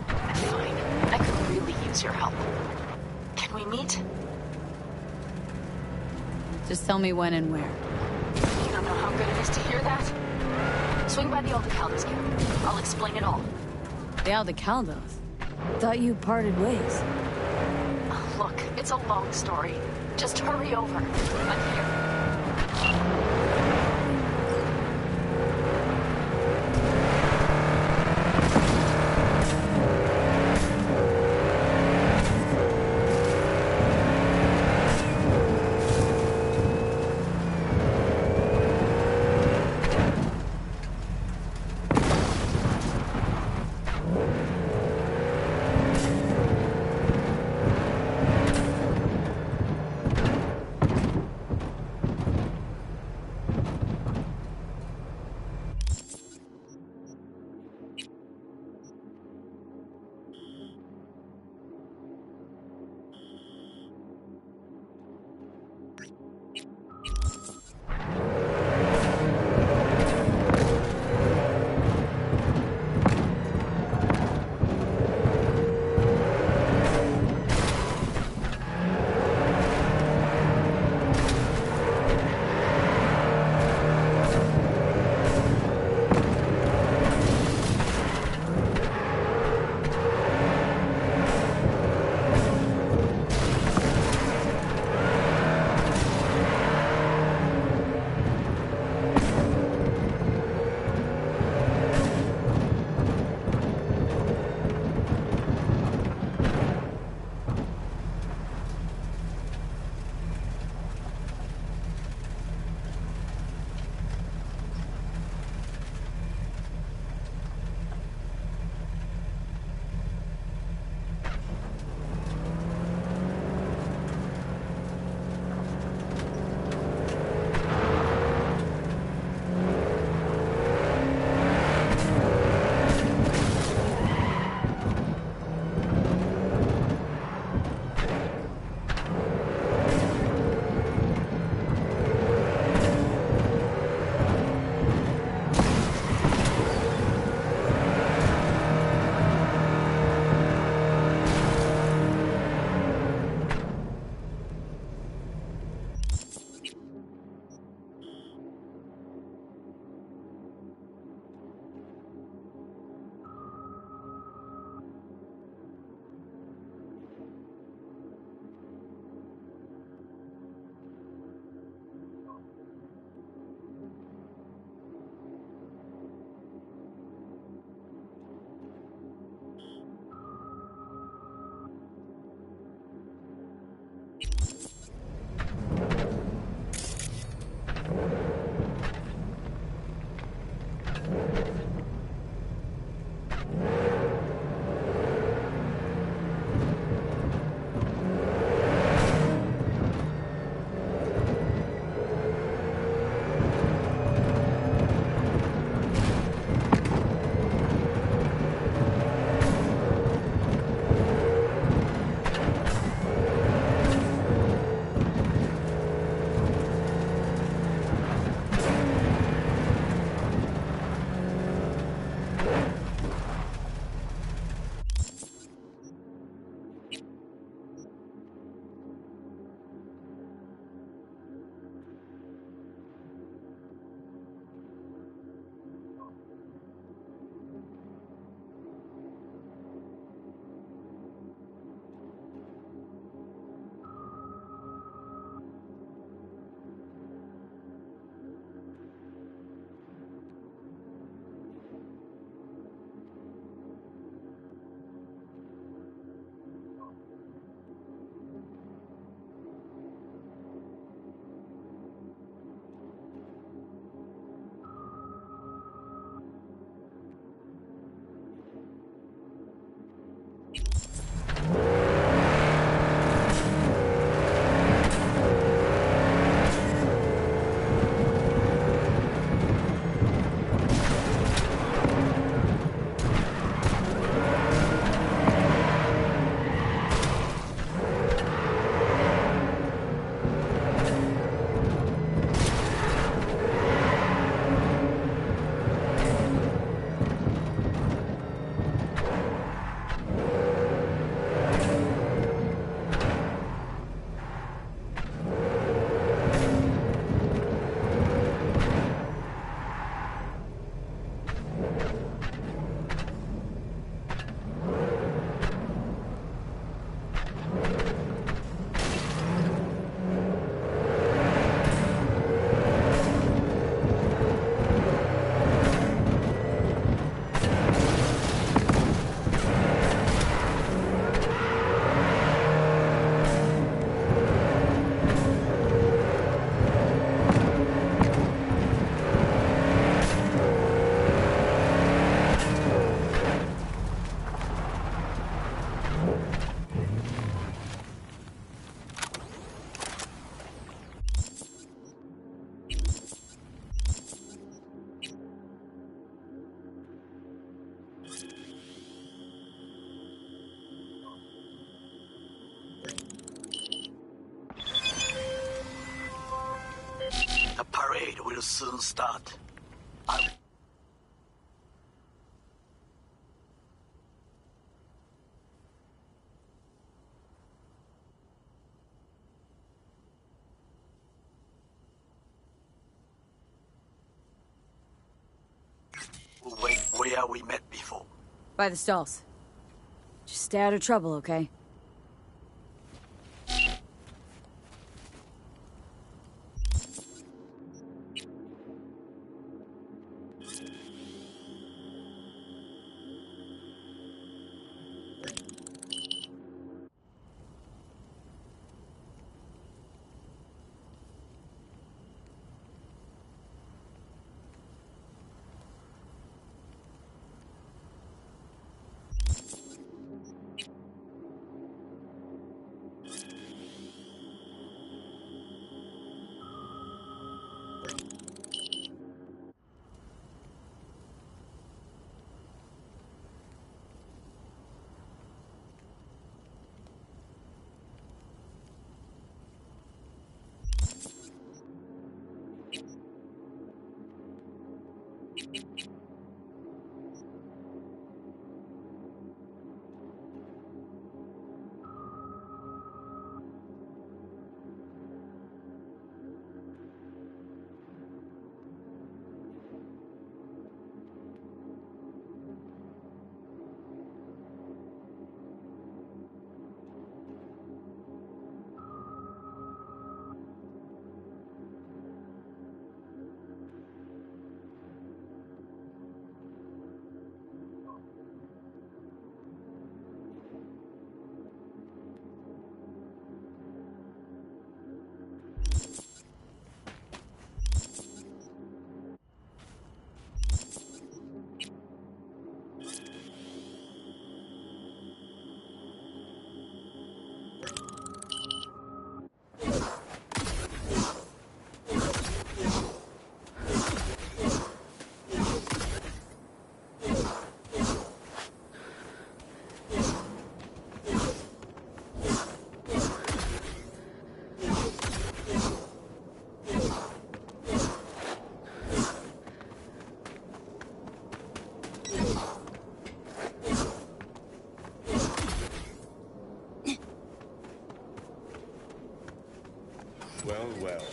Fine. I could really use your help. Can we meet? Just tell me when and where. You don't know how good it is to hear that. Swing by the Aldecaldos camp. I'll explain it all. The Aldecaldos? Thought you parted ways. Look, it's a long story. Just hurry over. I'm here. parade will soon start. Wait, where we met before? By the stalls. Just stay out of trouble, okay? Well, well.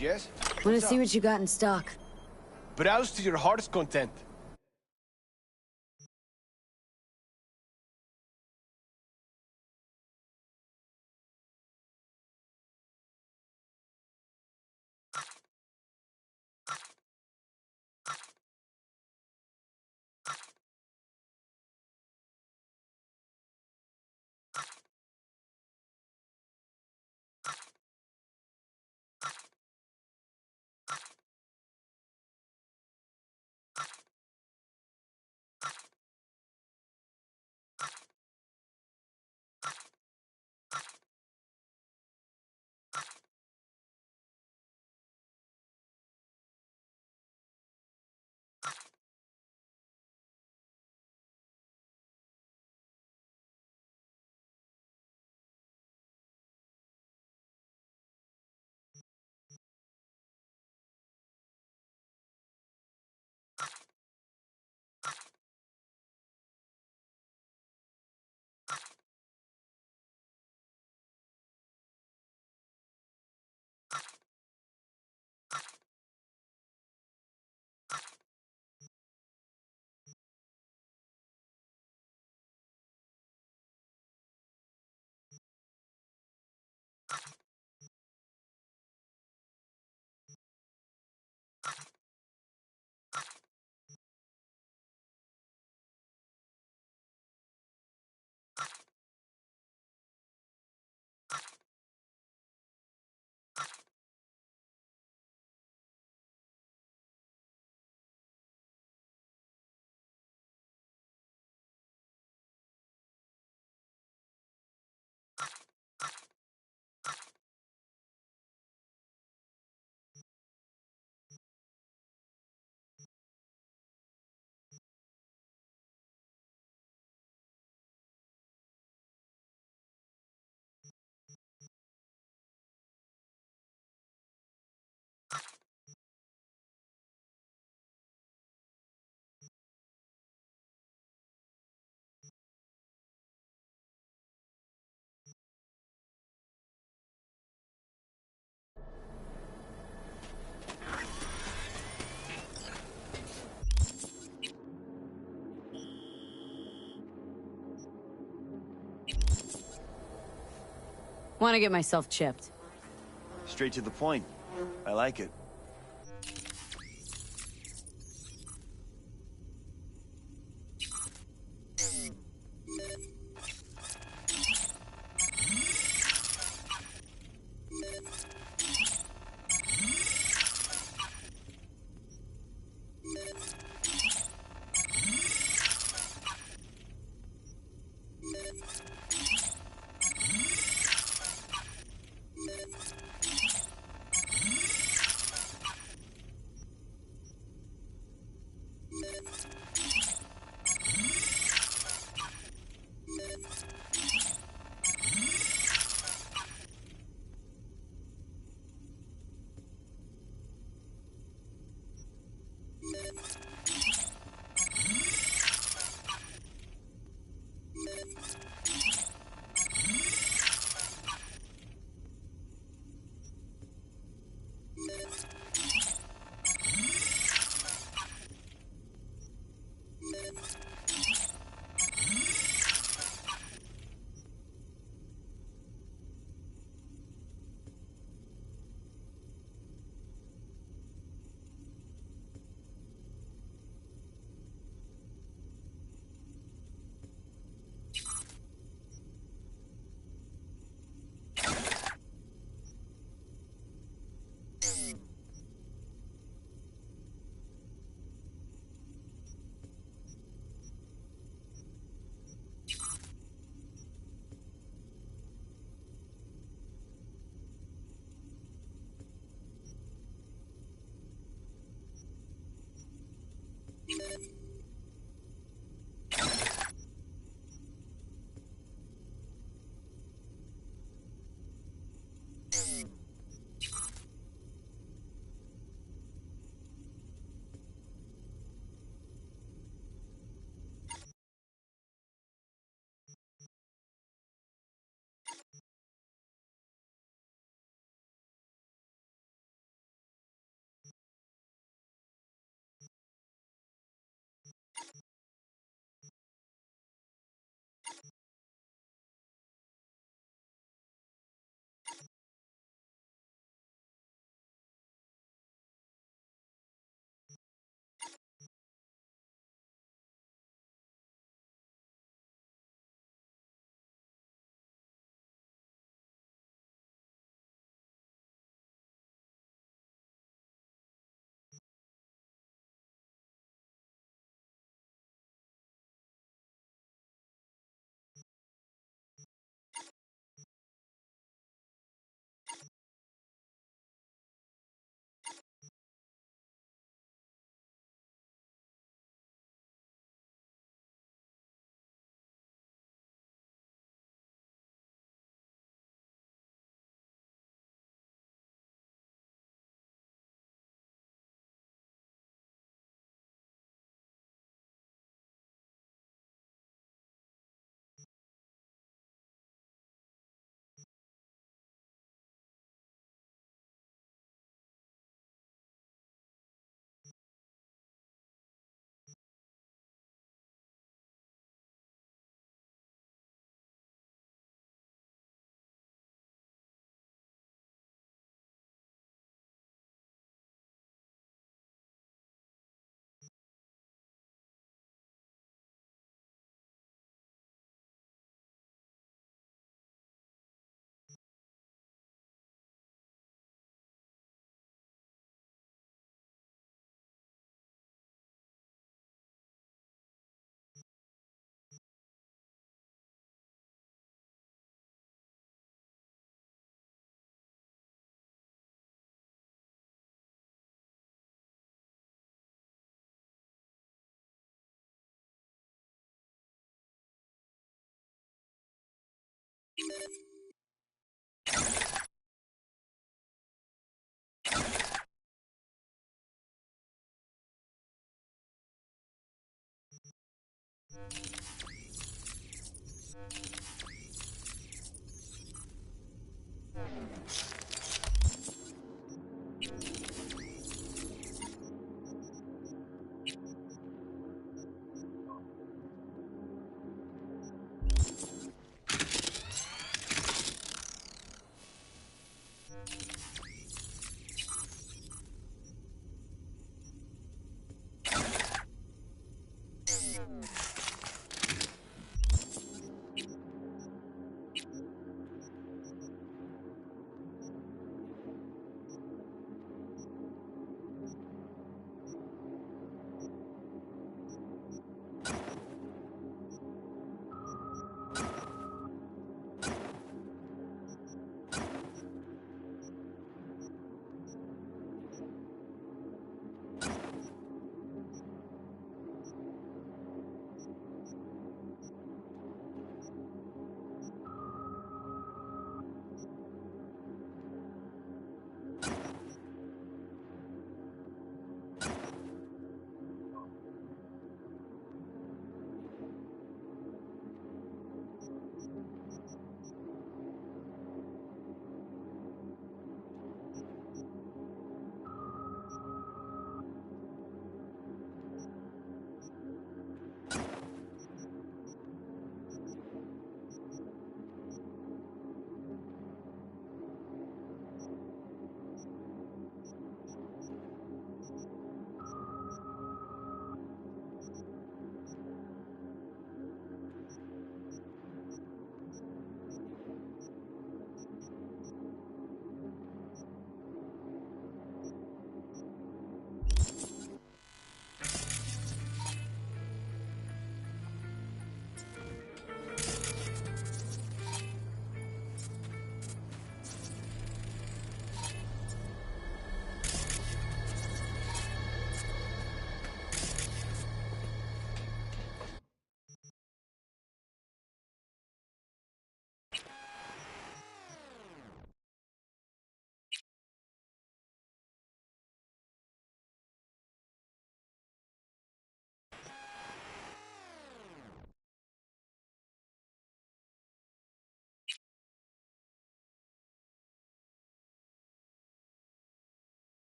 Yes? Want to see what you got in stock? Browse to your heart's content. Want to get myself chipped. Straight to the point. I like it.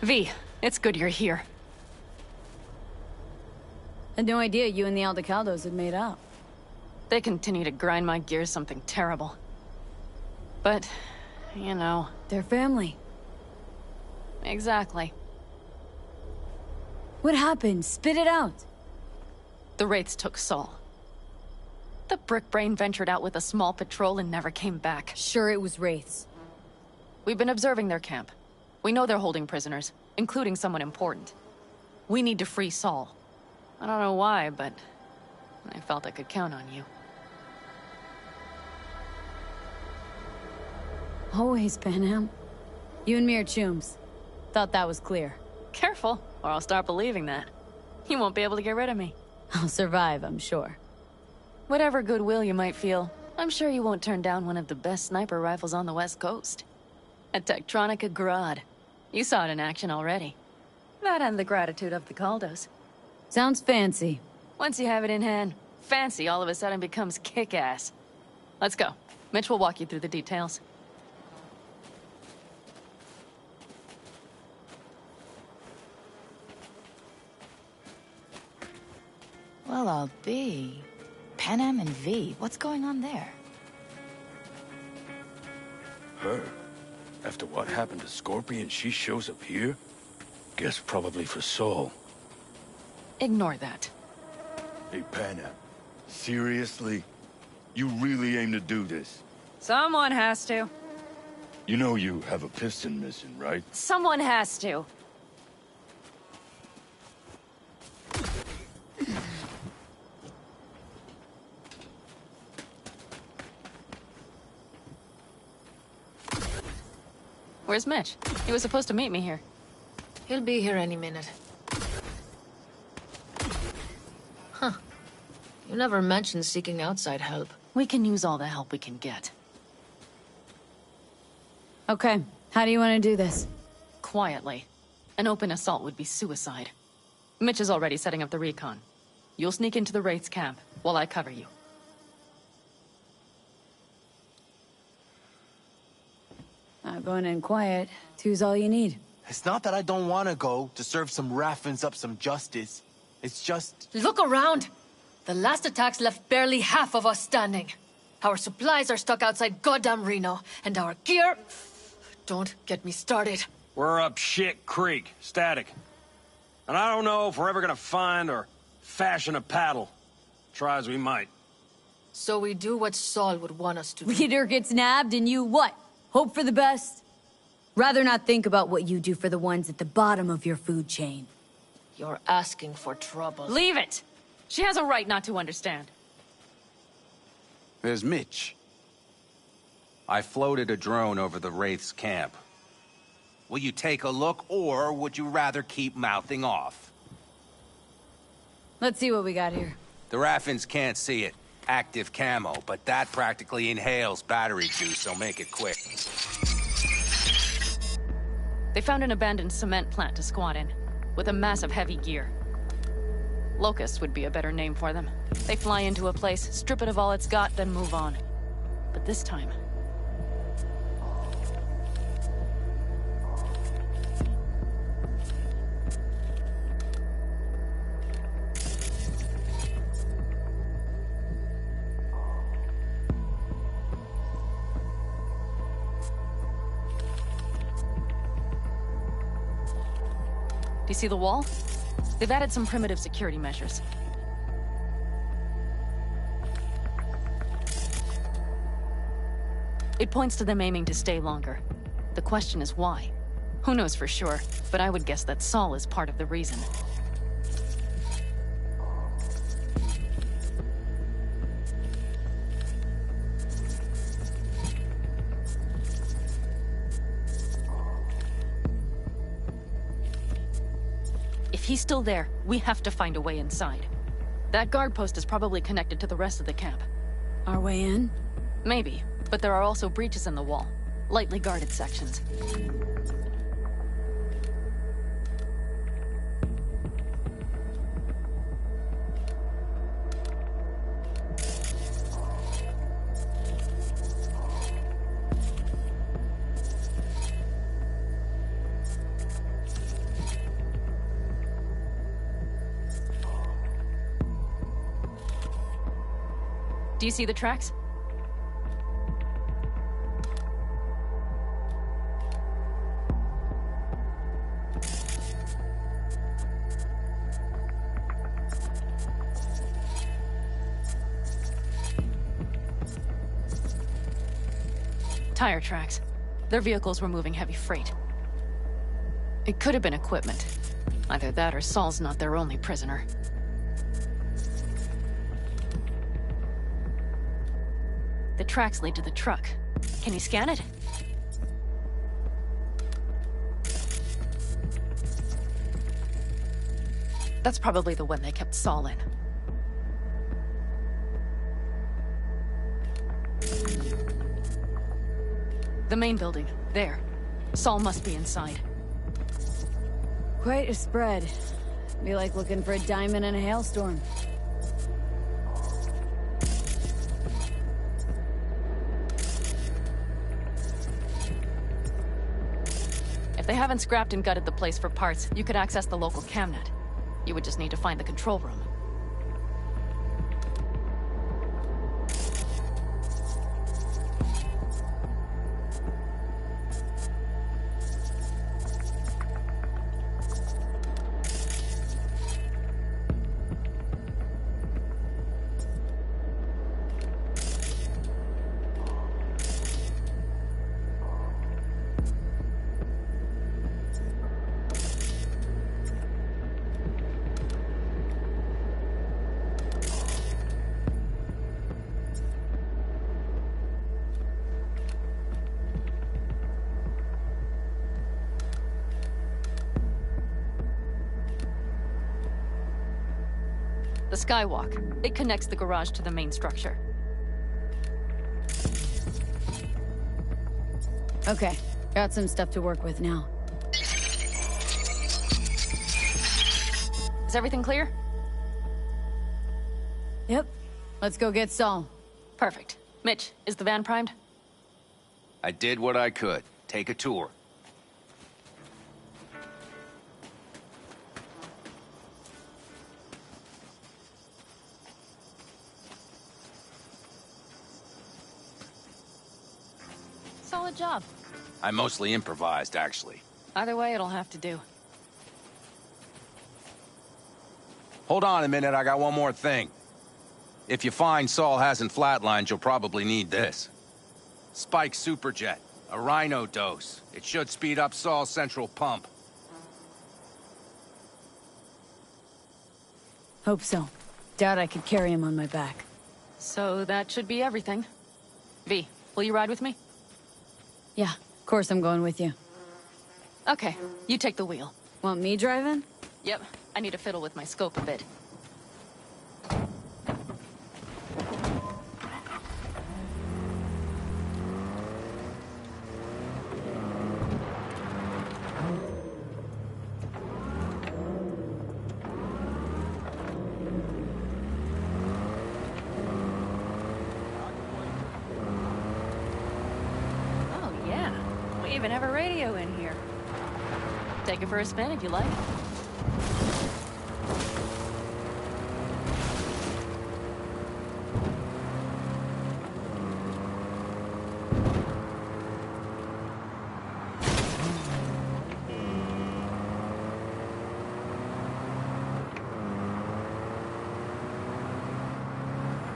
V, it's good you're here. Had no idea you and the Aldecaldos had made up. They continue to grind my gears something terrible. But, you know... They're family. Exactly. What happened? Spit it out. The Wraiths took Saul. The Brickbrain ventured out with a small patrol and never came back. Sure, it was Wraiths. We've been observing their camp. We know they're holding prisoners. including someone important. We need to free Saul. I don't know why, but I felt I could count on you. Always, Panam. You and me are chums. Thought that was clear. Careful, or I'll start believing that. You won't be able to get rid of me. I'll survive, I'm sure. Whatever goodwill you might feel, I'm sure you won't turn down one of the best sniper rifles on the West Coast. A Tektronica Grad. You saw it in action already. That and the gratitude of the Caldos. Sounds fancy. Once you have it in hand, fancy all of a sudden becomes kick-ass. Let's go. Mitch will walk you through the details. Well, I'll be. Panam and V, what's going on there? Her? After what happened to Scorpion, she shows up here? Guess probably for Saul. Ignore that. Hey, Panam. Seriously? You really aim to do this? Someone has to. You know you have a piston missing, right? Someone has to. Where's Mitch? He was supposed to meet me here. He'll be here any minute. Huh. You never mentioned seeking outside help. We can use all the help we can get. Okay, how do you want to do this? Quietly. An open assault would be suicide. Mitch is already setting up the recon. You'll sneak into the Wraith's camp, while I cover you. Going in quiet. Two's all you need. It's not that I don't want to go to serve some Raffins up some justice. It's just... Look around! The last attacks left barely half of us standing. Our supplies are stuck outside goddamn Reno, and our gear... Don't get me started. We're up shit creek, static. And I don't know if we're ever gonna find or fashion a paddle. Try as we might. So we do what Saul would want us to do. Leader gets nabbed and you what? Hope for the best? Rather not think about what you do for the ones at the bottom of your food chain. You're asking for trouble. Leave it! She has a right not to understand. There's Mitch. I floated a drone over the Wraith's camp. Will you take a look, or would you rather keep mouthing off? Let's see what we got here. The Raffins can't see it. Active camo, but that practically inhales battery juice, so make it quick. They found an abandoned cement plant to squat in, with a massive heavy gear. Locusts would be a better name for them. They fly into a place, strip it of all it's got, then move on. But this time... Do you see the wall? They've added some primitive security measures. It points to them aiming to stay longer. The question is why? Who knows for sure, but I would guess that Saul is part of the reason. If he's still there, we have to find a way inside. That guard post is probably connected to the rest of the camp. Our way in? Maybe, but there are also breaches in the wall. Lightly guarded sections. Do you see the tracks? Tire tracks. Their vehicles were moving heavy freight. It could have been equipment. Either that or Saul's not their only prisoner. The tracks lead to the truck. Can you scan it? That's probably the one they kept Saul in. The main building. There. Saul must be inside. Quite a spread. Be like looking for a diamond in a hailstorm. If they haven't scrapped and gutted the place for parts, you could access the local camnet. You would just need to find the control room. The skywalk. It connects the garage to the main structure. Okay, got some stuff to work with now. Is everything clear? Yep. Let's go get Saul. Perfect. Mitch, is the van primed? I did what I could. Take a tour. Solid job. I mostly improvised, actually. Either way, it'll have to do. Hold on a minute, I got one more thing. If you find Saul hasn't flatlined, you'll probably need this. Spike Superjet, a Rhino dose. It should speed up Saul's central pump. Hope so. Doubt I could carry him on my back. So that should be everything. V, will you ride with me? Yeah, of course I'm going with you. Okay, you take the wheel. Want me driving? Yep, I need to fiddle with my scope a bit. We even have a radio in here. Take it for a spin if you like.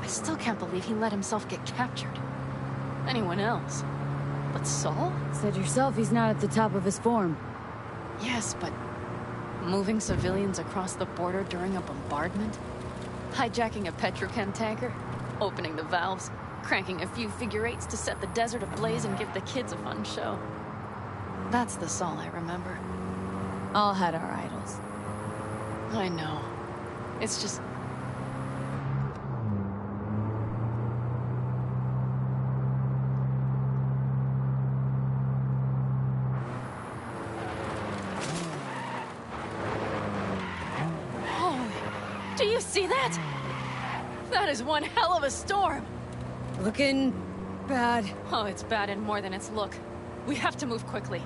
I still can't believe he let himself get captured. Anyone else? But Saul? Said yourself he's not at the top of his form. Yes, but moving civilians across the border during a bombardment? Hijacking a petrochem tanker? Opening the valves? Cranking a few figure eights to set the desert ablaze and give the kids a fun show? That's the Saul I remember. All had our idols. I know. It's just... Do you see that? That is one hell of a storm. Looking bad. Oh, it's bad and more than its look. We have to move quickly.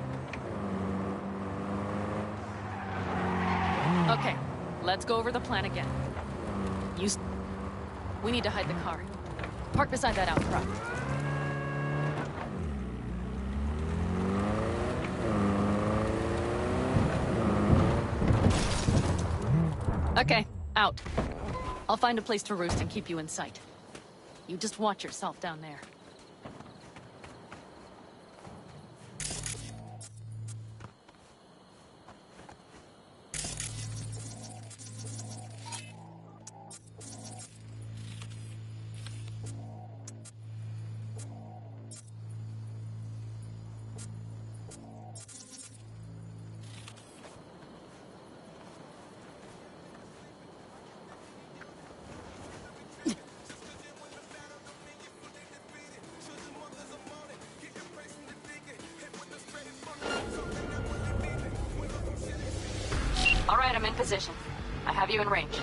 Okay, let's go over the plan again. We need to hide the car. Park beside that outcrop. Okay. Out. I'll find a place to roost and keep you in sight. You just watch yourself down there. position. I have you in range.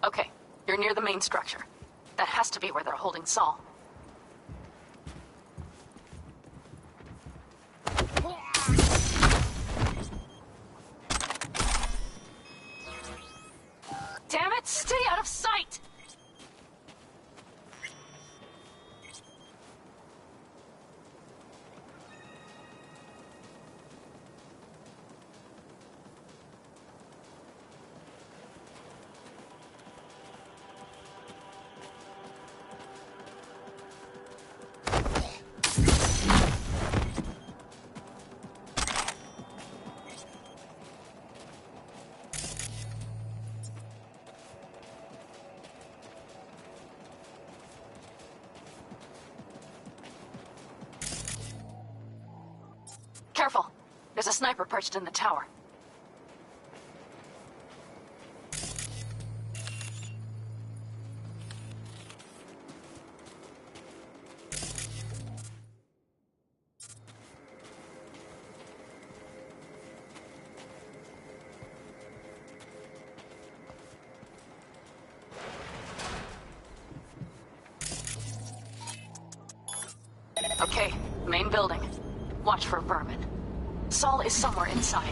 Okay, you're near the main structure. That has to be where they're holding Saul. Damn it, stay out of sight! Careful. There's a sniper perched in the tower. Okay, main building. Watch for vermin. Saul is somewhere inside.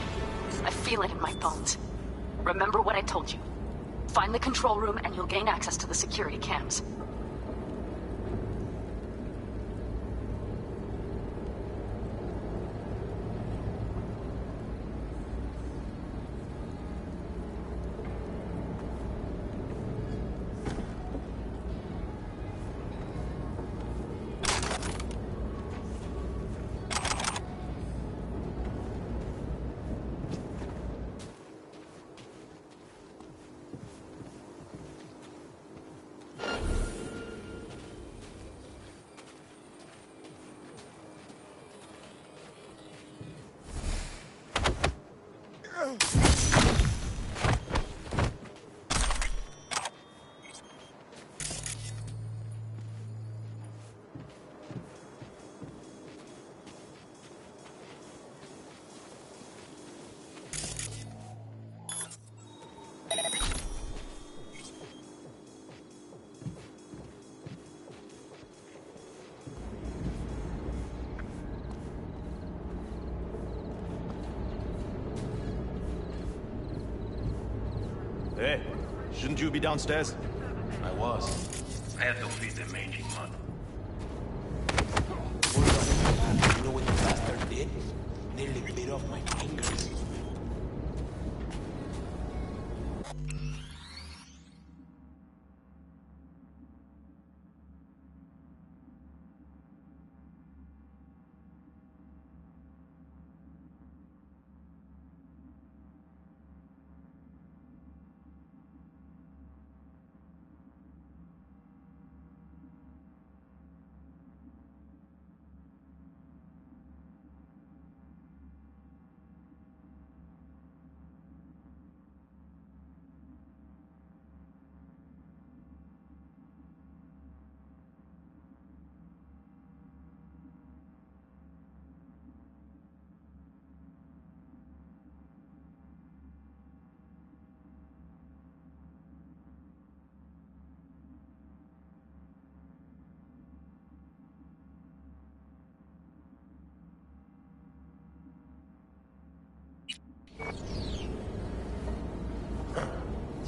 I feel it in my bones. Remember what I told you. Find the control room and you'll gain access to the security cams. Hey, shouldn't you be downstairs? I was. had to feed them aging mud. You know what the bastard did? Nearly bit off my fingers.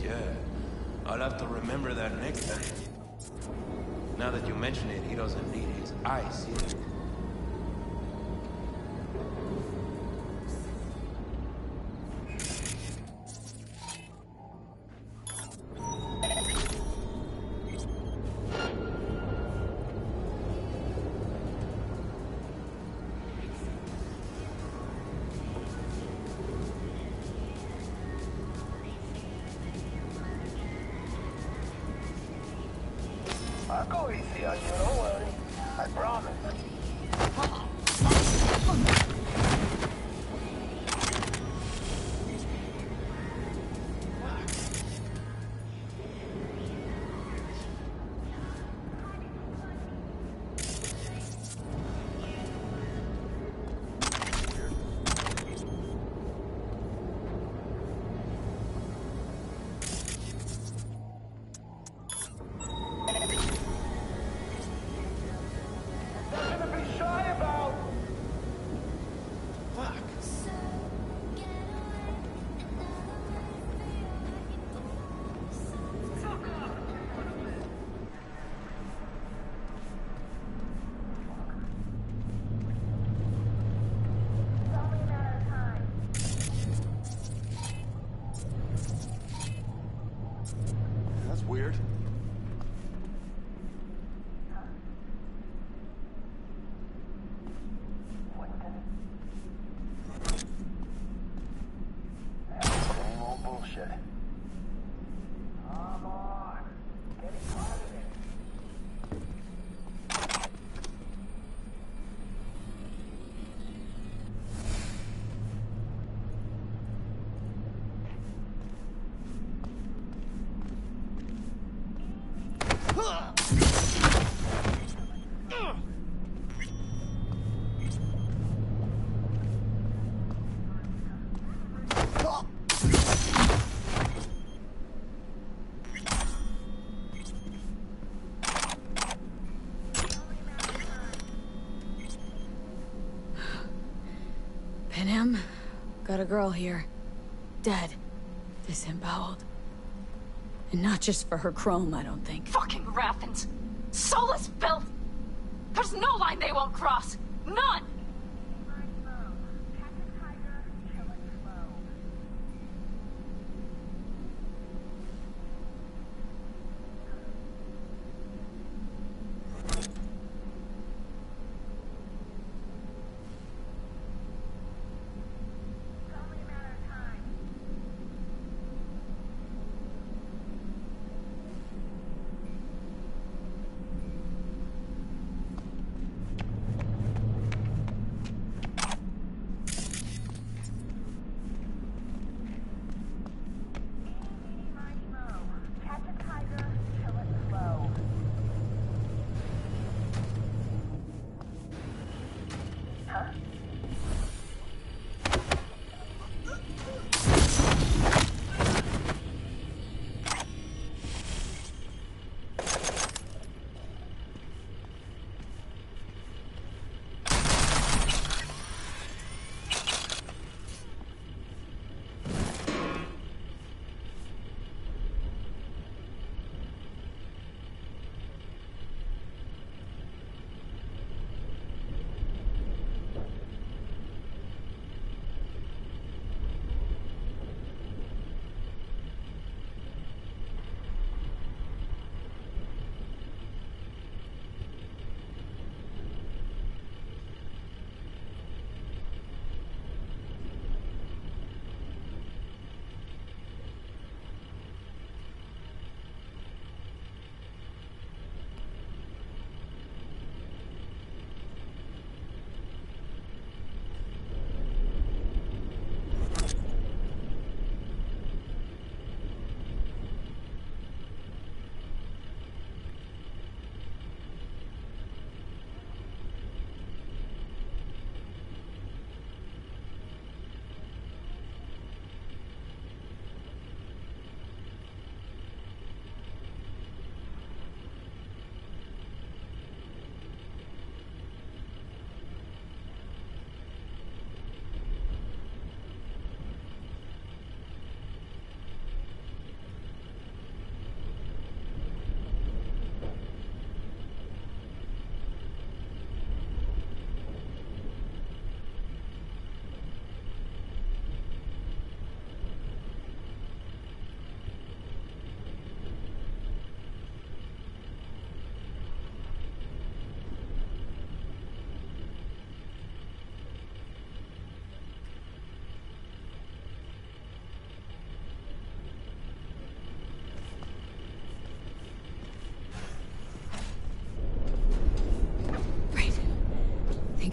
Yeah, I'll have to remember that next time. Now that you mention it, he doesn't need his eyes either. I'll go easy on you, don't worry. I promise. That's weird. Same old bullshit. Come on. Get it positive. Panem, got a girl here. Dead. Disemboweled. And not just for her chrome, I don't think. Fucking Raffins! Soulless filth! There's no line they won't cross! None!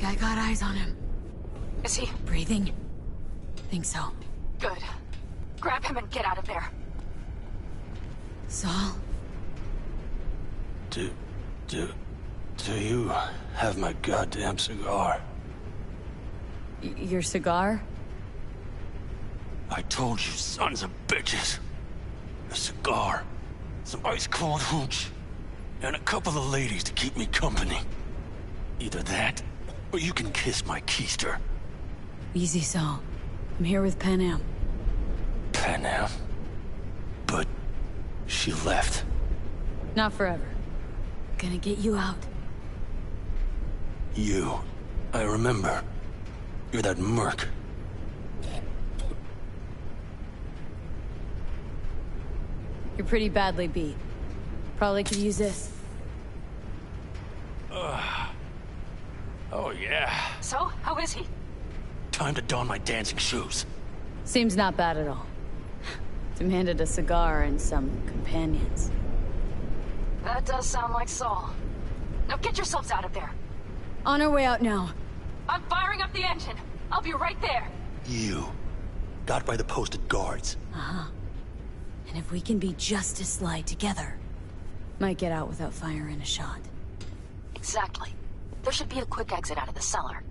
think I got eyes on him. Is he? Breathing? Think so. Good. Grab him and get out of there. Saul? Do you have my goddamn cigar? Your cigar? I told you, sons of bitches. A cigar, some ice-cold hooch, and a couple of ladies to keep me company. Either that, or you can kiss my keister. Easy, Saul. I'm here with Panam. Panam? But she left. Not forever. Gonna get you out. You. I remember. You're that merc. You're pretty badly beat. Probably could use this. Oh, yeah. So, how is he? Time to don my dancing shoes. Seems not bad at all. Demanded a cigar and some companions. That does sound like Saul. Now get yourselves out of there. On our way out now. I'm firing up the engine. I'll be right there. You. Got by the posted guards. Uh-huh. And if we can be just as sly together, might get out without firing a shot. Exactly. There should be a quick exit out of the cellar.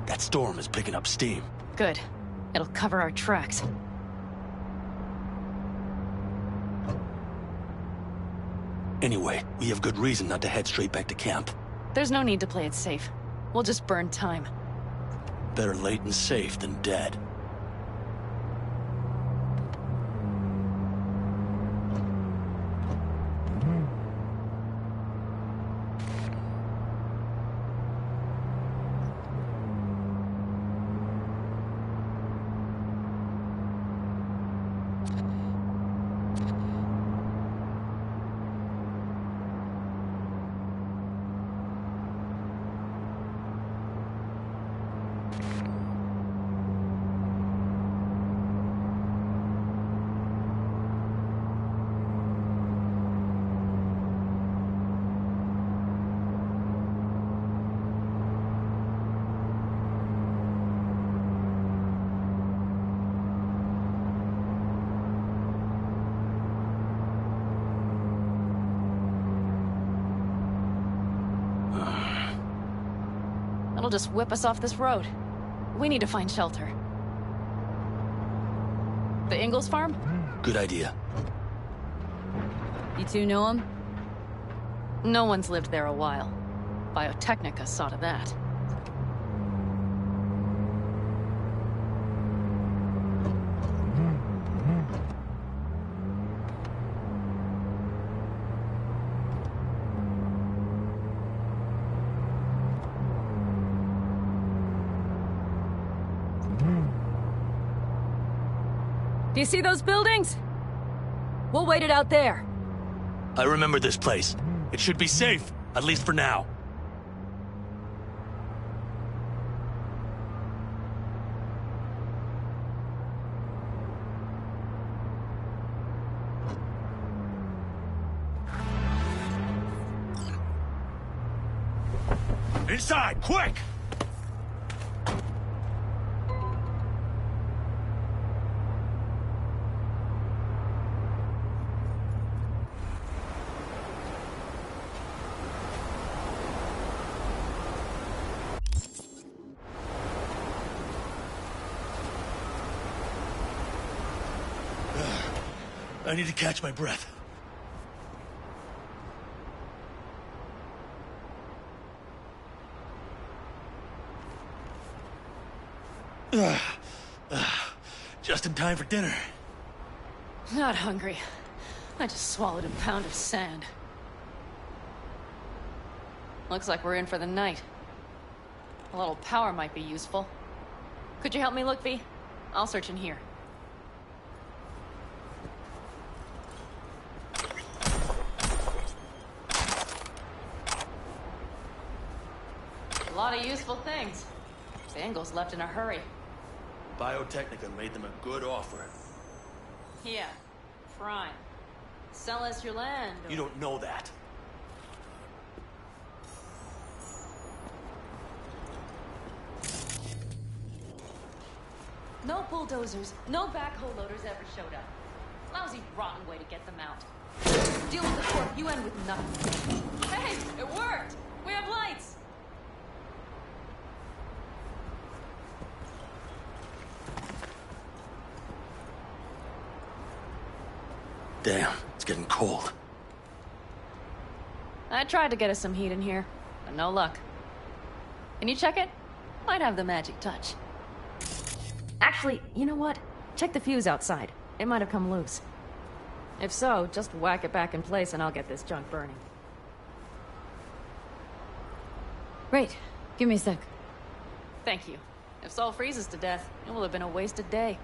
That storm is picking up steam. Good. It'll cover our tracks. Anyway, we have good reason not to head straight back to camp. There's no need to play it safe. We'll just burn time. Better late and safe than dead. just whip us off this road. We need to find shelter. The Ingalls farm? Good idea. You two know him? No one's lived there a while. Biotechnica saw to that. Do you see those buildings? We'll wait it out there. I remember this place. It should be safe, at least for now. Inside, quick! I need to catch my breath. Just in time for dinner. Not hungry. I just swallowed a pound of sand. Looks like we're in for the night. A little power might be useful. Could you help me look, V? I'll search in here. A lot of useful things. The Ingalls left in a hurry. Biotechnica made them a good offer. Yeah, prime. Sell us your land. You don't know that. No bulldozers, no backhoe loaders ever showed up. Lousy, rotten way to get them out. Deal with the corp, you end with nothing. Hey, it worked! We have lights! Damn, it's getting cold. I tried to get us some heat in here, but no luck. Can you check it? Might have the magic touch. Actually, you know what? Check the fuse outside. It might have come loose. If so, just whack it back in place and I'll get this junk burning. Right. Give me a sec. Thank you. If Sol freezes to death, it will have been a wasted day.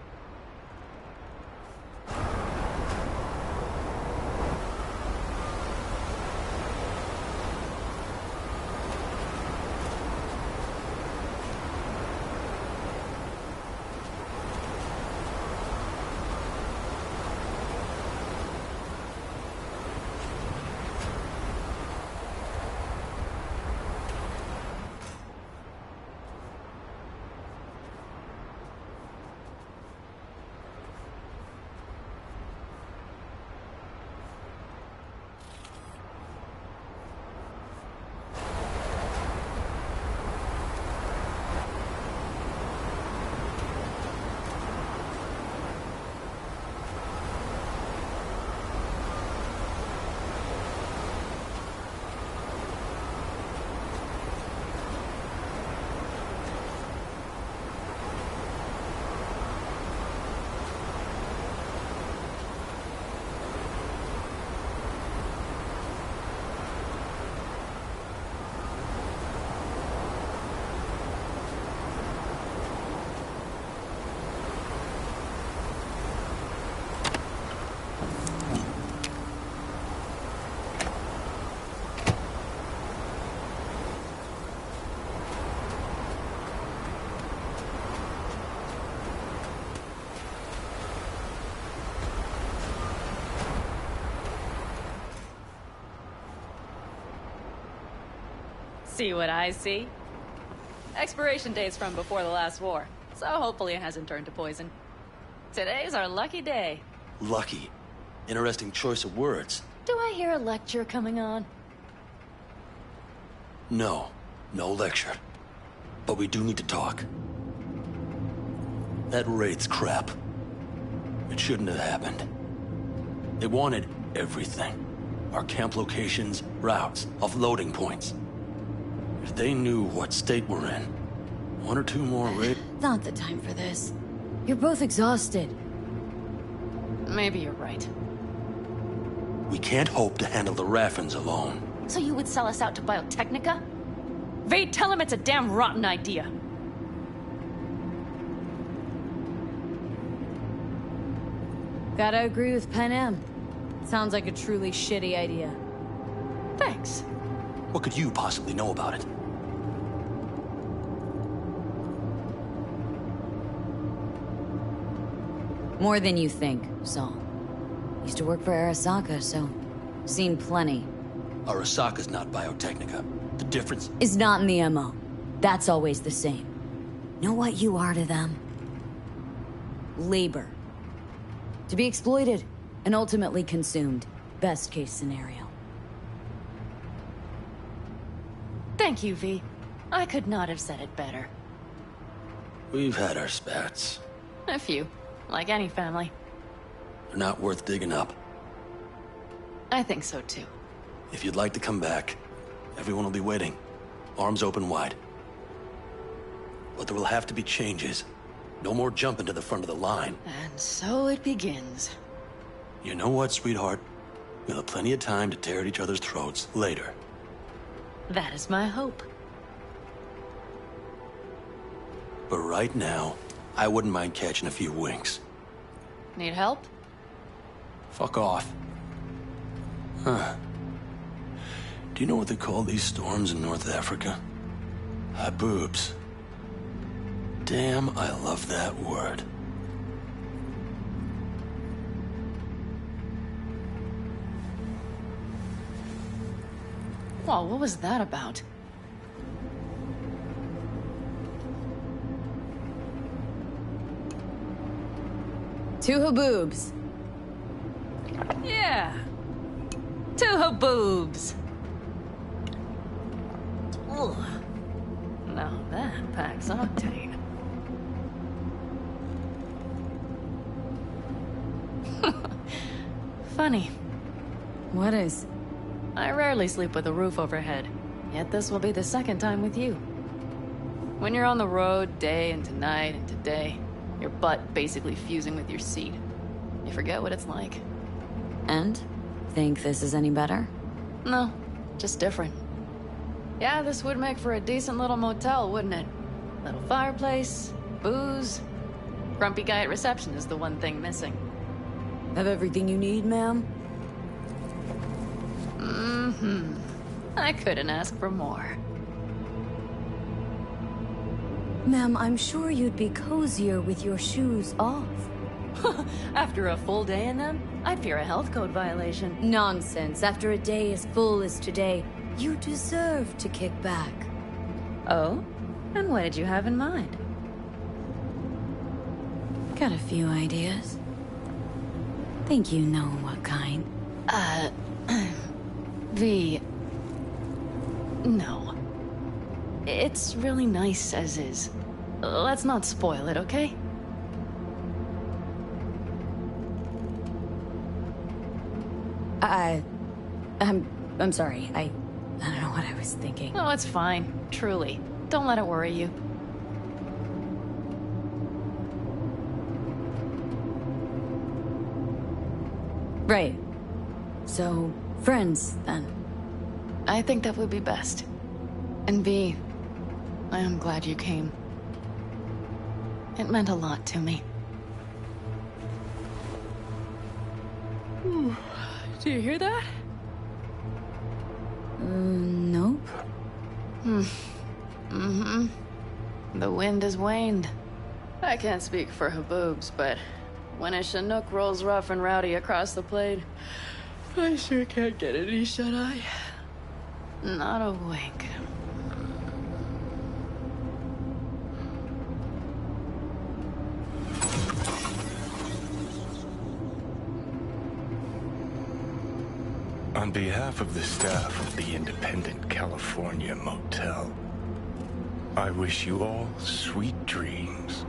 See what I see? Expiration date's from before the last war, so hopefully it hasn't turned to poison. Today's our lucky day. Lucky. Interesting choice of words. Do I hear a lecture coming on? No. No lecture. but we do need to talk. That Wraith's crap. It shouldn't have happened. They wanted everything. Our camp locations, routes, offloading points. If they knew what state we're in, one or two more Wraith... Not the time for this. You're both exhausted. Maybe you're right. We can't hope to handle the Raffens alone. So you would sell us out to Biotechnica? Vade, tell him it's a damn rotten idea. Gotta agree with Pen M. Sounds like a truly shitty idea. Thanks. What could you possibly know about it? More than you think, Saul. Used to work for Arasaka, so... seen plenty. Arasaka's not Biotechnica. The difference... is not in the MO. That's always the same. Know what you are to them? Labor. To be exploited, and ultimately consumed. Best case scenario. Thank you, V. I could not have said it better. We've had our spats. A few. Like any family. They're not worth digging up. I think so, too. If you'd like to come back, everyone will be waiting. Arms open wide. But there will have to be changes. No more jumping to the front of the line. And so it begins. You know what, sweetheart? We'll have plenty of time to tear at each other's throats later. That is my hope. But right now, I wouldn't mind catching a few winks. Need help? Fuck off. Huh. Do you know what they call these storms in North Africa? Haboobs. Damn, I love that word. Whoa, what was that about? Two haboobs. Yeah. Two haboobs. Ugh. Now that packs octane. Funny. What is? I rarely sleep with a roof overhead, yet this will be the second time with you. When you're on the road day into night into day, your butt basically fusing with your seat, you forget what it's like. And? Think this is any better? No, just different. Yeah, this would make for a decent little motel, wouldn't it? Little fireplace, booze. Grumpy guy at reception is the one thing missing. Have everything you need, ma'am? Mm-hmm. I couldn't ask for more. Ma'am, I'm sure you'd be cozier with your shoes off. After a full day in them, I'd fear a health code violation. Nonsense. After a day as full as today, you deserve to kick back. Oh? And what did you have in mind? Got a few ideas. Think you know what kind. V... No. It's really nice as is. Let's not spoil it, okay? I'm sorry. I don't know what I was thinking. Oh, it's fine. Truly. Don't let it worry you. Right. So, friends, then. I think that would be best. And V, I am glad you came. It meant a lot to me. Ooh, do you hear that? Nope. Mm-hmm. The wind has waned. I can't speak for Haboobs, but when a Chinook rolls rough and rowdy across the plate, I sure can't get any shut-eye. Not a wink. On behalf of the staff of the Independent California Motel, I wish you all sweet dreams.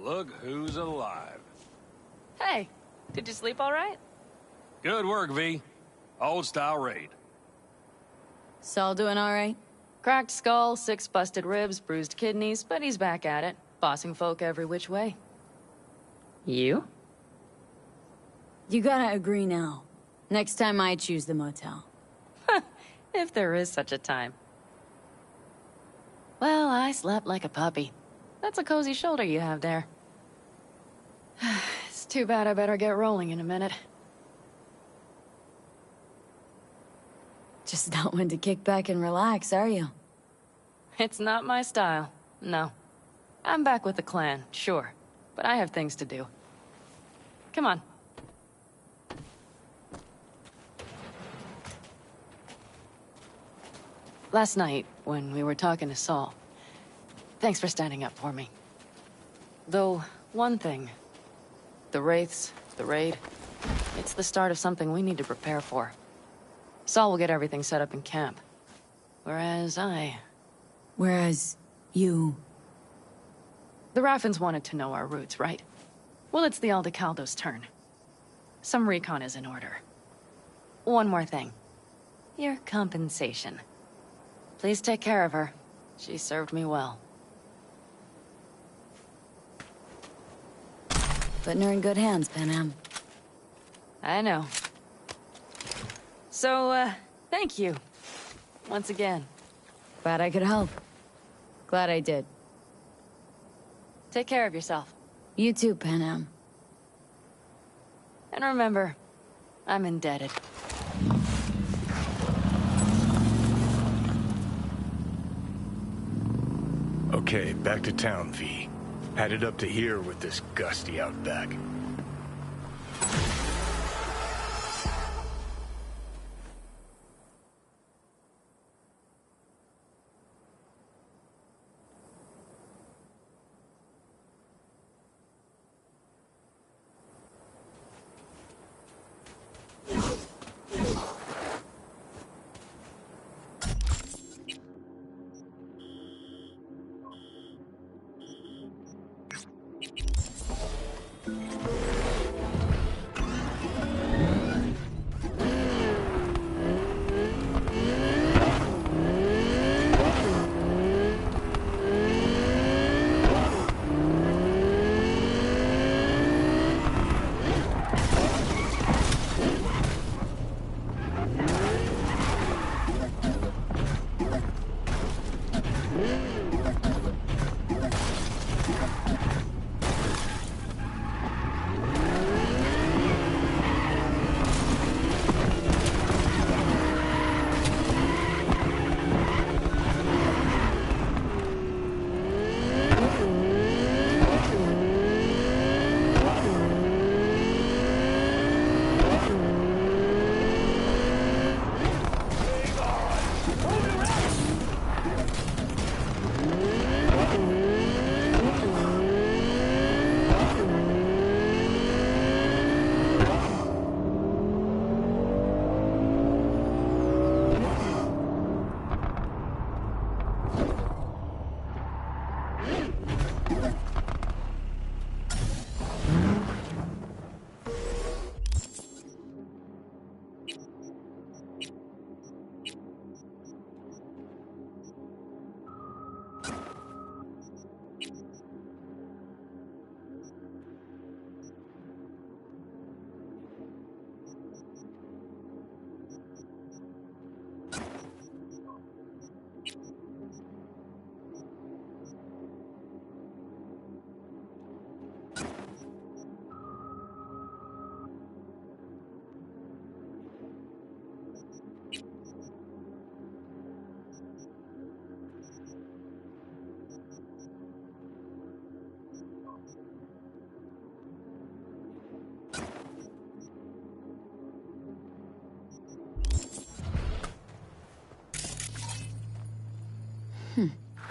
Look who's alive. Hey, did you sleep all right? Good work, V. Old style raid. Saul doing all right? Cracked skull, 6 busted ribs, bruised kidneys, but he's back at it, bossing folk every which way. You? You gotta agree now. Next time I choose the motel. If there is such a time. Well, I slept like a puppy. That's a cozy shoulder you have there. It's too bad I better get rolling in a minute. Just not one to kick back and relax, are you? It's not my style, no. I'm back with the clan, sure, but I have things to do. Come on. Last night, when we were talking to Saul, thanks for standing up for me. Though, one thing. The Wraiths, the raid, it's the start of something we need to prepare for. Saul will get everything set up in camp. Whereas you... The Raffens wanted to know our roots, right? Well, it's the Aldecaldo's turn. Some recon is in order. One more thing. Your compensation. Please take care of her. She served me well. Putting her in good hands, Panam. I know. So, thank you. Once again. Glad I could help. Glad I did. Take care of yourself. You too, Panam. And remember, I'm indebted. Okay, back to town, V. Headed up to here with this gusty outback.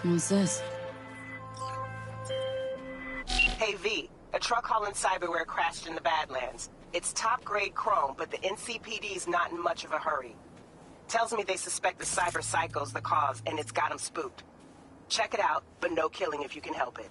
What's this? Hey, V. A truck hauling cyberware crashed in the Badlands. It's top-grade chrome, but the NCPD's not in much of a hurry. Tells me they suspect the cyber psycho's the cause, and it's got them spooked. Check it out, but no killing if you can help it.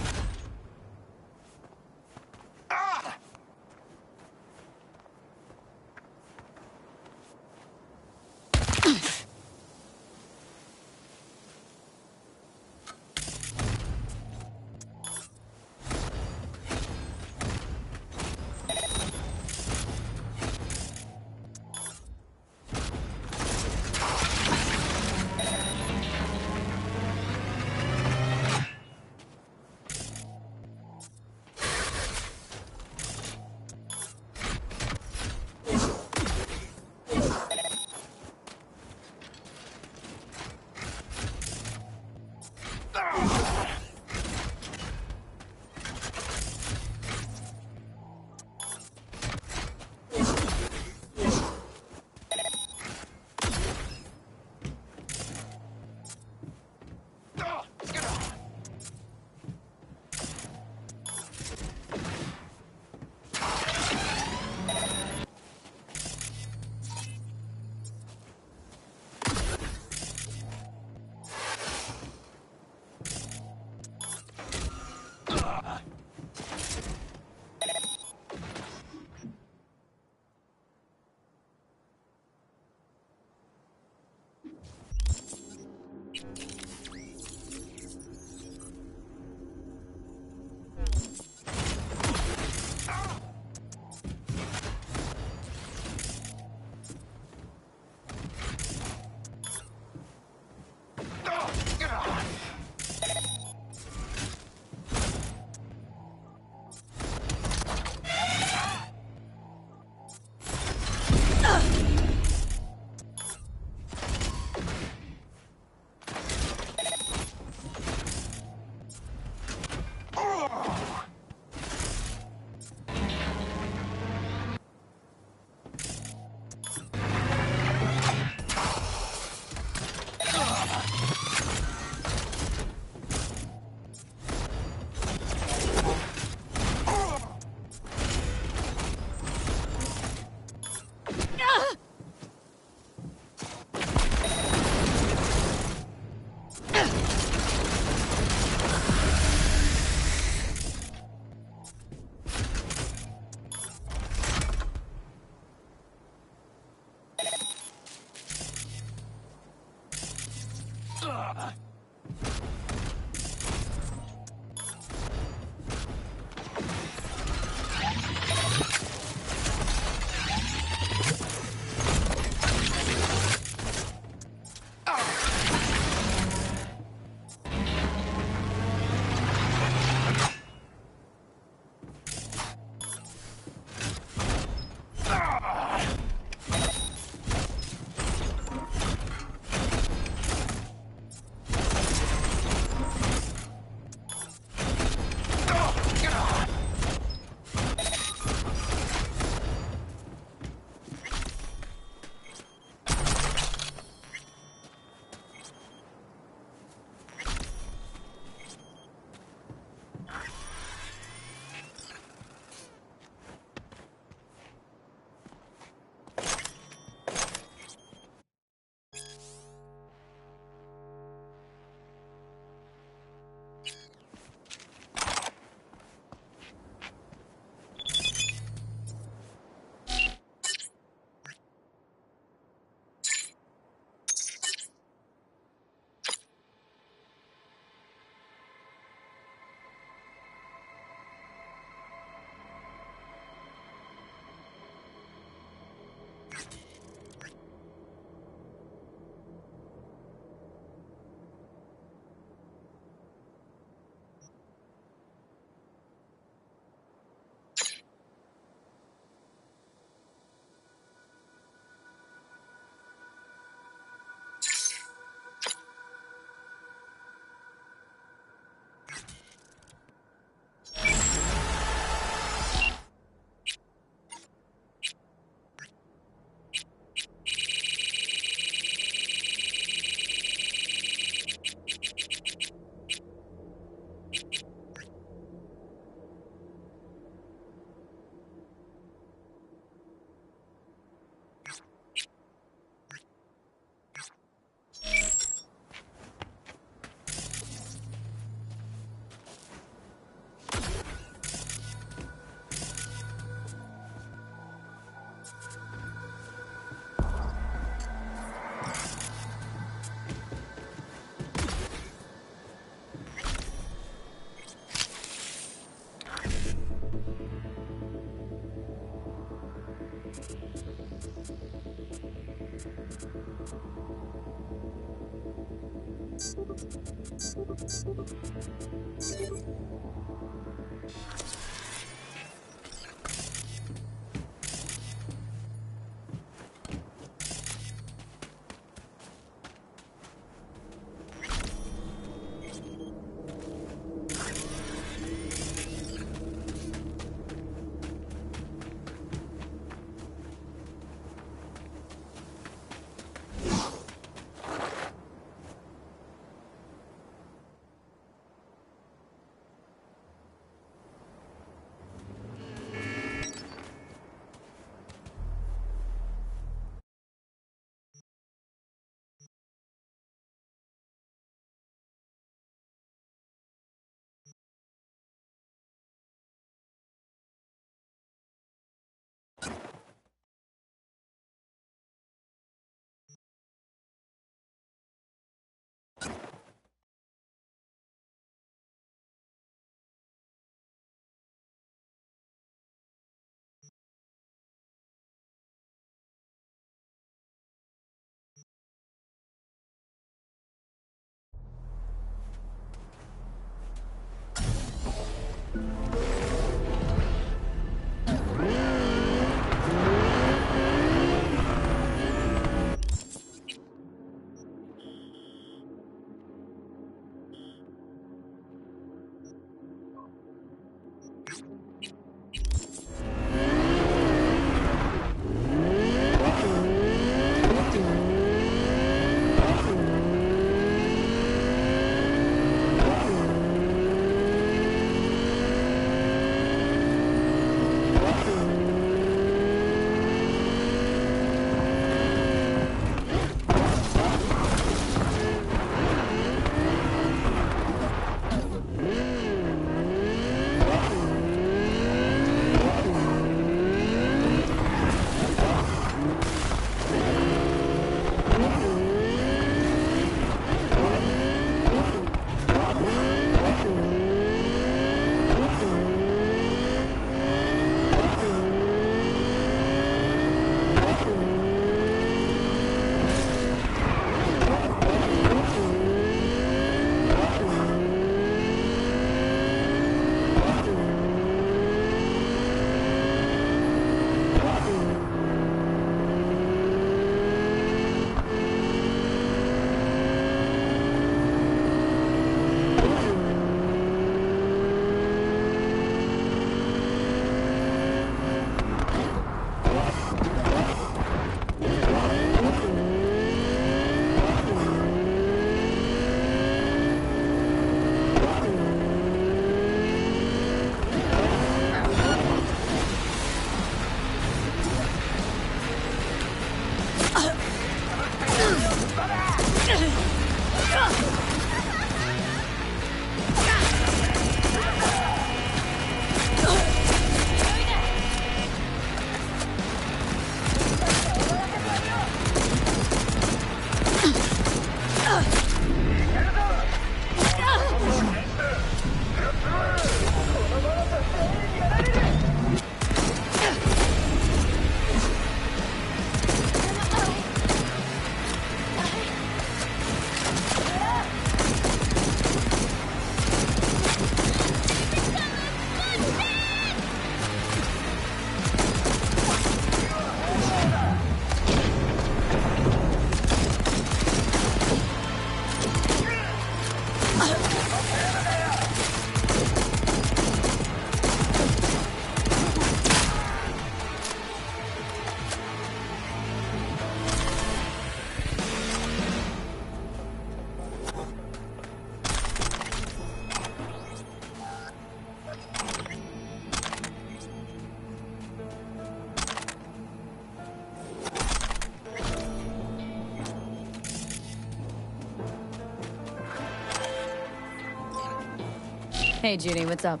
Hey, Judy, what's up?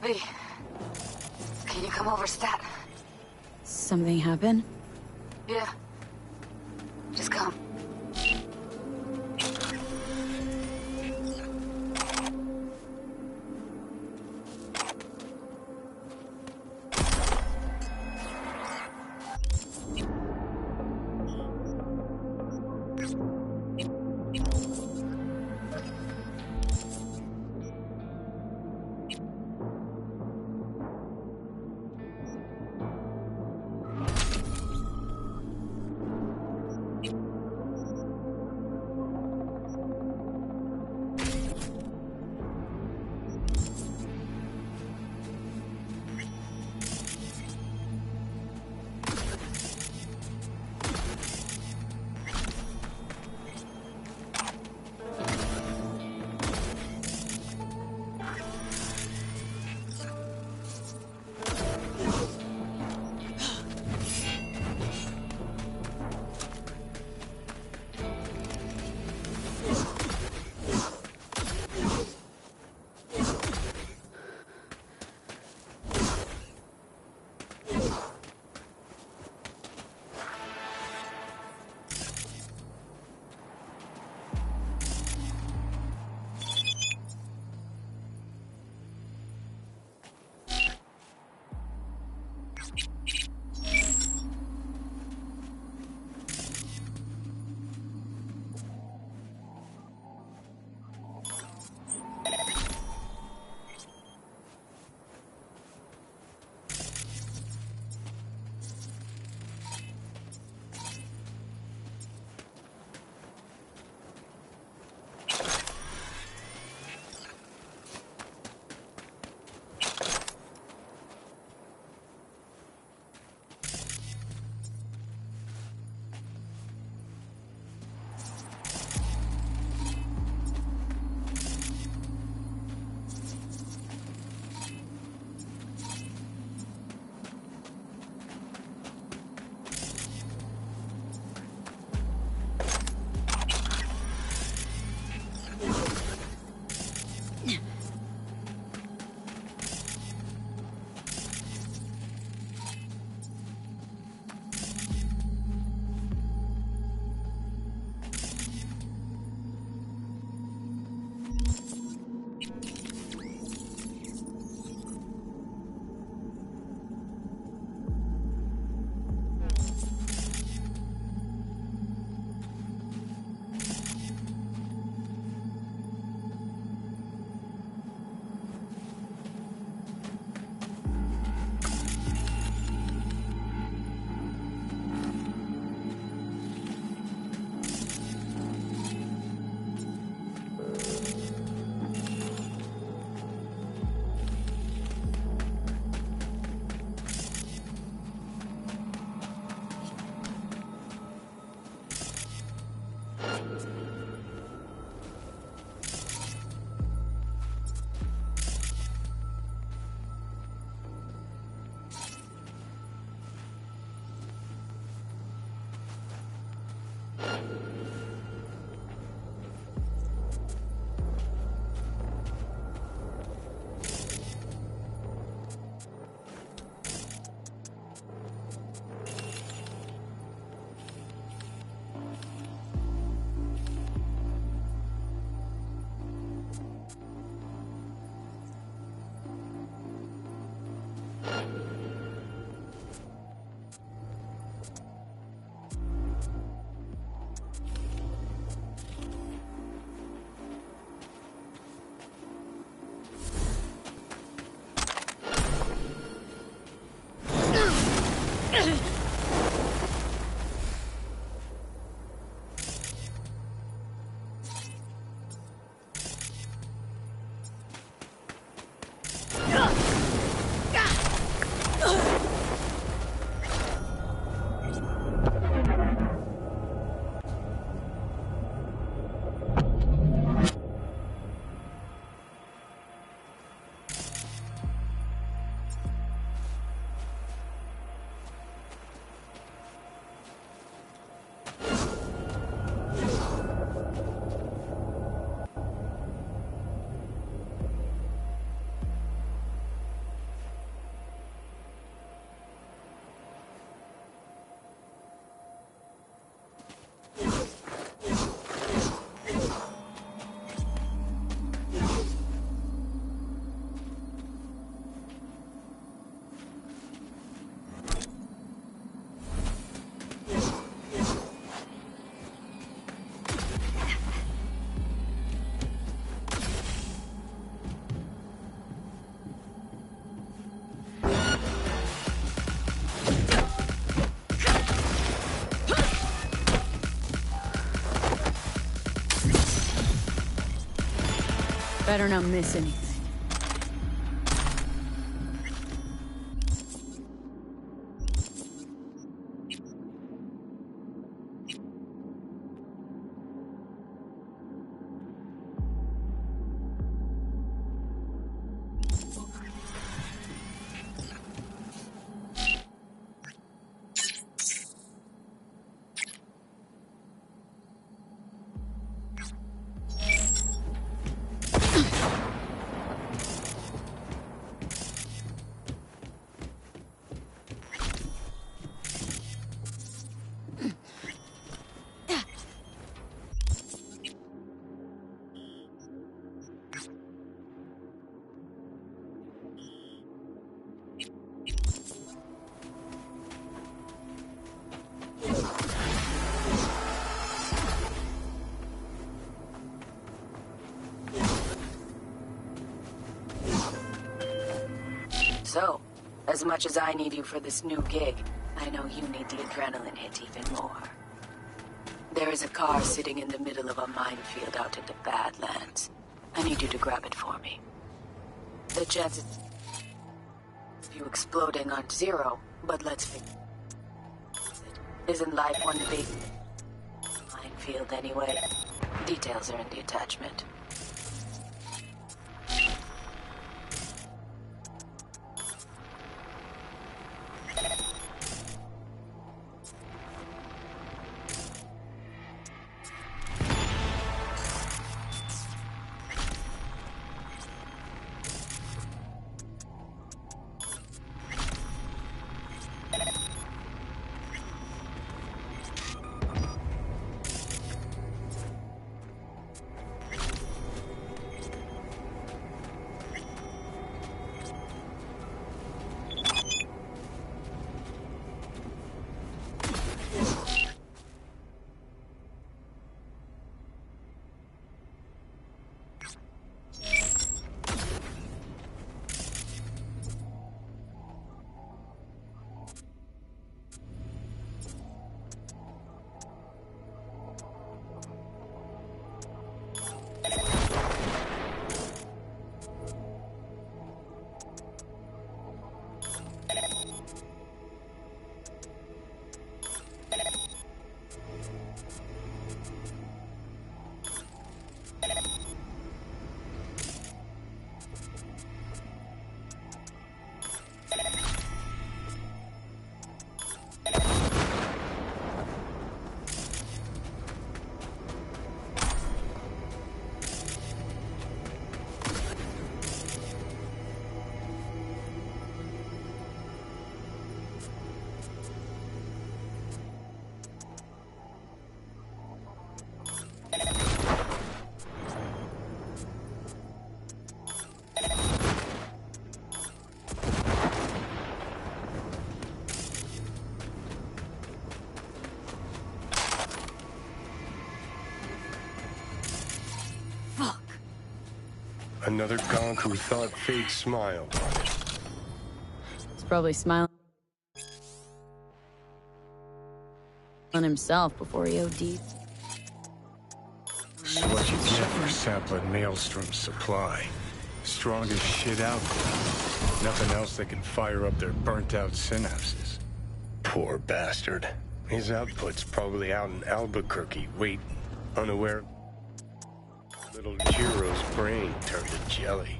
V, can you come over, stat? Something happened? Yeah. Just come. Better not miss anything. As much as I need you for this new gig, I know you need the adrenaline hit even more. There is a car sitting in the middle of a minefield out in the Badlands. I need you to grab it for me. The chances of you exploding aren't zero, but let's face it. Isn't life one big minefield anyway? Details are in the attachment. Another gonk who thought fate smiled on it. He's probably smiling on himself before he OD'd. It's what you get for sampling Maelstrom's supply. Strongest shit out there. Nothing else that can fire up their burnt-out synapses. Poor bastard. His output's probably out in Albuquerque, waiting, unaware little Jiro's brain turned to jelly.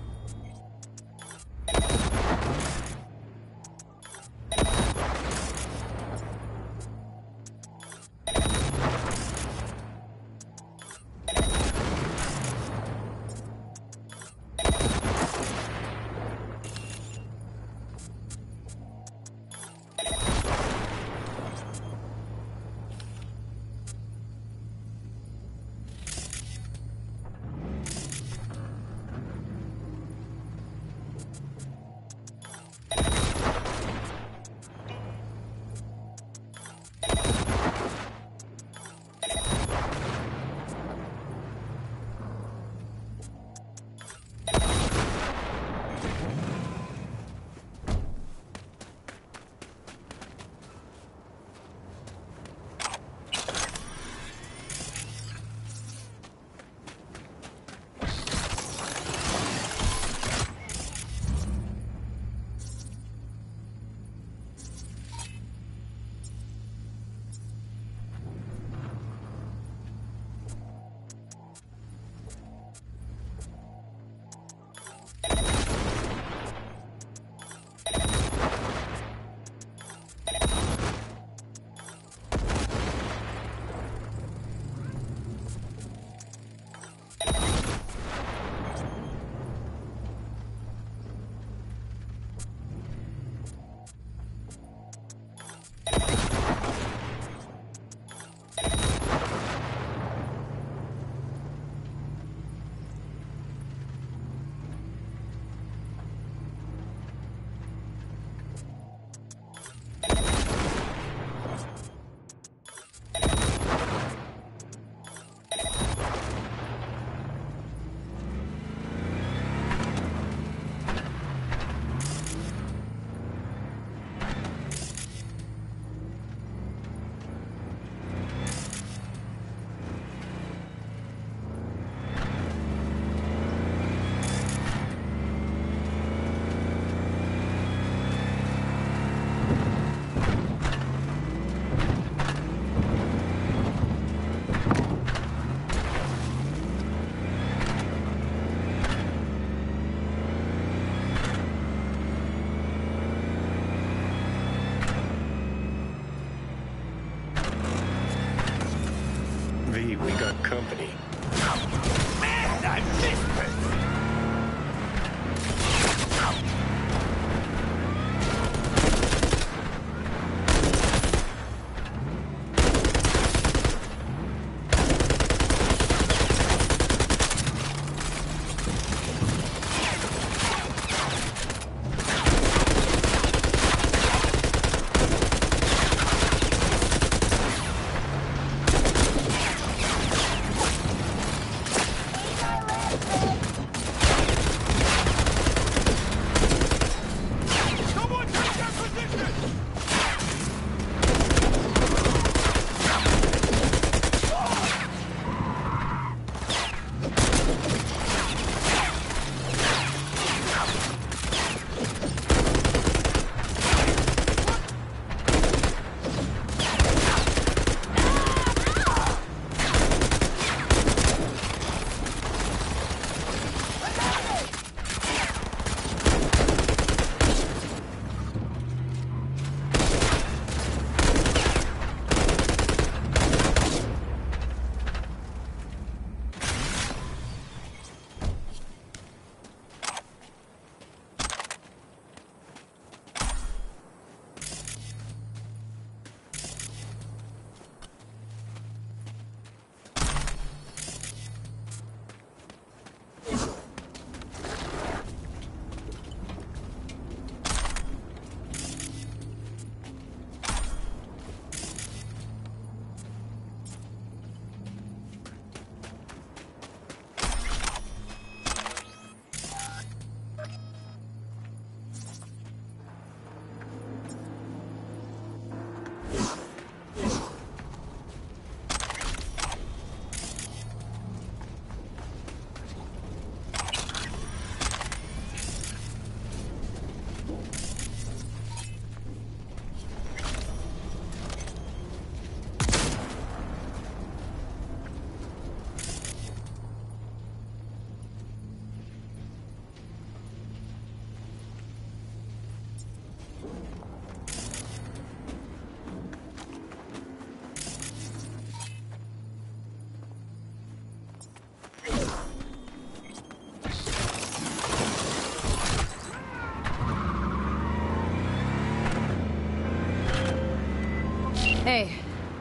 Hey,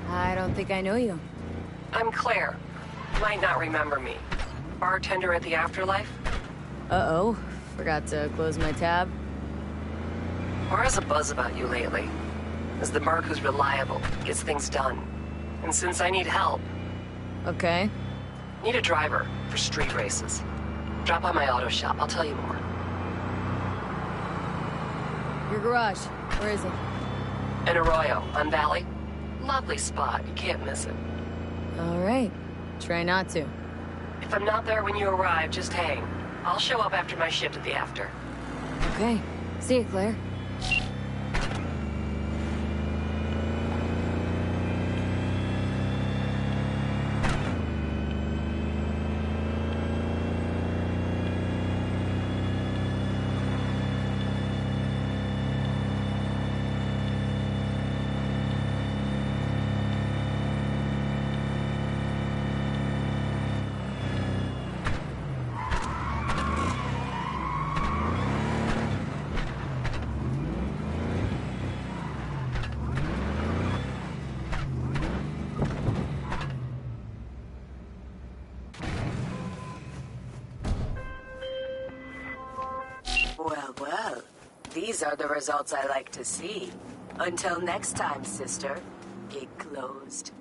I don't think I know you. I'm Claire. Might not remember me. Bartender at the Afterlife? Uh-oh. Forgot to close my tab. Or has a buzz about you lately? As the merc who's reliable, gets things done. And since I need help... Okay. Need a driver for street races. Drop by my auto shop, I'll tell you more. Your garage. Where is it? In Arroyo, on Valley. Lovely spot, you can't miss it. Alright. Try not to. If I'm not there when you arrive, just hang. I'll show up after my shift at the after. Okay. See you, Claire. Well, these are the results I like to see. Until next time, sister. Gig closed.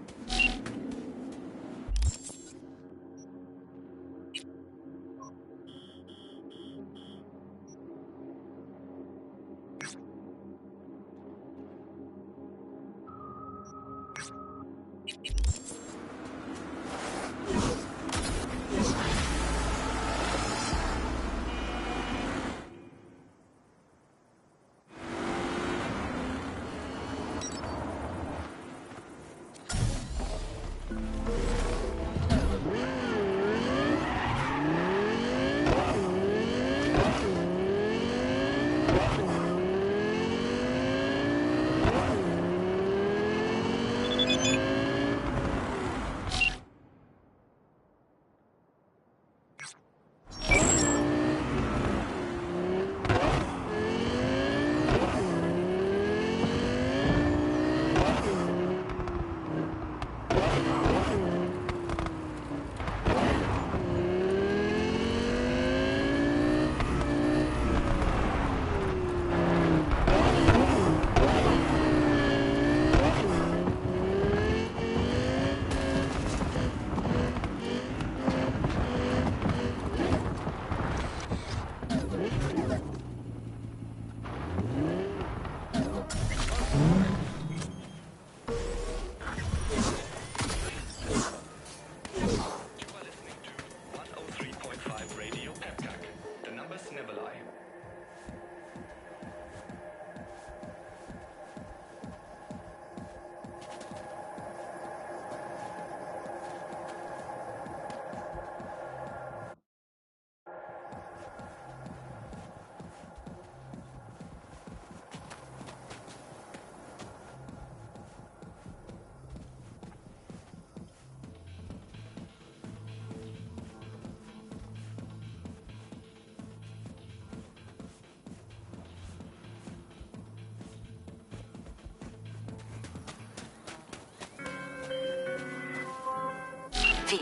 V,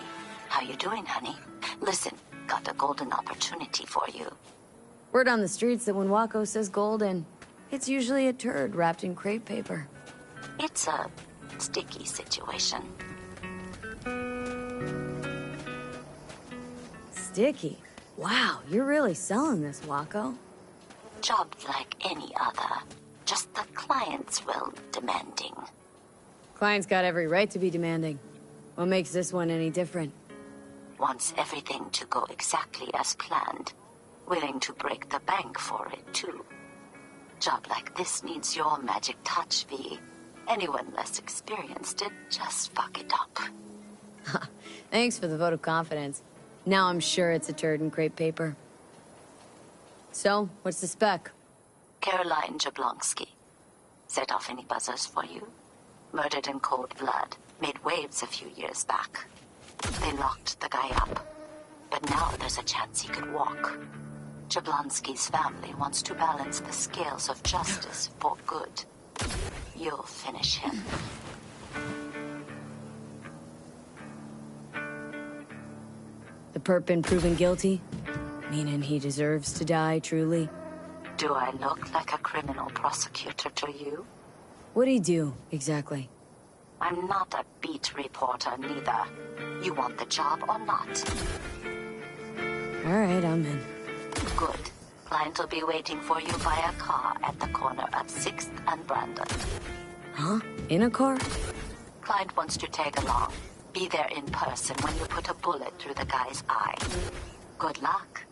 how you doing, honey? Listen, got a golden opportunity for you. Word on the streets that when Wako says golden, it's usually a turd wrapped in crepe paper. It's a sticky situation. Sticky? Wow, you're really selling this, Wako. Job like any other. Just the client's well demanding. Client's got every right to be demanding. What makes this one any different? Wants everything to go exactly as planned. Willing to break the bank for it, too. Job like this needs your magic touch, V. Anyone less experienced it, just fuck it up. Thanks for the vote of confidence. Now I'm sure it's a turd in crepe paper. So, what's the spec? Caroline Jablonski. Set off any buzzers for you? Murdered in cold blood. Made waves a few years back. They locked the guy up. But now there's a chance he could walk. Jablonski's family wants to balance the scales of justice for good. You'll finish him. The perp been proven guilty? Meaning he deserves to die, truly? Do I look like a criminal prosecutor to you? What'd he do, exactly? I'm not a beat reporter, neither. You want the job or not? Alright, I'm in. Good. Client will be waiting for you by a car at the corner of 6th and Brandon. Huh? In a car? Client wants to tag along. Be there in person when you put a bullet through the guy's eye. Good luck.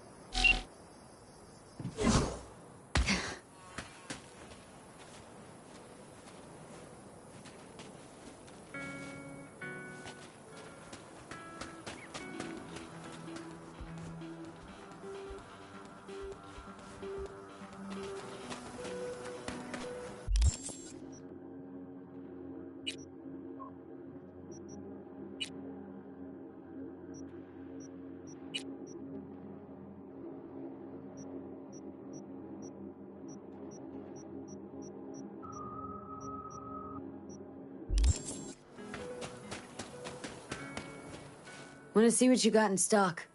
Wanna see what you got in stock?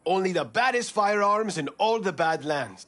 Only the baddest firearms in all the Badlands.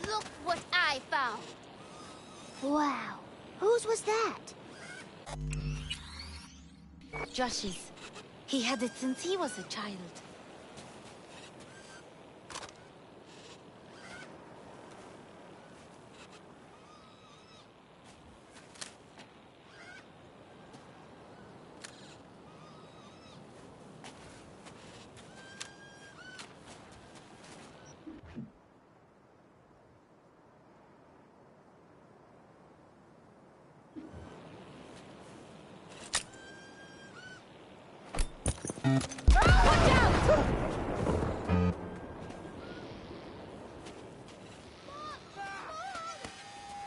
Look what I found. Wow. Whose was that? Josh's. He had it since he was a child.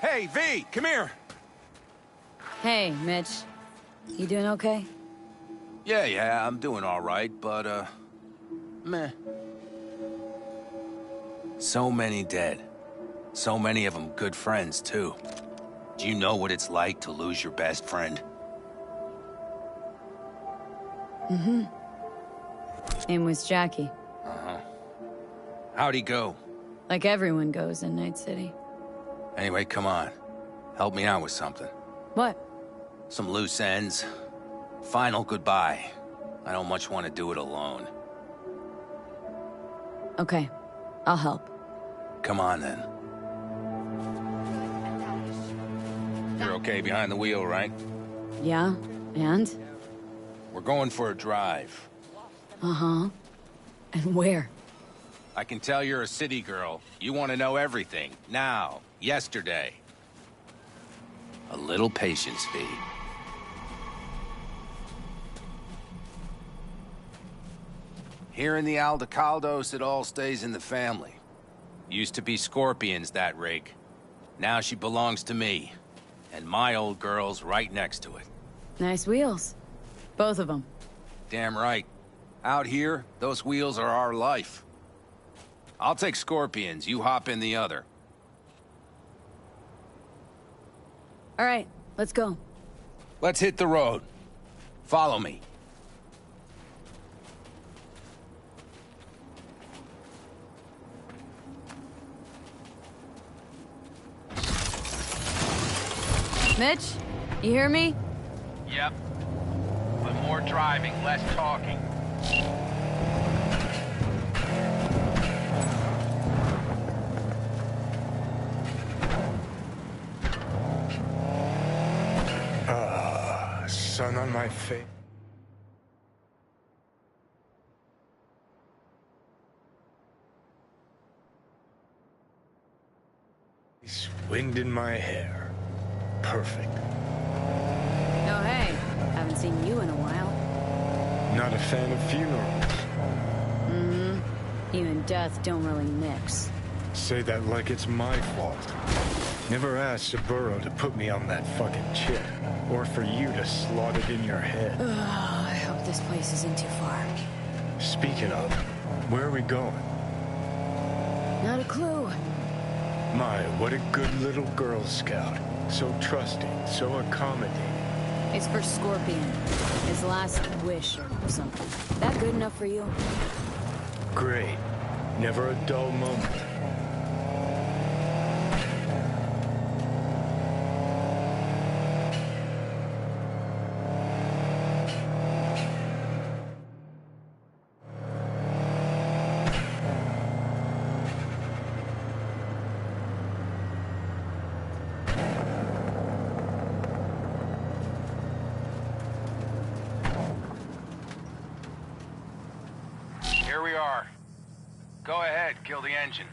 Hey, V, come here. Hey, Mitch. You doing okay? Yeah, I'm doing all right, but, meh. So many dead. So many of them good friends, too. Do you know what it's like to lose your best friend? Mm-hmm. Name was Jackie. Uh-huh. How'd he go? Like everyone goes in Night City. Anyway, come on. Help me out with something. What? Some loose ends. Final goodbye. I don't much want to do it alone. Okay. I'll help. Come on, then. You're okay behind the wheel, right? Yeah? And? We're going for a drive. Uh-huh. And where? I can tell you're a city girl. You want to know everything. Now. Yesterday. A little patience, V. Here in the Aldecaldos, it all stays in the family. Used to be Scorpion's, that rig. Now she belongs to me. And my old girl's right next to it. Nice wheels. Both of them. Damn right. Out here, those wheels are our life. I'll take Scorpions, you hop in the other. All right, let's go. Let's hit the road. Follow me. Mitch, you hear me? Yep. But more driving, less talking. Sun on my face. Wind in my hair. Perfect. Oh, hey. Haven't seen you in a while. Not a fan of funerals. Mm-hmm. You and death don't really mix. Say that like it's my fault. Never asked Saburo to put me on that fucking chip. Or for you to slot it in your head. I hope this place isn't too far. Speaking of, where are we going? Not a clue. My, what a good little Girl Scout. So trusting, so accommodating. It's for Scorpion. His last wish or something. That good enough for you? Great. Never a dull moment. Here we are. Go ahead, kill the engine.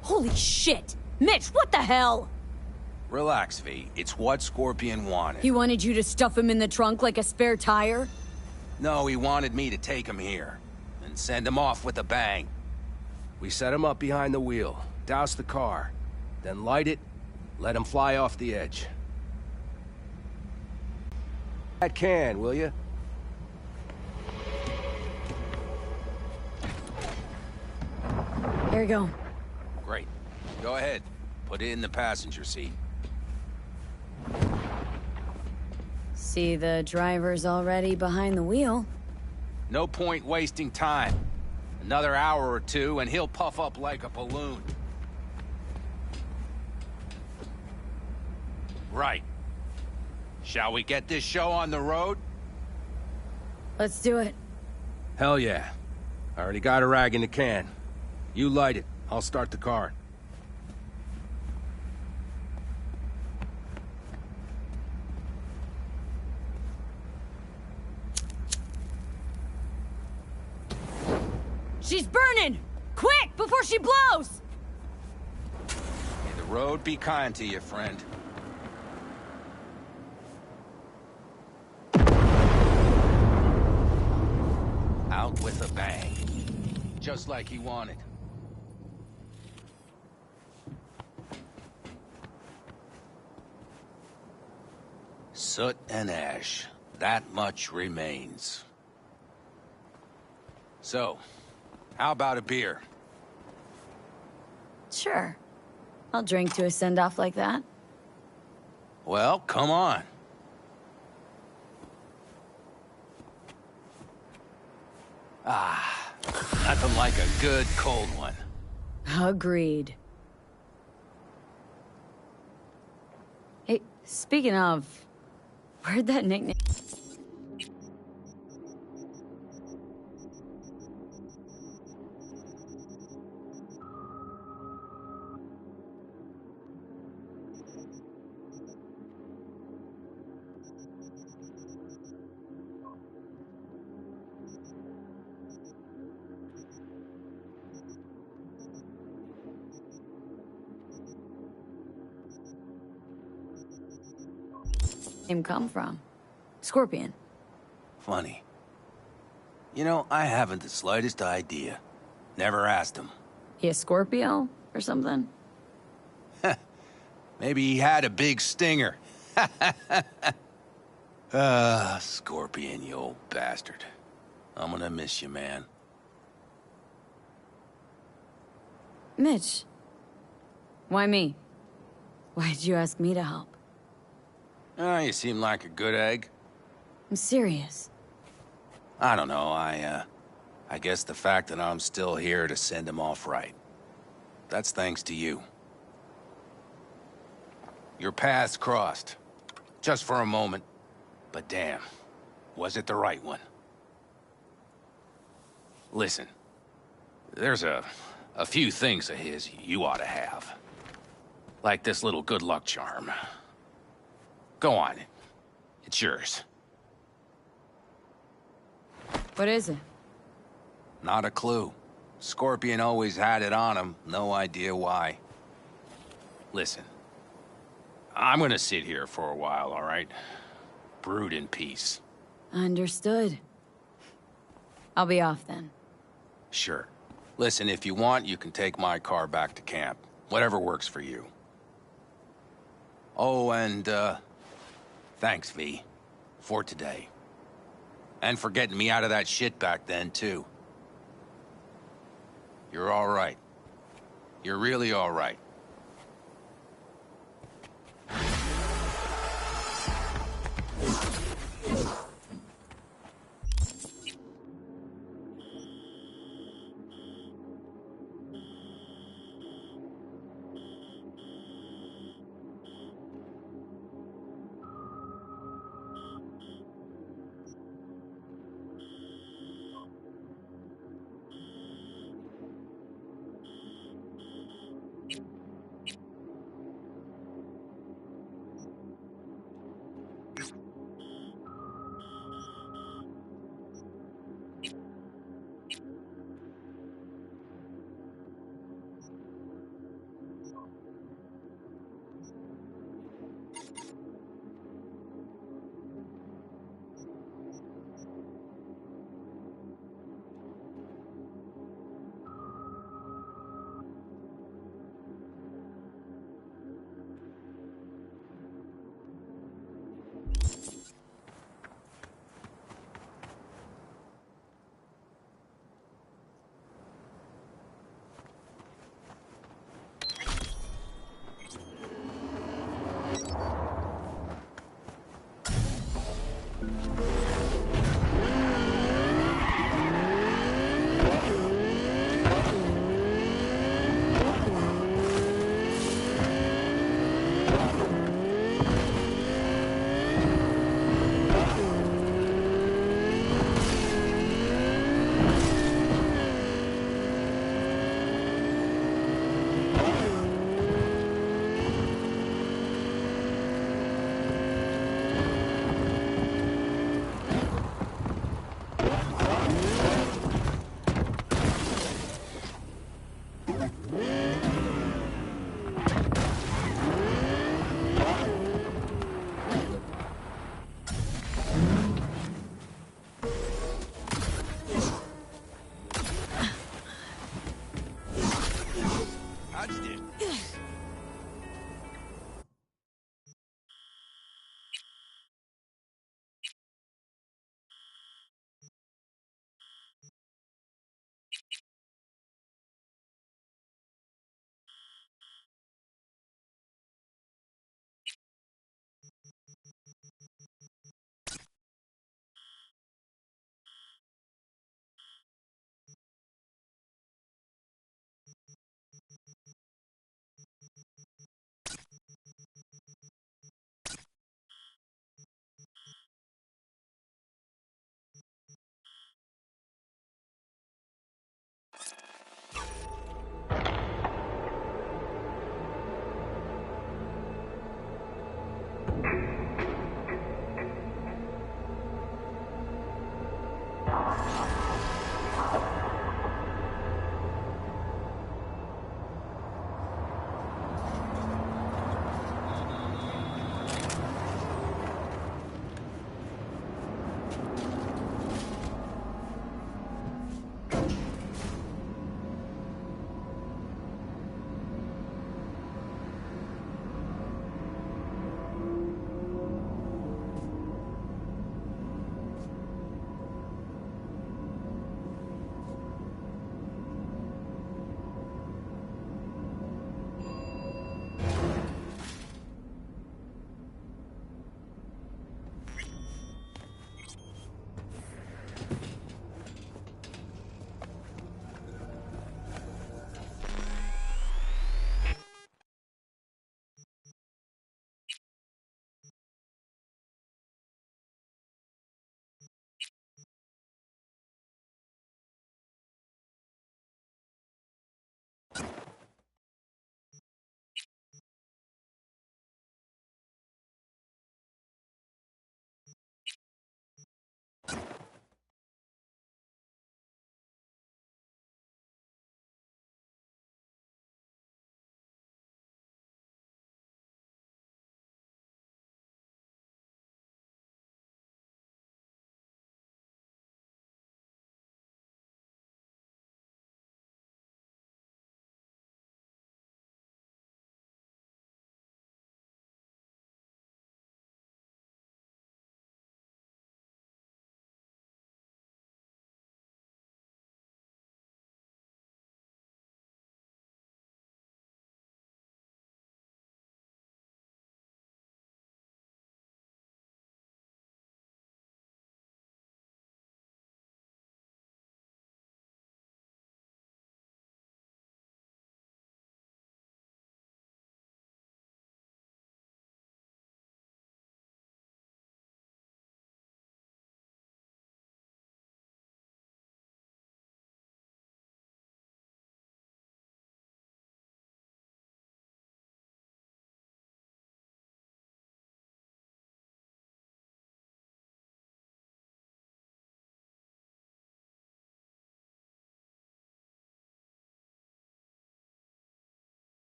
Holy shit! Mitch, what the hell? Relax, V. It's what Scorpion wanted. He wanted you to stuff him in the trunk like a spare tire? No, he wanted me to take him here. And send him off with a bang. We set him up behind the wheel, douse the car, then light it, let him fly off the edge. That can, will you? Here we go. Great. Go ahead. Put it in the passenger seat. See, the driver's already behind the wheel. No point wasting time. Another hour or two, and he'll puff up like a balloon. Right. Shall we get this show on the road? Let's do it. Hell yeah. I already got a rag in the can. You light it. I'll start the car. She's burning! Quick, before she blows! May the road be kind to you, friend. Out with a bang. Just like he wanted. Soot and ash. That much remains. So, how about a beer? Sure. I'll drink to a send-off like that. Well, come on. Ah, nothing like a good cold one. Agreed. Hey, speaking of, where'd that nickname... Name come from? Scorpion. Funny. You know, I haven't the slightest idea. Never asked him. He a Scorpio or something? Maybe he had a big stinger. Scorpion, you old bastard. I'm gonna miss you, man. Mitch. Why me? Why'd you ask me to help? You seem like a good egg. I'm serious. I don't know, I guess the fact that I'm still here to send him off right. That's thanks to you. Your paths crossed. Just for a moment. But damn, was it the right one? Listen, there's a few things of his you ought to have. Like this little good luck charm. Go on, it's yours. What is it? Not a clue. Scorpion always had it on him, no idea why. Listen, I'm gonna sit here for a while, all right? Brood in peace. Understood. I'll be off then. Sure. Listen, if you want, you can take my car back to camp. Whatever works for you. Oh, and, thanks, V. For today. And for getting me out of that shit back then, too. You're all right. You're really all right.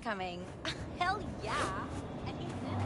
coming. Hell yeah. And he said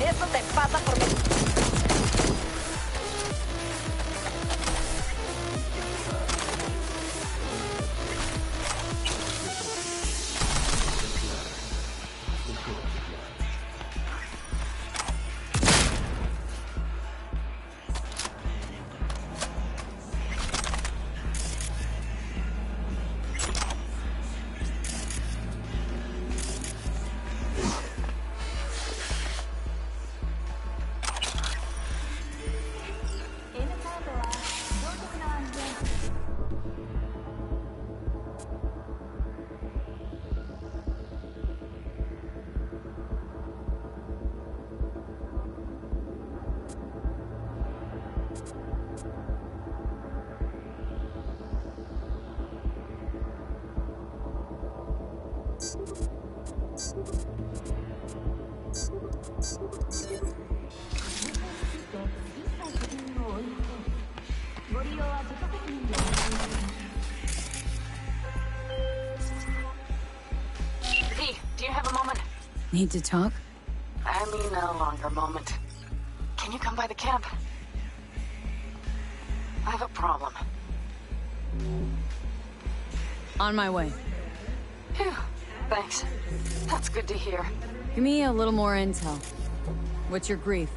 Eso te pasa por me... V, do you have a moment? Need to talk? I mean a longer moment. Can you come by the camp? I have a problem. On my way. Phew, thanks. That's good to hear. Give me a little more intel. What's your grief?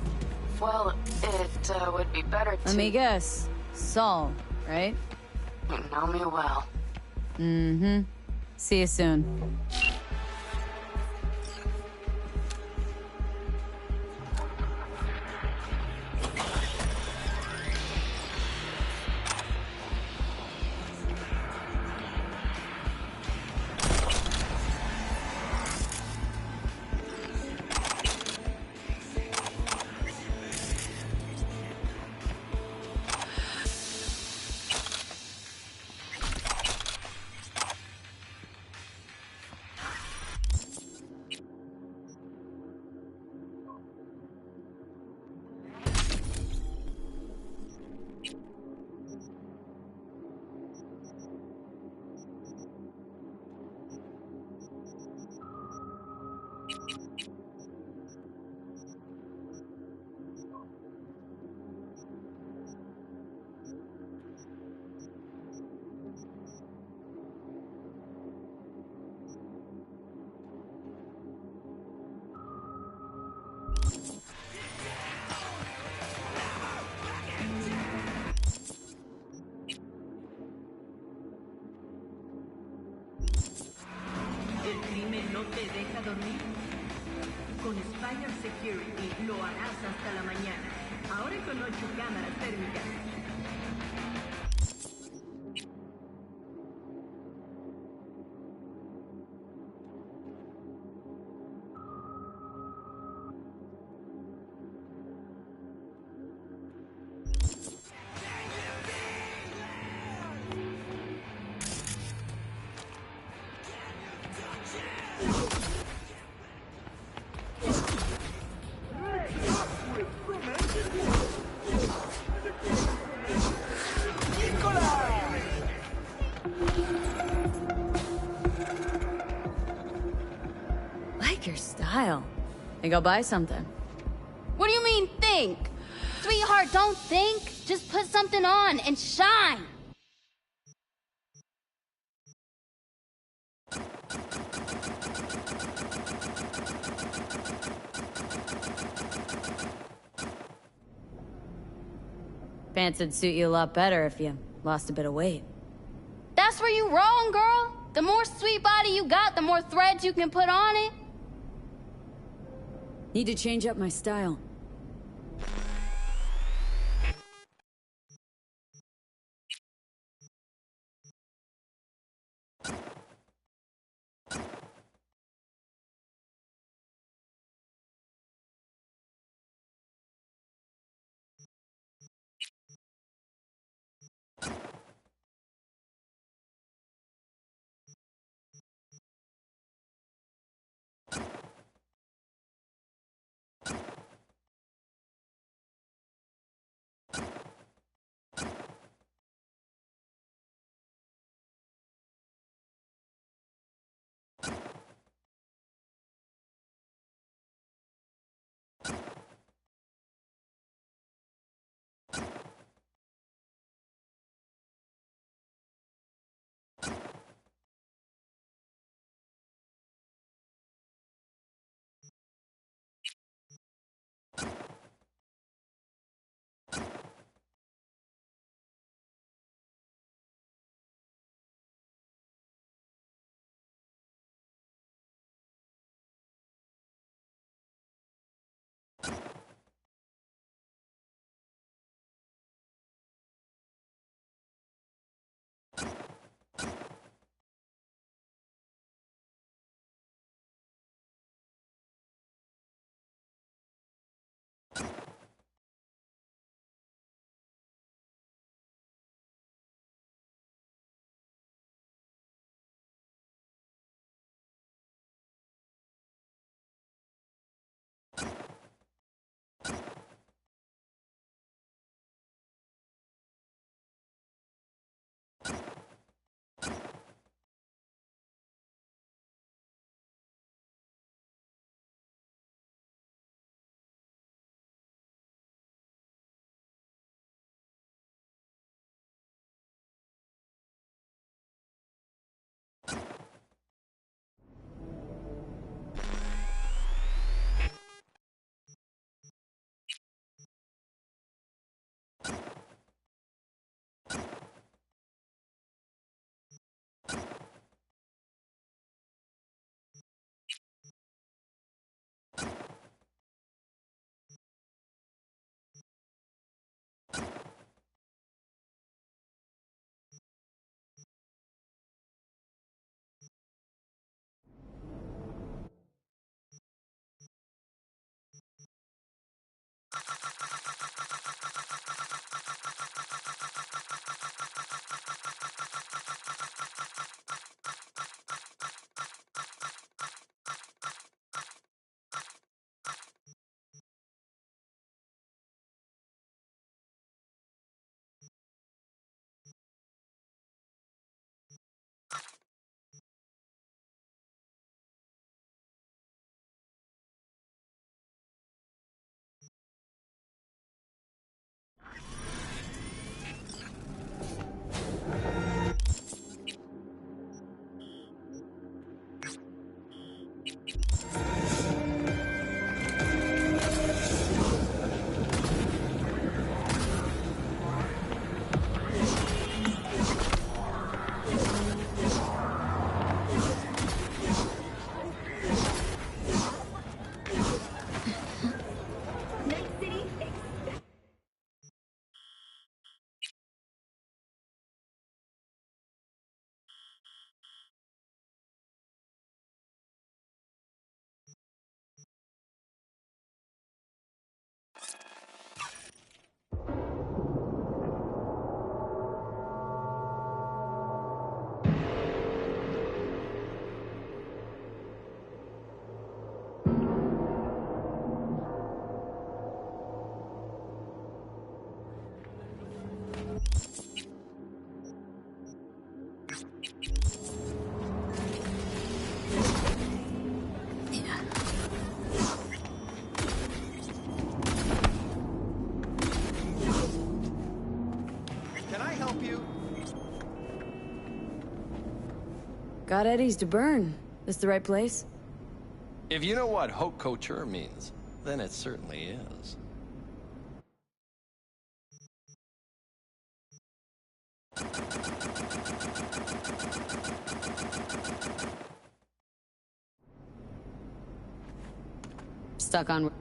Well, it would be better to... Let me guess. Saul, right? You know me well. Mm-hmm. See you soon. no te deja dormir? Con Spire Security lo harás hasta la mañana. Ahora con 8 cámaras térmicas. Like your style. Think I'll buy something. What do you mean, think? Sweetheart, don't think. Just put something on and shine. Pants would suit you a lot better if you lost a bit of weight. That's where you wrong, girl. The more sweet body you got, the more threads you can put on it. Need to change up my style. Got eddies to burn. This the right place? If you know what haute couture means, then it certainly is. Stuck on...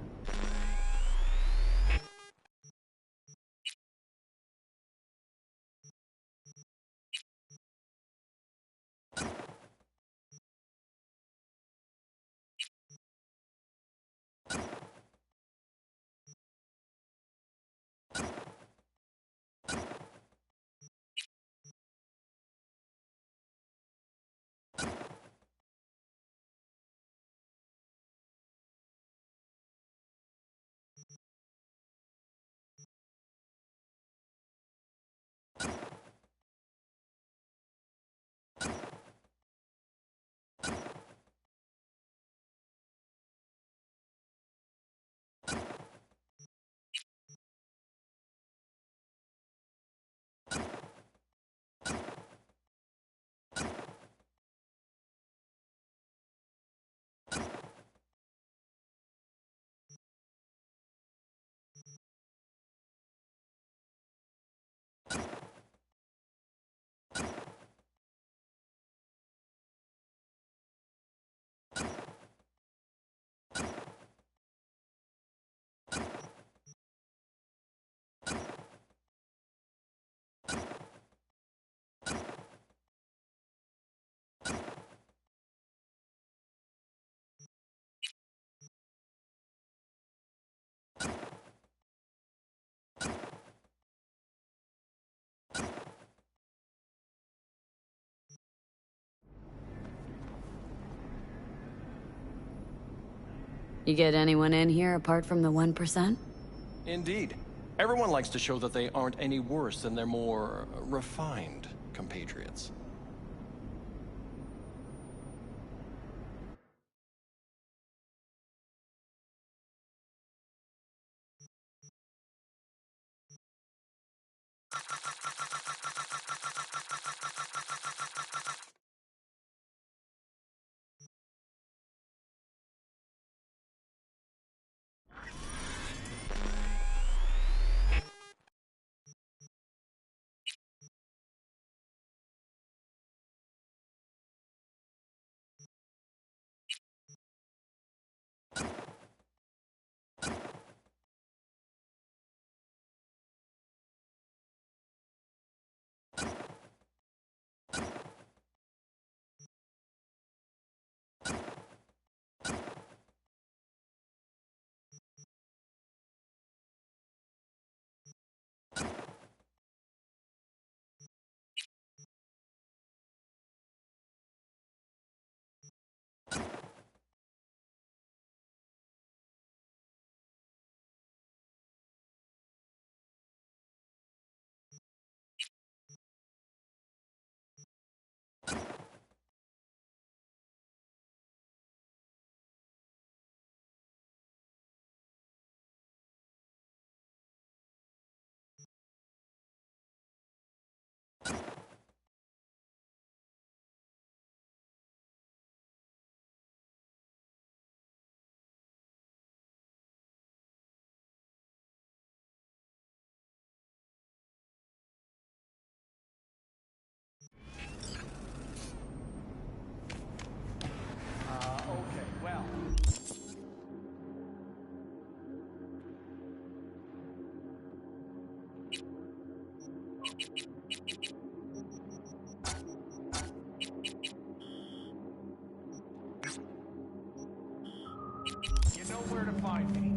You get anyone in here apart from the 1%? Indeed. Everyone likes to show that they aren't any worse than their more refined compatriots. You know where to find me.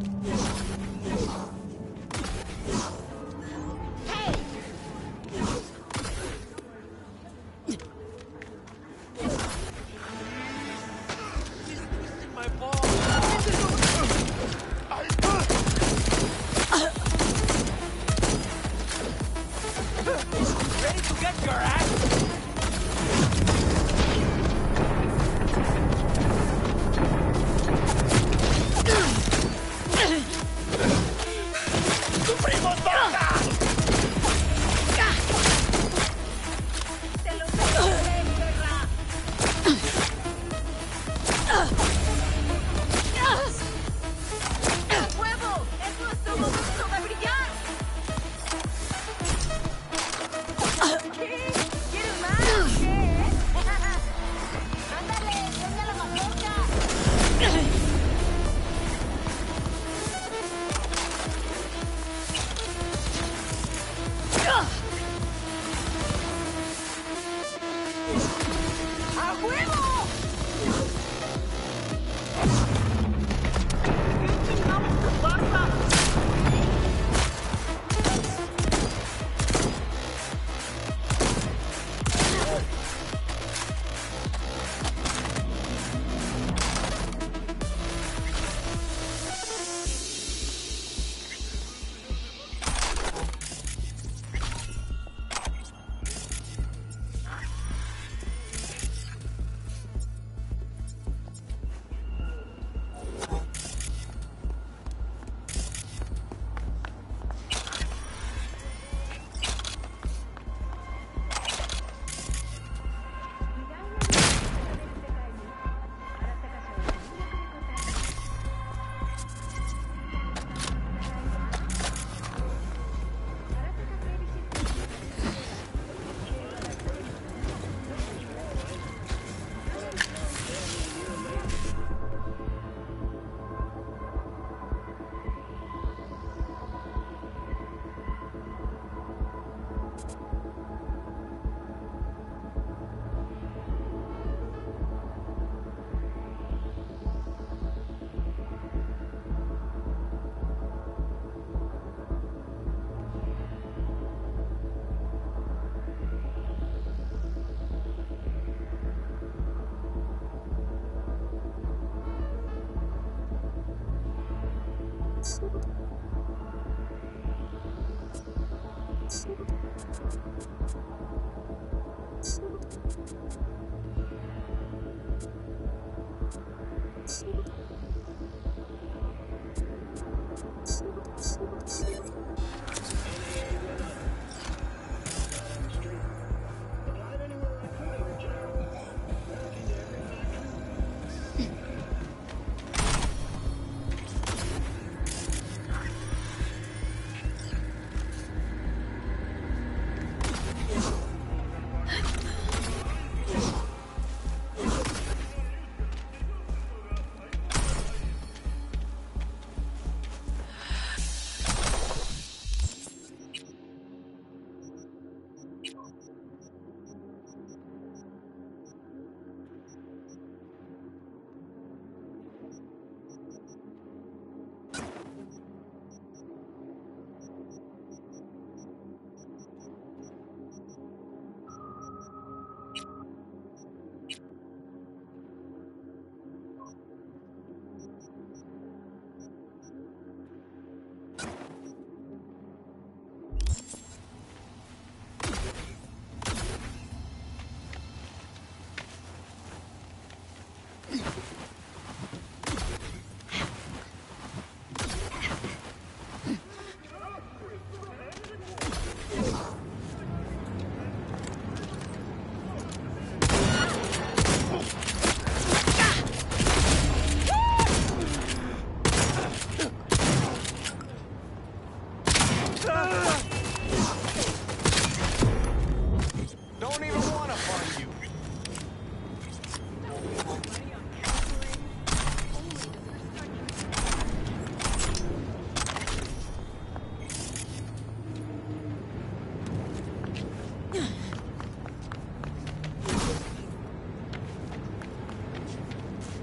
Don't even want to find you.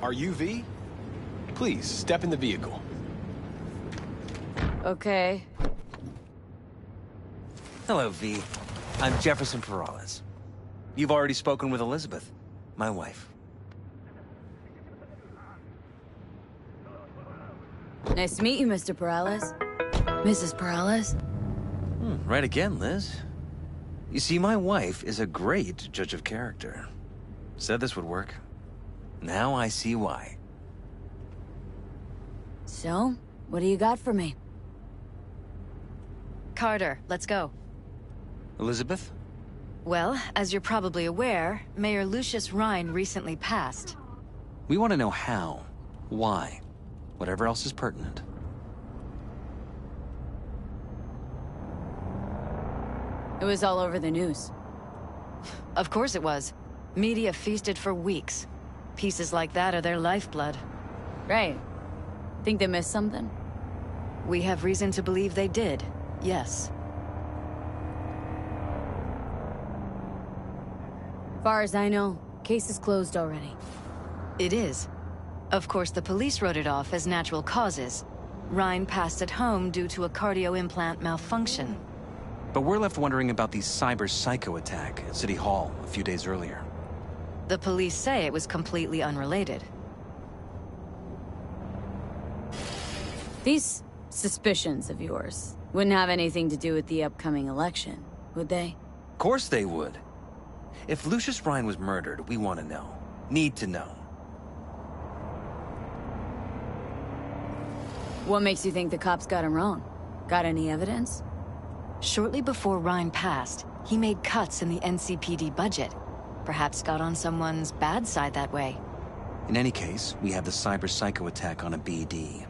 Are you V? Please, step in the vehicle. Okay. Hello, V. I'm Jefferson Perales. You've already spoken with Elizabeth, my wife. Nice to meet you, Mr. Perales. Mrs. Perales? Right again, Liz. You see, my wife is a great judge of character. Said this would work. Now I see why. So, what do you got for me? Carter, let's go. Elizabeth? Well, as you're probably aware, Mayor Lucius Rhine recently passed. We want to know how, why, whatever else is pertinent. It was all over the news. Of course it was. Media feasted for weeks. Pieces like that are their lifeblood. Right. Think they missed something? We have reason to believe they did, yes. Far as I know, case is closed already. It is. Of course, the police wrote it off as natural causes. Rhine passed at home due to a cardio implant malfunction. But we're left wondering about the cyber psycho attack at City Hall a few days earlier. The police say it was completely unrelated. These suspicions of yours wouldn't have anything to do with the upcoming election, would they? Of course they would. If Lucius Rhine was murdered, we want to know. Need to know. What makes you think the cops got him wrong? Got any evidence? Shortly before Rhine passed, he made cuts in the NCPD budget. Perhaps got on someone's bad side that way. In any case, we have the cyber psycho attack on a BD.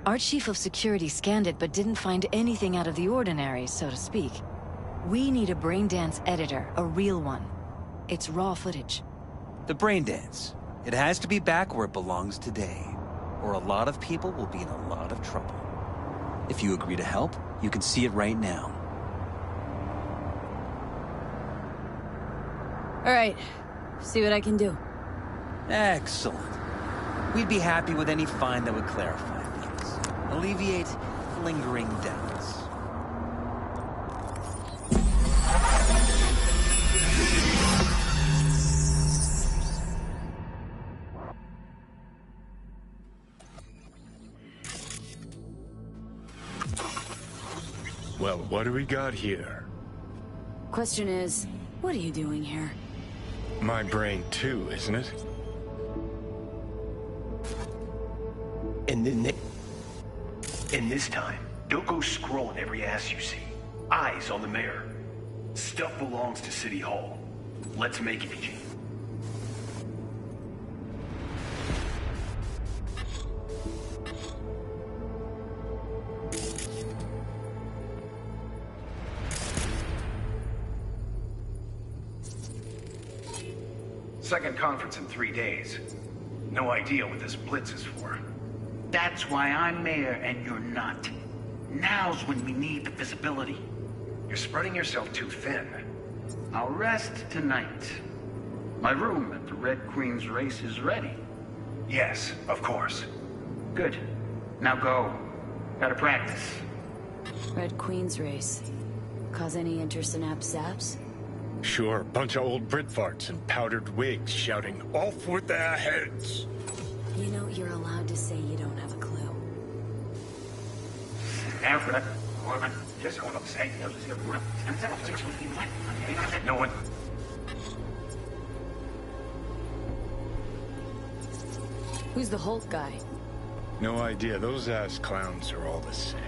Our chief of security scanned it but didn't find anything out of the ordinary, so to speak. We need a braindance editor, a real one. It's raw footage. The braindance. It has to be back where it belongs today, or a lot of people will be in a lot of trouble. If you agree to help, you can see it right now. All right. See what I can do. Excellent. We'd be happy with any find that would clarify things. Alleviate lingering doubts. Well, what do we got here? Question is, what are you doing here? My brain too, isn't it? And this time, don't go scrolling every ass you see. Eyes on the mayor. Stuff belongs to City Hall. Let's make it easy. Second conference in 3 days. No idea what this blitz is for. That's why I'm mayor and you're not. Now's when we need the visibility. You're spreading yourself too thin. I'll rest tonight. My room at the Red Queen's race is ready. Yes, of course. Good. Now go. Gotta practice. Red Queen's race. Cause any interest in Zaps? Sure, bunch of old Brit farts in powdered wigs shouting, "Off with their heads!" You know, you're allowed to say you don't have a clue. Just hold up, say. No one. Who's the Hulk guy? No idea. Those ass clowns are all the same.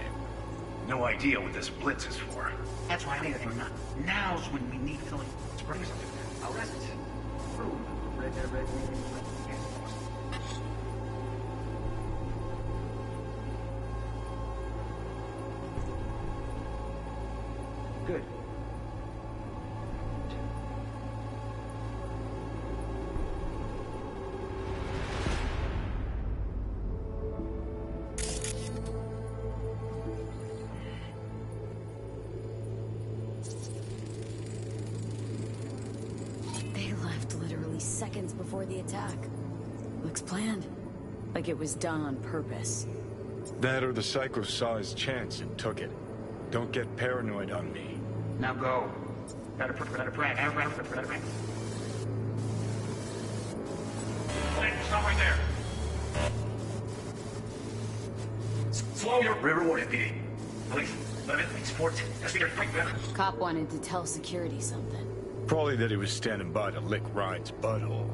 No idea what this blitz is for. That's why I'm mayor and you're not. Now's when we need filling. Spreading yourself. I'll rest. Room. Red Queen's Good. They left literally seconds before the attack. Looks planned. Like it was done on purpose. That or the Psycho saw his chance and took it. Don't get paranoid on me. Now go. Gotta practice. Stop right there. Slow your Riverwood PD. Police, limit, sports, investigator, fight better. Cop wanted to tell security something. Probably that he was standing by to lick Ryan's butthole.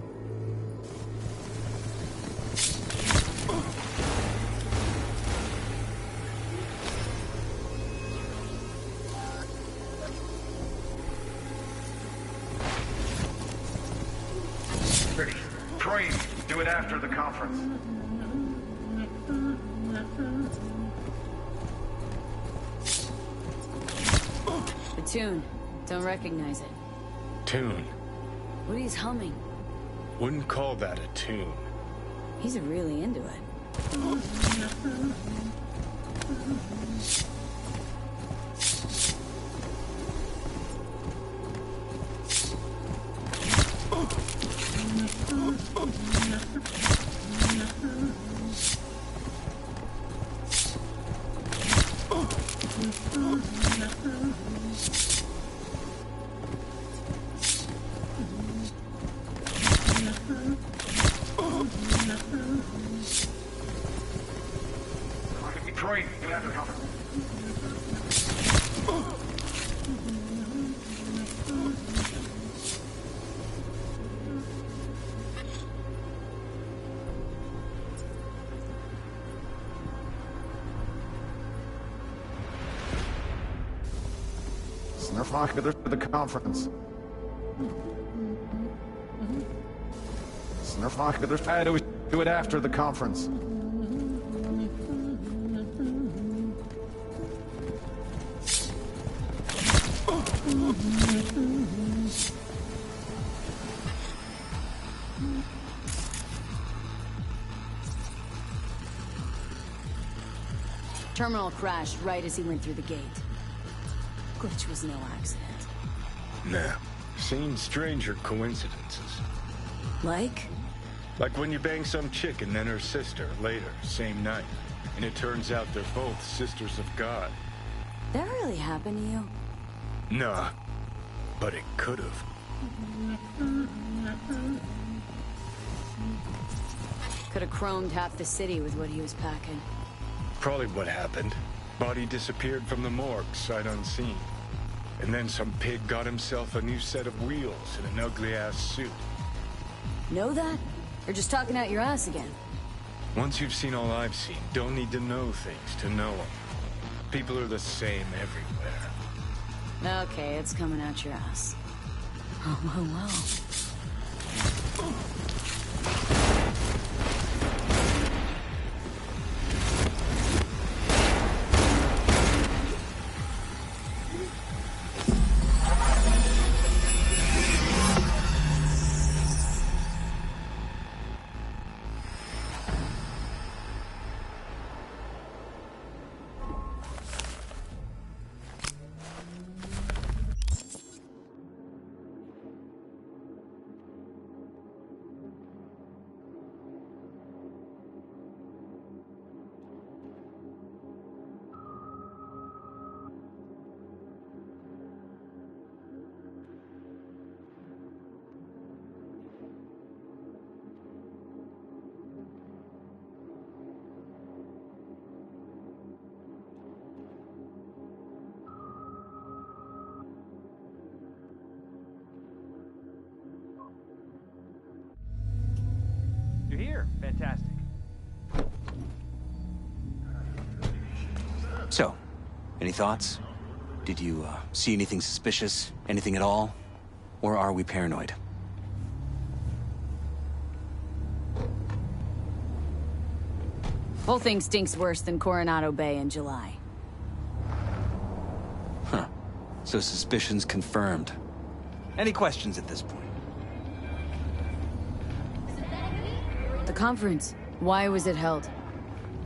Ready. Troy, do it after the conference. The tune. Don't recognize it. Tune. What he's humming. Wouldn't call that a tune. He's really into it. Troy, do it after the conference. Snurflock to the conference. Snurflock do it after the conference. Terminal crashed right as he went through the gate. Glitch was no accident. Nah. Seen stranger coincidences. Like? Like when you bang some chick and then her sister later, same night. And it turns out they're both sisters of God. That really happened to you? Nah. But it could've. Could've chromed half the city with what he was packing. Probably what happened. Body disappeared from the morgue, sight unseen. And then some pig got himself a new set of wheels and an ugly-ass suit. Know that? Or just talking out your ass again? Once you've seen all I've seen, don't need to know things to know them. People are the same everywhere. Okay, it's coming out your ass. Oh, well, well. You're here. Fantastic. So, any thoughts? Did you, see anything suspicious? Anything at all? Or are we paranoid? Whole thing stinks worse than Coronado Bay in July. Huh. So suspicions confirmed. Any questions at this point? The conference. Why was it held?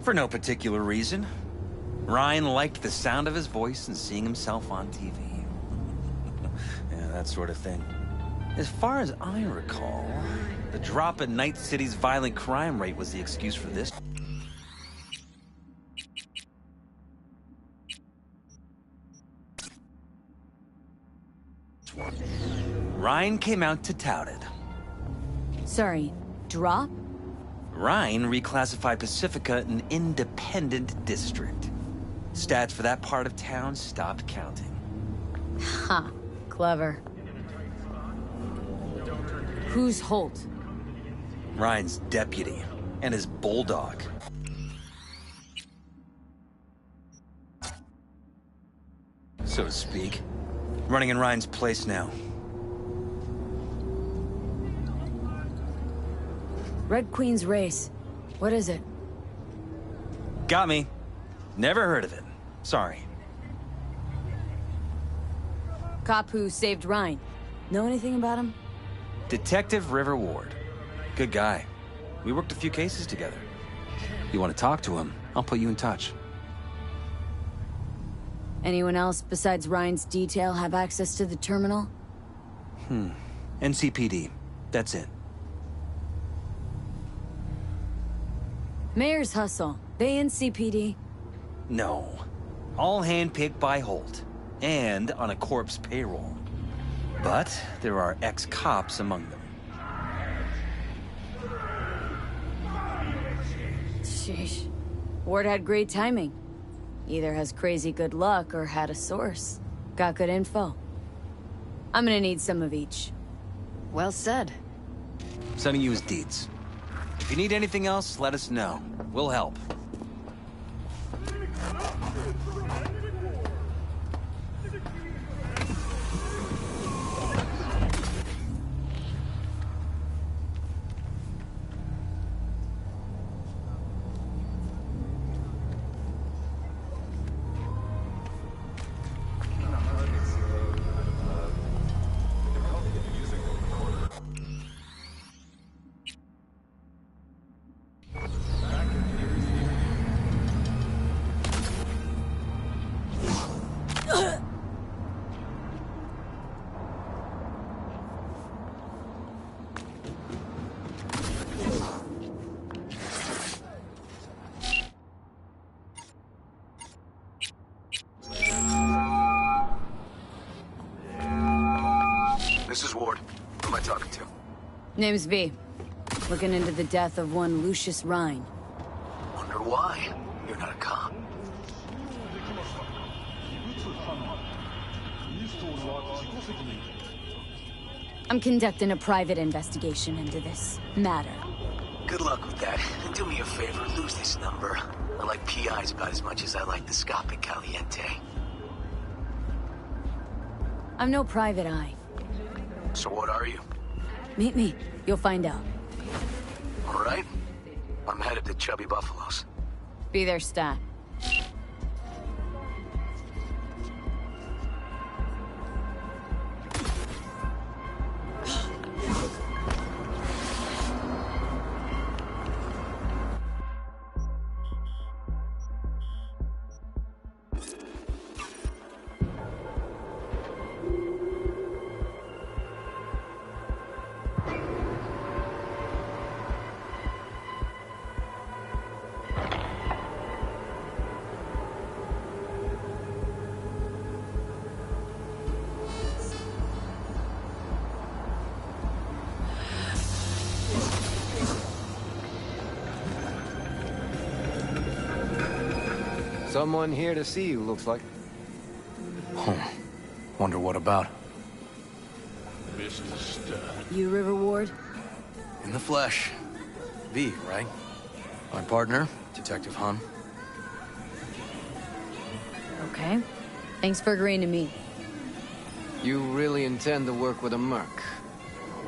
For no particular reason. Ryan liked the sound of his voice and seeing himself on TV. Yeah, that sort of thing. As far as I recall, the drop in Night City's violent crime rate was the excuse for this. Ryan came out to tout it. Sorry, drop? Ryan reclassified Pacifica an independent district. Stats for that part of town stopped counting. Ha, clever. Who's Holt? Ryan's deputy, and his bulldog. So to speak. Running in Ryan's place now. Red Queen's race. What is it? Got me. Never heard of it. Sorry. Cop who saved Ryan. Know anything about him? Detective River Ward. Good guy. We worked a few cases together. You want to talk to him, I'll put you in touch. Anyone else besides Ryan's detail have access to the terminal? NCPD. That's it. Mayor's hustle. They NCPD? No. All handpicked by Holt. And on a corpse payroll. But there are ex-cops among them. Sheesh. Ward had great timing. Either has crazy good luck or had a source. Got good info. I'm gonna need some of each. Well said. Sending you his deeds. If you need anything else, let us know. We'll help. This is Ward. Who am I talking to? Name's V. Looking into the death of one Lucius Rhine. Wonder why? You're not a cop. I'm conducting a private investigation into this matter. Good luck with that. And do me a favor, lose this number. I like PIs about as much as I like the Scopic Caliente. I'm no private eye. So what are you? Meet me. You'll find out. All right. I'm headed to Chubby Buffaloes. Be there, stat. Someone here to see you, looks like. Oh, wonder what about. Mr. Stud. You River Ward? In the flesh. V, right? My partner, Detective Hun. Okay. Thanks for agreeing to meet. You really intend to work with a merc?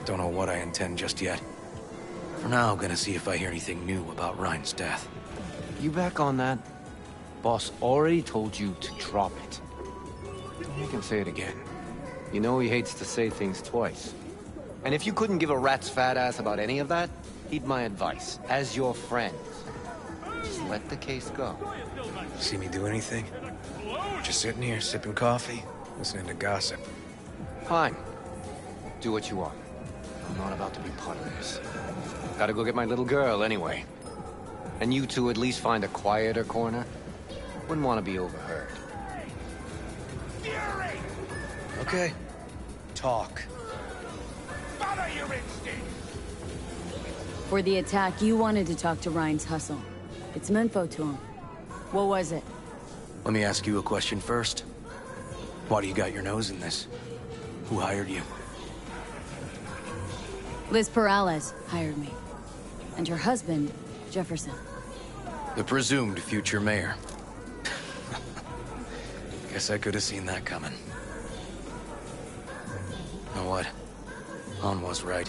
Don't know what I intend just yet. For now, I'm gonna see if I hear anything new about Ryan's death. You back on that? Boss already told you to drop it. Don't make him say it again. You know he hates to say things twice. And if you couldn't give a rat's fat ass about any of that, heed my advice. As your friend, just let the case go. See me do anything? Just sitting here, sipping coffee, listening to gossip. Fine. Do what you want. I'm not about to be part of this. Gotta go get my little girl anyway. And you two at least find a quieter corner. Wouldn't want to be overheard. Okay. Talk. Follow your instinct! For the attack, you wanted to talk to Ryan's hustle. Get some info to him. What was it? Let me ask you a question first. Why do you got your nose in this? Who hired you? Liz Peralez hired me. And her husband, Jefferson. The presumed future mayor. Guess I could have seen that coming. You know what? Han was right.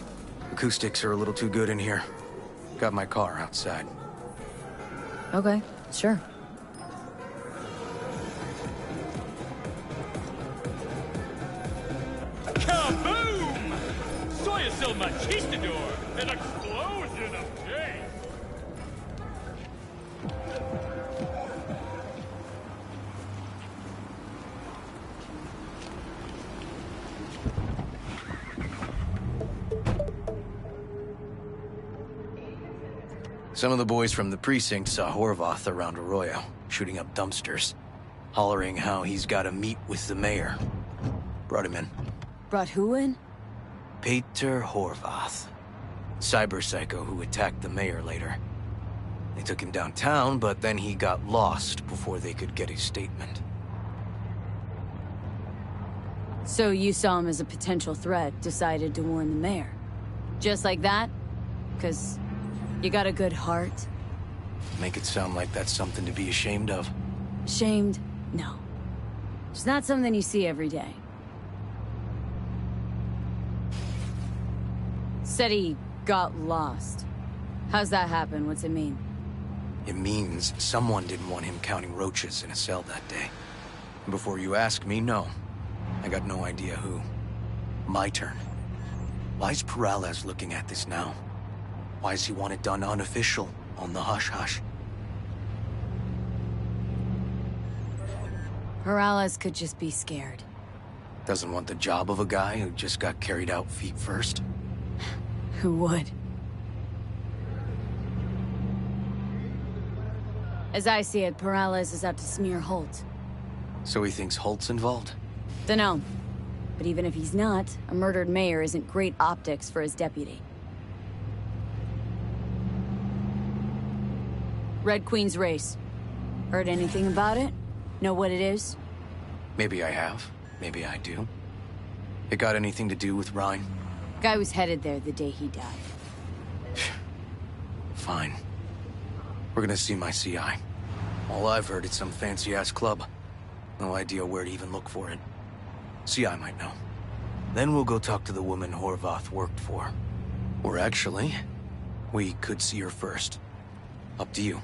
Acoustics are a little too good in here. Got my car outside. Okay, sure. Kaboom! Soy es el machistador! An explosion of taste! Some of the boys from the precinct saw Horvath around Arroyo, shooting up dumpsters, hollering how he's got to meet with the mayor. Brought him in. Brought who in? Peter Horvath. Cyber psycho who attacked the mayor later. They took him downtown, but then he got lost before they could get his statement. So you saw him as a potential threat, decided to warn the mayor. Just like that? 'Cause you got a good heart? Make it sound like that's something to be ashamed of. Shamed? No. It's not something you see every day. Said he got lost. How's that happen? What's it mean? It means someone didn't want him counting roaches in a cell that day. And before you ask me, no. I got no idea who. My turn. Why's Peralez looking at this now? Why does he want it done unofficial, on the hush-hush? Peralez could just be scared. Doesn't want the job of a guy who just got carried out feet first? Who would? As I see it, Peralez is out to smear Holt. So he thinks Holt's involved? Dunno. But even if he's not, a murdered mayor isn't great optics for his deputy. Red Queen's race. Heard anything about it? Know what it is? Maybe I have. Maybe I do. It got anything to do with Ryan? Guy was headed there the day he died. Fine. We're gonna see my CI. All I've heard is some fancy-ass club. No idea where to even look for it. CI might know. Then we'll go talk to the woman Horvath worked for. Or actually, we could see her first. Up to you.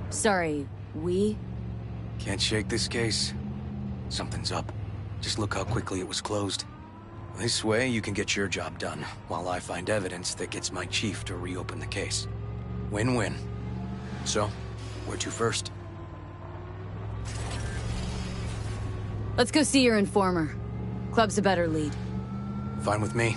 Sorry, we? Can't shake this case. Something's up. Just look how quickly it was closed. This way, you can get your job done, while I find evidence that gets my chief to reopen the case. Win-win. So, where to first? Let's go see your informer. Club's a better lead. Fine with me.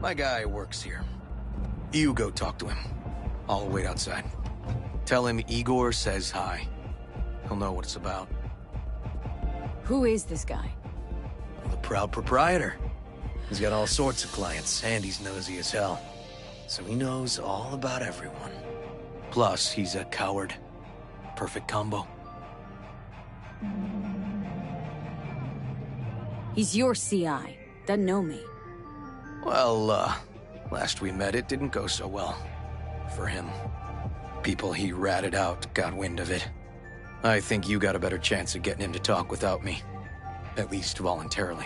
My guy works here. You go talk to him. I'll wait outside. Tell him Igor says hi. He'll know what it's about. Who is this guy? The proud proprietor. He's got all sorts of clients, and he's nosy as hell. So he knows all about everyone. Plus, he's a coward. Perfect combo. He's your CI. Doesn't know me. Well, last we met, it didn't go so well. For him. People he ratted out got wind of it. I think you got a better chance of getting him to talk without me. At least voluntarily.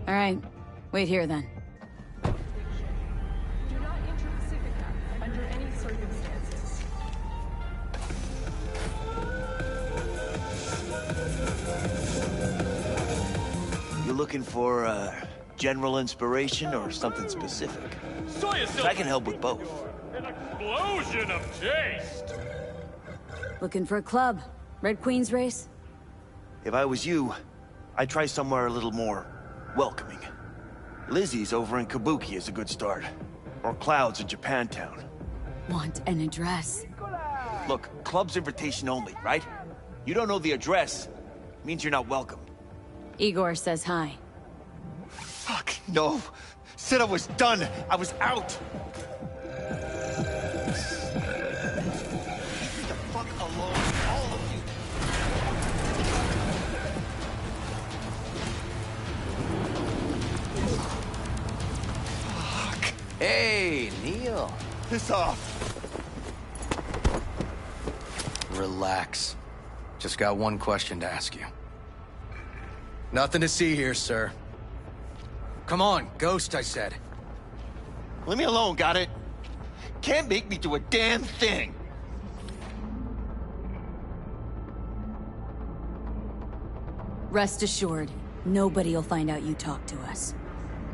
All right. Wait here, then. Do not enter Pacifica under any circumstances. You looking for, general inspiration or something specific? I can help with both. An explosion of taste! Looking for a club? Red Queen's race? If I was you, I'd try somewhere a little more welcoming. Lizzie's over in Kabuki is a good start. Or Cloud's in Japantown. Want an address? Look, club's invitation only, right? You don't know the address, means you're not welcome. Igor says hi. Fuck, no. Said I was done. I was out. Leave the fuck alone, all of you. this off. Relax. Just got one question to ask you. Nothing to see here, sir. Come on, Ghost, I said. Leave me alone, got it? Can't make me do a damn thing. Rest assured, nobody will find out you talked to us.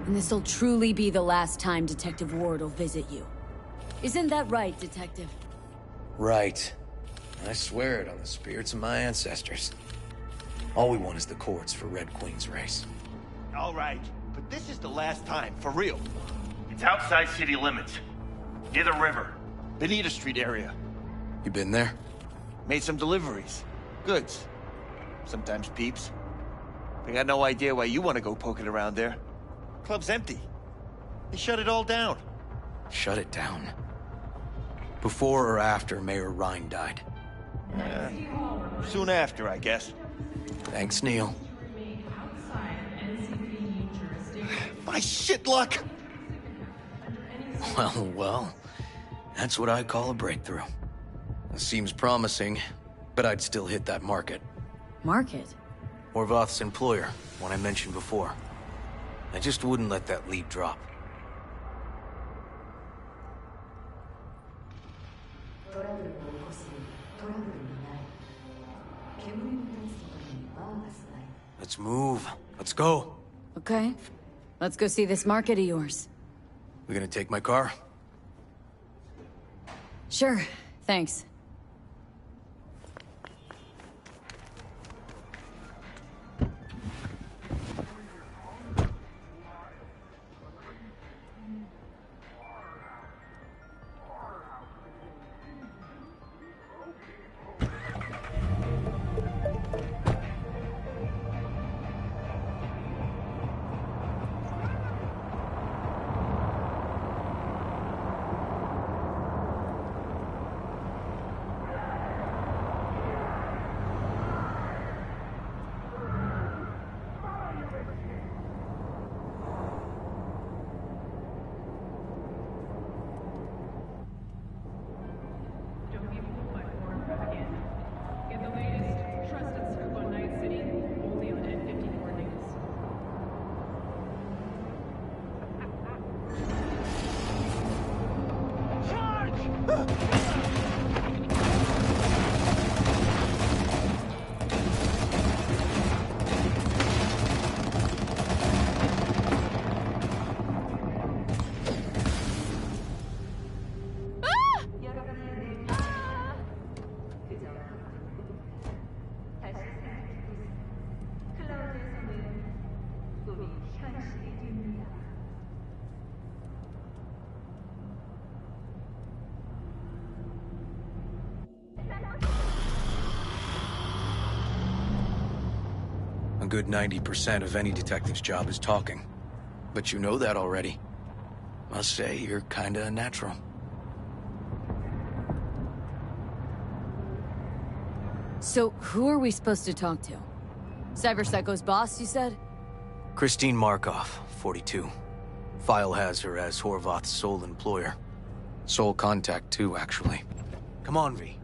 And this'll truly be the last time Detective Ward will visit you. Isn't that right, Detective? Right. I swear it on the spirits of my ancestors. All we want is the courts for Red Queen's race. All right, but this is the last time, for real. It's outside city limits. Near the river. Benita Street area. You been there? Made some deliveries. Goods. Sometimes peeps. We got no idea why you want to go poking around there. Club's empty. They shut it all down. Shut it down? Before or after Mayor Rhine died? Soon after, I guess. Thanks, Neil. My shit luck! Well, that's what I call a breakthrough. It seems promising, but I'd still hit that market. Market? Horvath's employer, one I mentioned before. I just wouldn't let that lead drop. Let's move. Let's go. Okay. Let's go see this market of yours. We gonna take my car? Sure. Thanks. A good 90% of any detective's job is talking. But you know that already. Must say, you're kinda a natural. So, who are we supposed to talk to? Cyberpsycho's boss, you said? Christine Markov, 42. File has her as Horvath's sole employer. Sole contact, too, actually. Come on, V.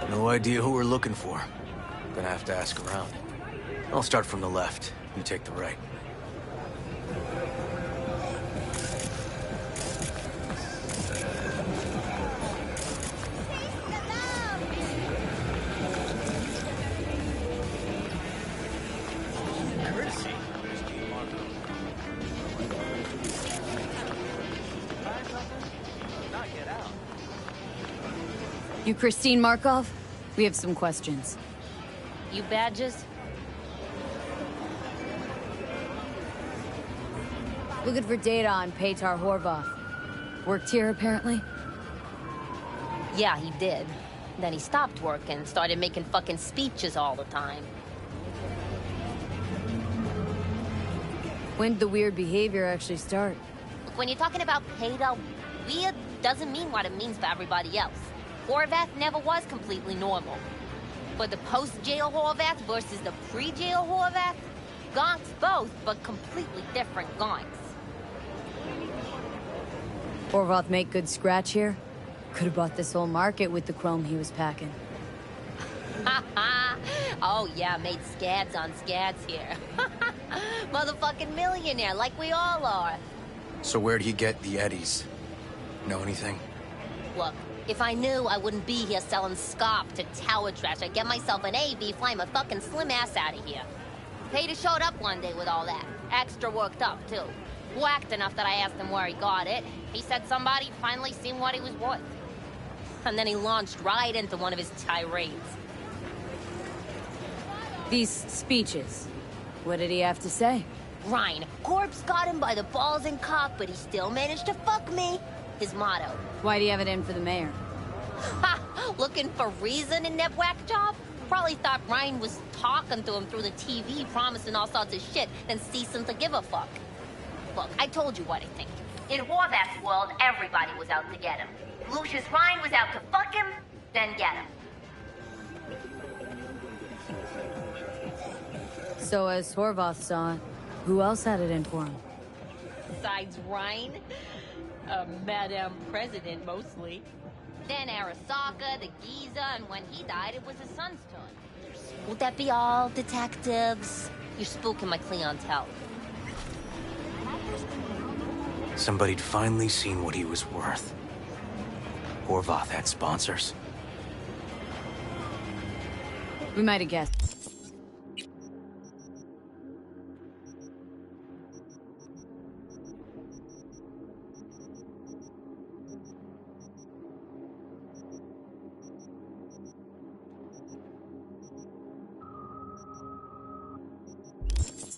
No idea who we're looking for. Gonna have to ask around. I'll start from the left. You take the right. You Christine Markov? We have some questions. You badges? Looking for data on Petar Horvath. Worked here, apparently? Yeah, he did. Then he stopped working, started making fucking speeches all the time. When did the weird behavior actually start? Look, when you're talking about Petar, weird doesn't mean what it means for everybody else. Horvath never was completely normal. But the post-jail Horvath versus the pre-jail Horvath? Gonks both, but completely different gonks. Horvath make good scratch here? Could have bought this whole market with the chrome he was packing. Oh yeah, made scads on scads here. Motherfucking millionaire, like we all are. So where'd he get the eddies? Know anything? Look, if I knew, I wouldn't be here selling scop to tower trash. I'd get myself an AV, fly my fucking slim ass out of here. Peter showed up one day with all that. Extra worked up, too. Whacked enough that I asked him where he got it. He said somebody finally seen what he was worth. And then he launched right into one of his tirades. These speeches, what did he have to say? Ryan, Corpse got him by the balls and cock, but he still managed to fuck me. His motto. Why do you have it in for the mayor? Ha! Looking for reason in that whack job? Probably thought Ryan was talking to him through the TV, promising all sorts of shit, then ceasing to give a fuck. Look, I told you what I think. In Horvath's world, everybody was out to get him. Lucius Ryan was out to fuck him, then get him. So as Horvath saw it, who else had it in for him? Besides Ryan? Madame President, mostly. Then Arasaka, the Giza, and when he died, it was his son's turn. Would that be all, detectives? You're spooking my clientele. Somebody'd finally seen what he was worth. Horvath had sponsors. We might have guessed.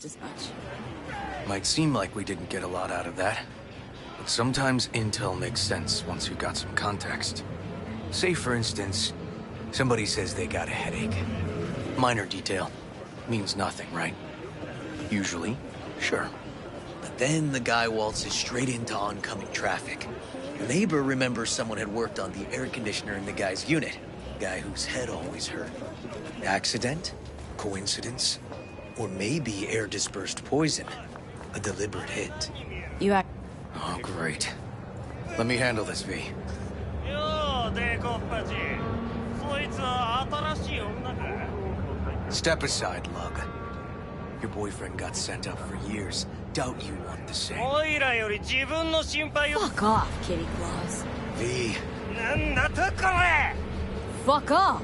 As much. Might seem like we didn't get a lot out of that. But sometimes intel makes sense once you've got some context. Say, for instance, somebody says they got a headache. Minor detail. Means nothing, right? Usually, sure. But then the guy waltzes straight into oncoming traffic. The neighbor remembers someone had worked on the air conditioner in the guy's unit. Guy whose head always hurt. Accident? Coincidence? Or maybe air-dispersed poison. A deliberate hit. You act... Oh, great. Let me handle this, V. Step aside, Lug. Your boyfriend got sent up for years. Doubt you want the same. Fuck off, Kitty Claus. V. Fuck off!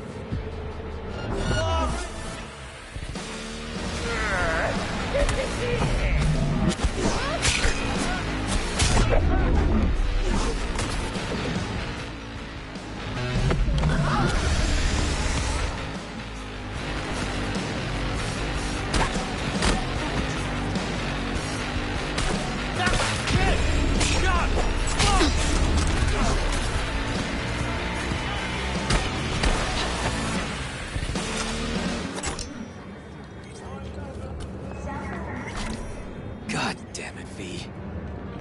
God damn it, V.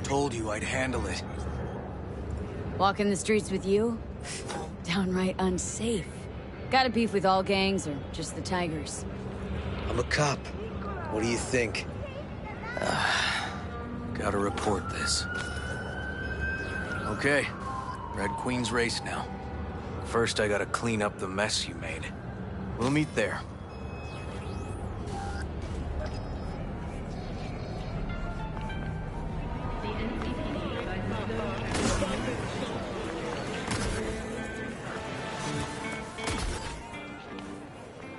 Told you I'd handle it. Walking the streets with you? Downright unsafe. Got a beef with all gangs or just the Tigers? I'm a cop. What do you think? Gotta report this. Okay. Red Queen's race now. First, I gotta clean up the mess you made. We'll meet there.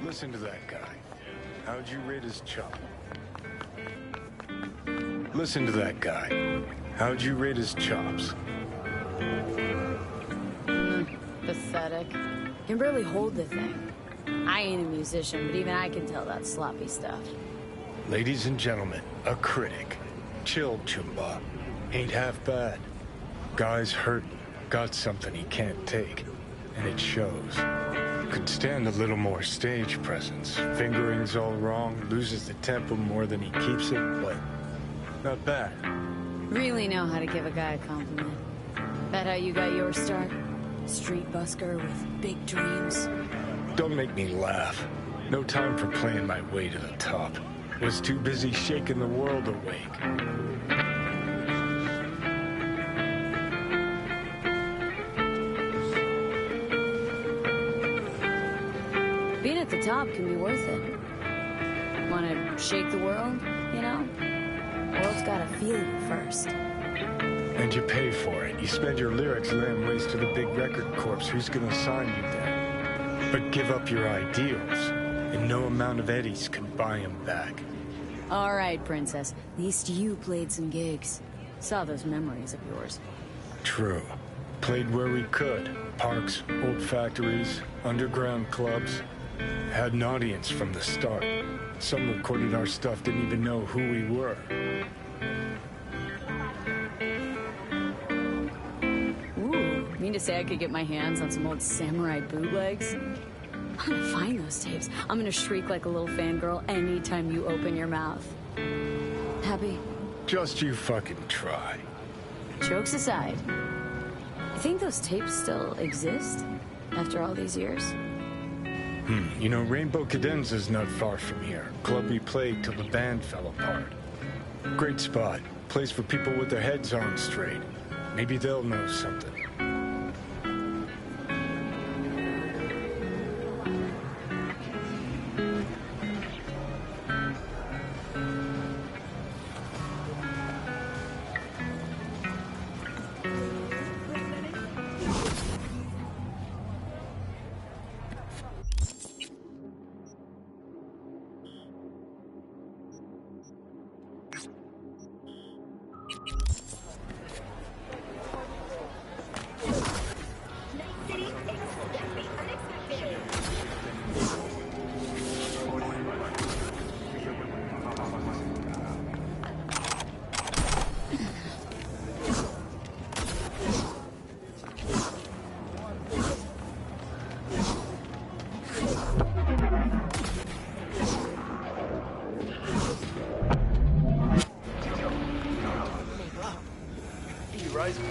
Listen to that guy. How'd you rate his chop? Listen to that guy. How'd you rate his chops? Pathetic. Can barely hold the thing. I ain't a musician, but even I can tell that's sloppy stuff. Ladies and gentlemen, a critic. Chill, Chumba. Ain't half bad. Guy's hurting. Got something he can't take. And it shows. Could stand a little more stage presence. Fingering's all wrong, loses the tempo more than he keeps it, but not bad. Really know how to give a guy a compliment. That how you got your start? Street busker with big dreams? Don't make me laugh. No time for playing my way to the top. Was too busy shaking the world awake. Being at the top can be worth it. Wanna shake the world, you know? World's gotta feel you first. And you pay for it. You spend your lyrics laying waste to the big record corps. Who's gonna sign you then? But give up your ideals, and no amount of eddies can buy them back. All right, princess. At least you played some gigs. Saw those memories of yours. True. Played where we could. Parks, old factories, underground clubs. Had an audience from the start. Some recorded our stuff, didn't even know who we were. Ooh, mean to say I could get my hands on some old samurai bootlegs? I'm gonna find those tapes. I'm gonna shriek like a little fangirl anytime you open your mouth. Happy? Just you fucking try. Jokes aside, you think those tapes still exist after all these years? You know, Rainbow Cadenza's not far from here. Club we played till the band fell apart. Great spot. Place for people with their heads on straight. Maybe they'll know something.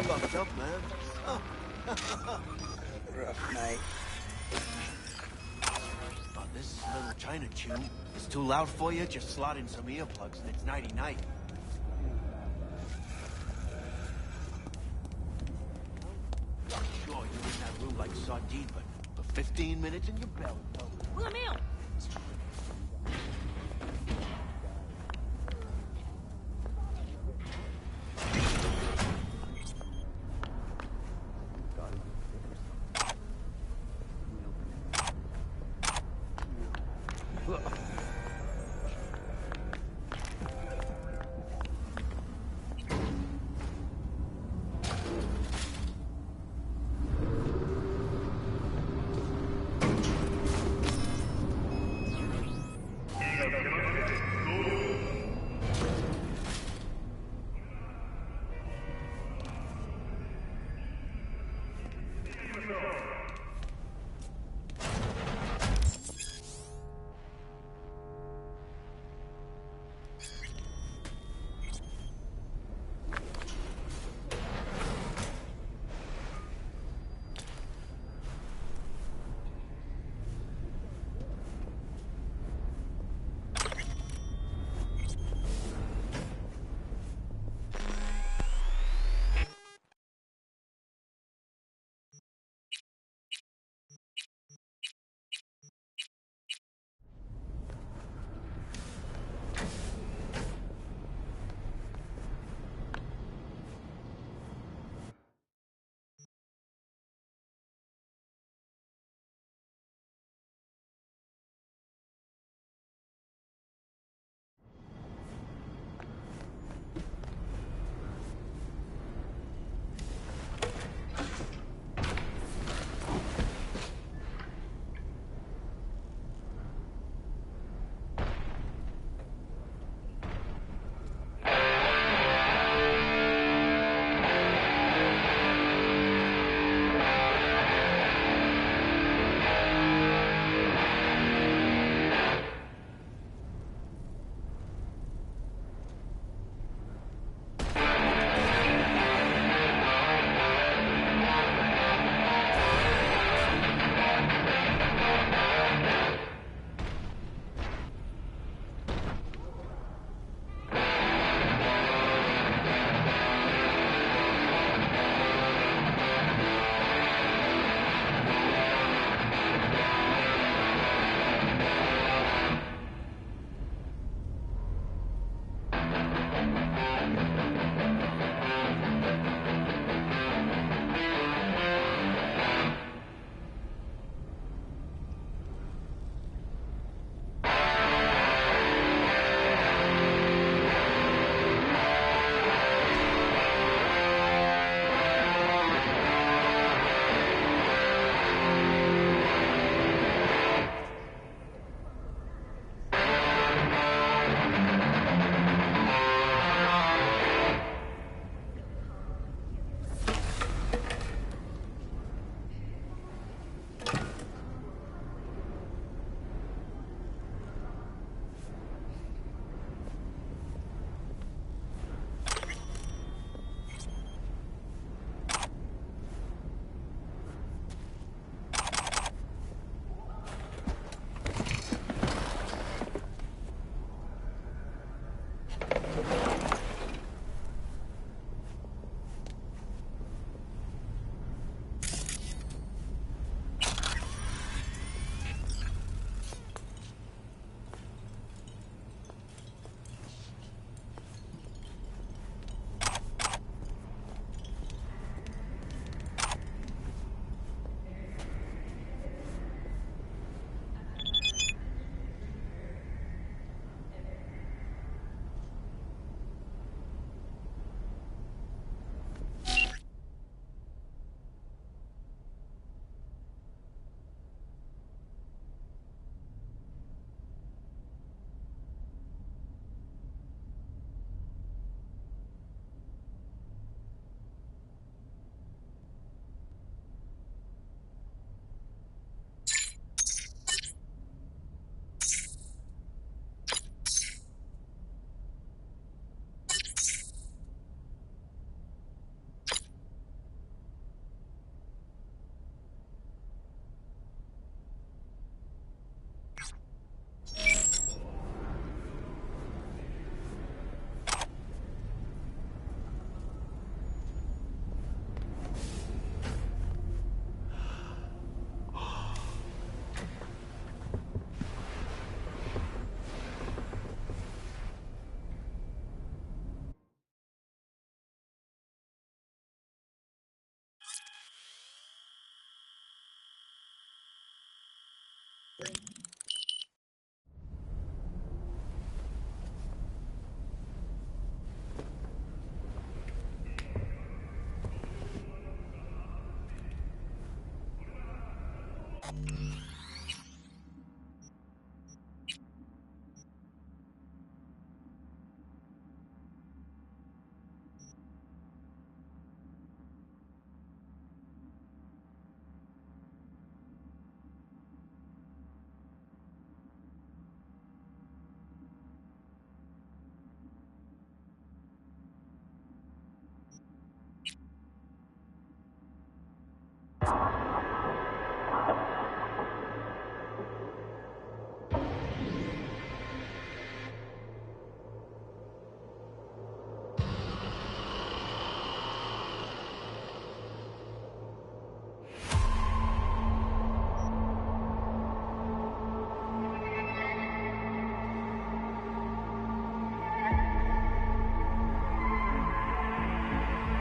Fucked up, man. Rough night. Oh, this little China tune is too loud for you? Just slot in some earplugs and it's nighty-night. Sure, you're in that room like a sardine, but for 15 minutes in your belly. Let me out.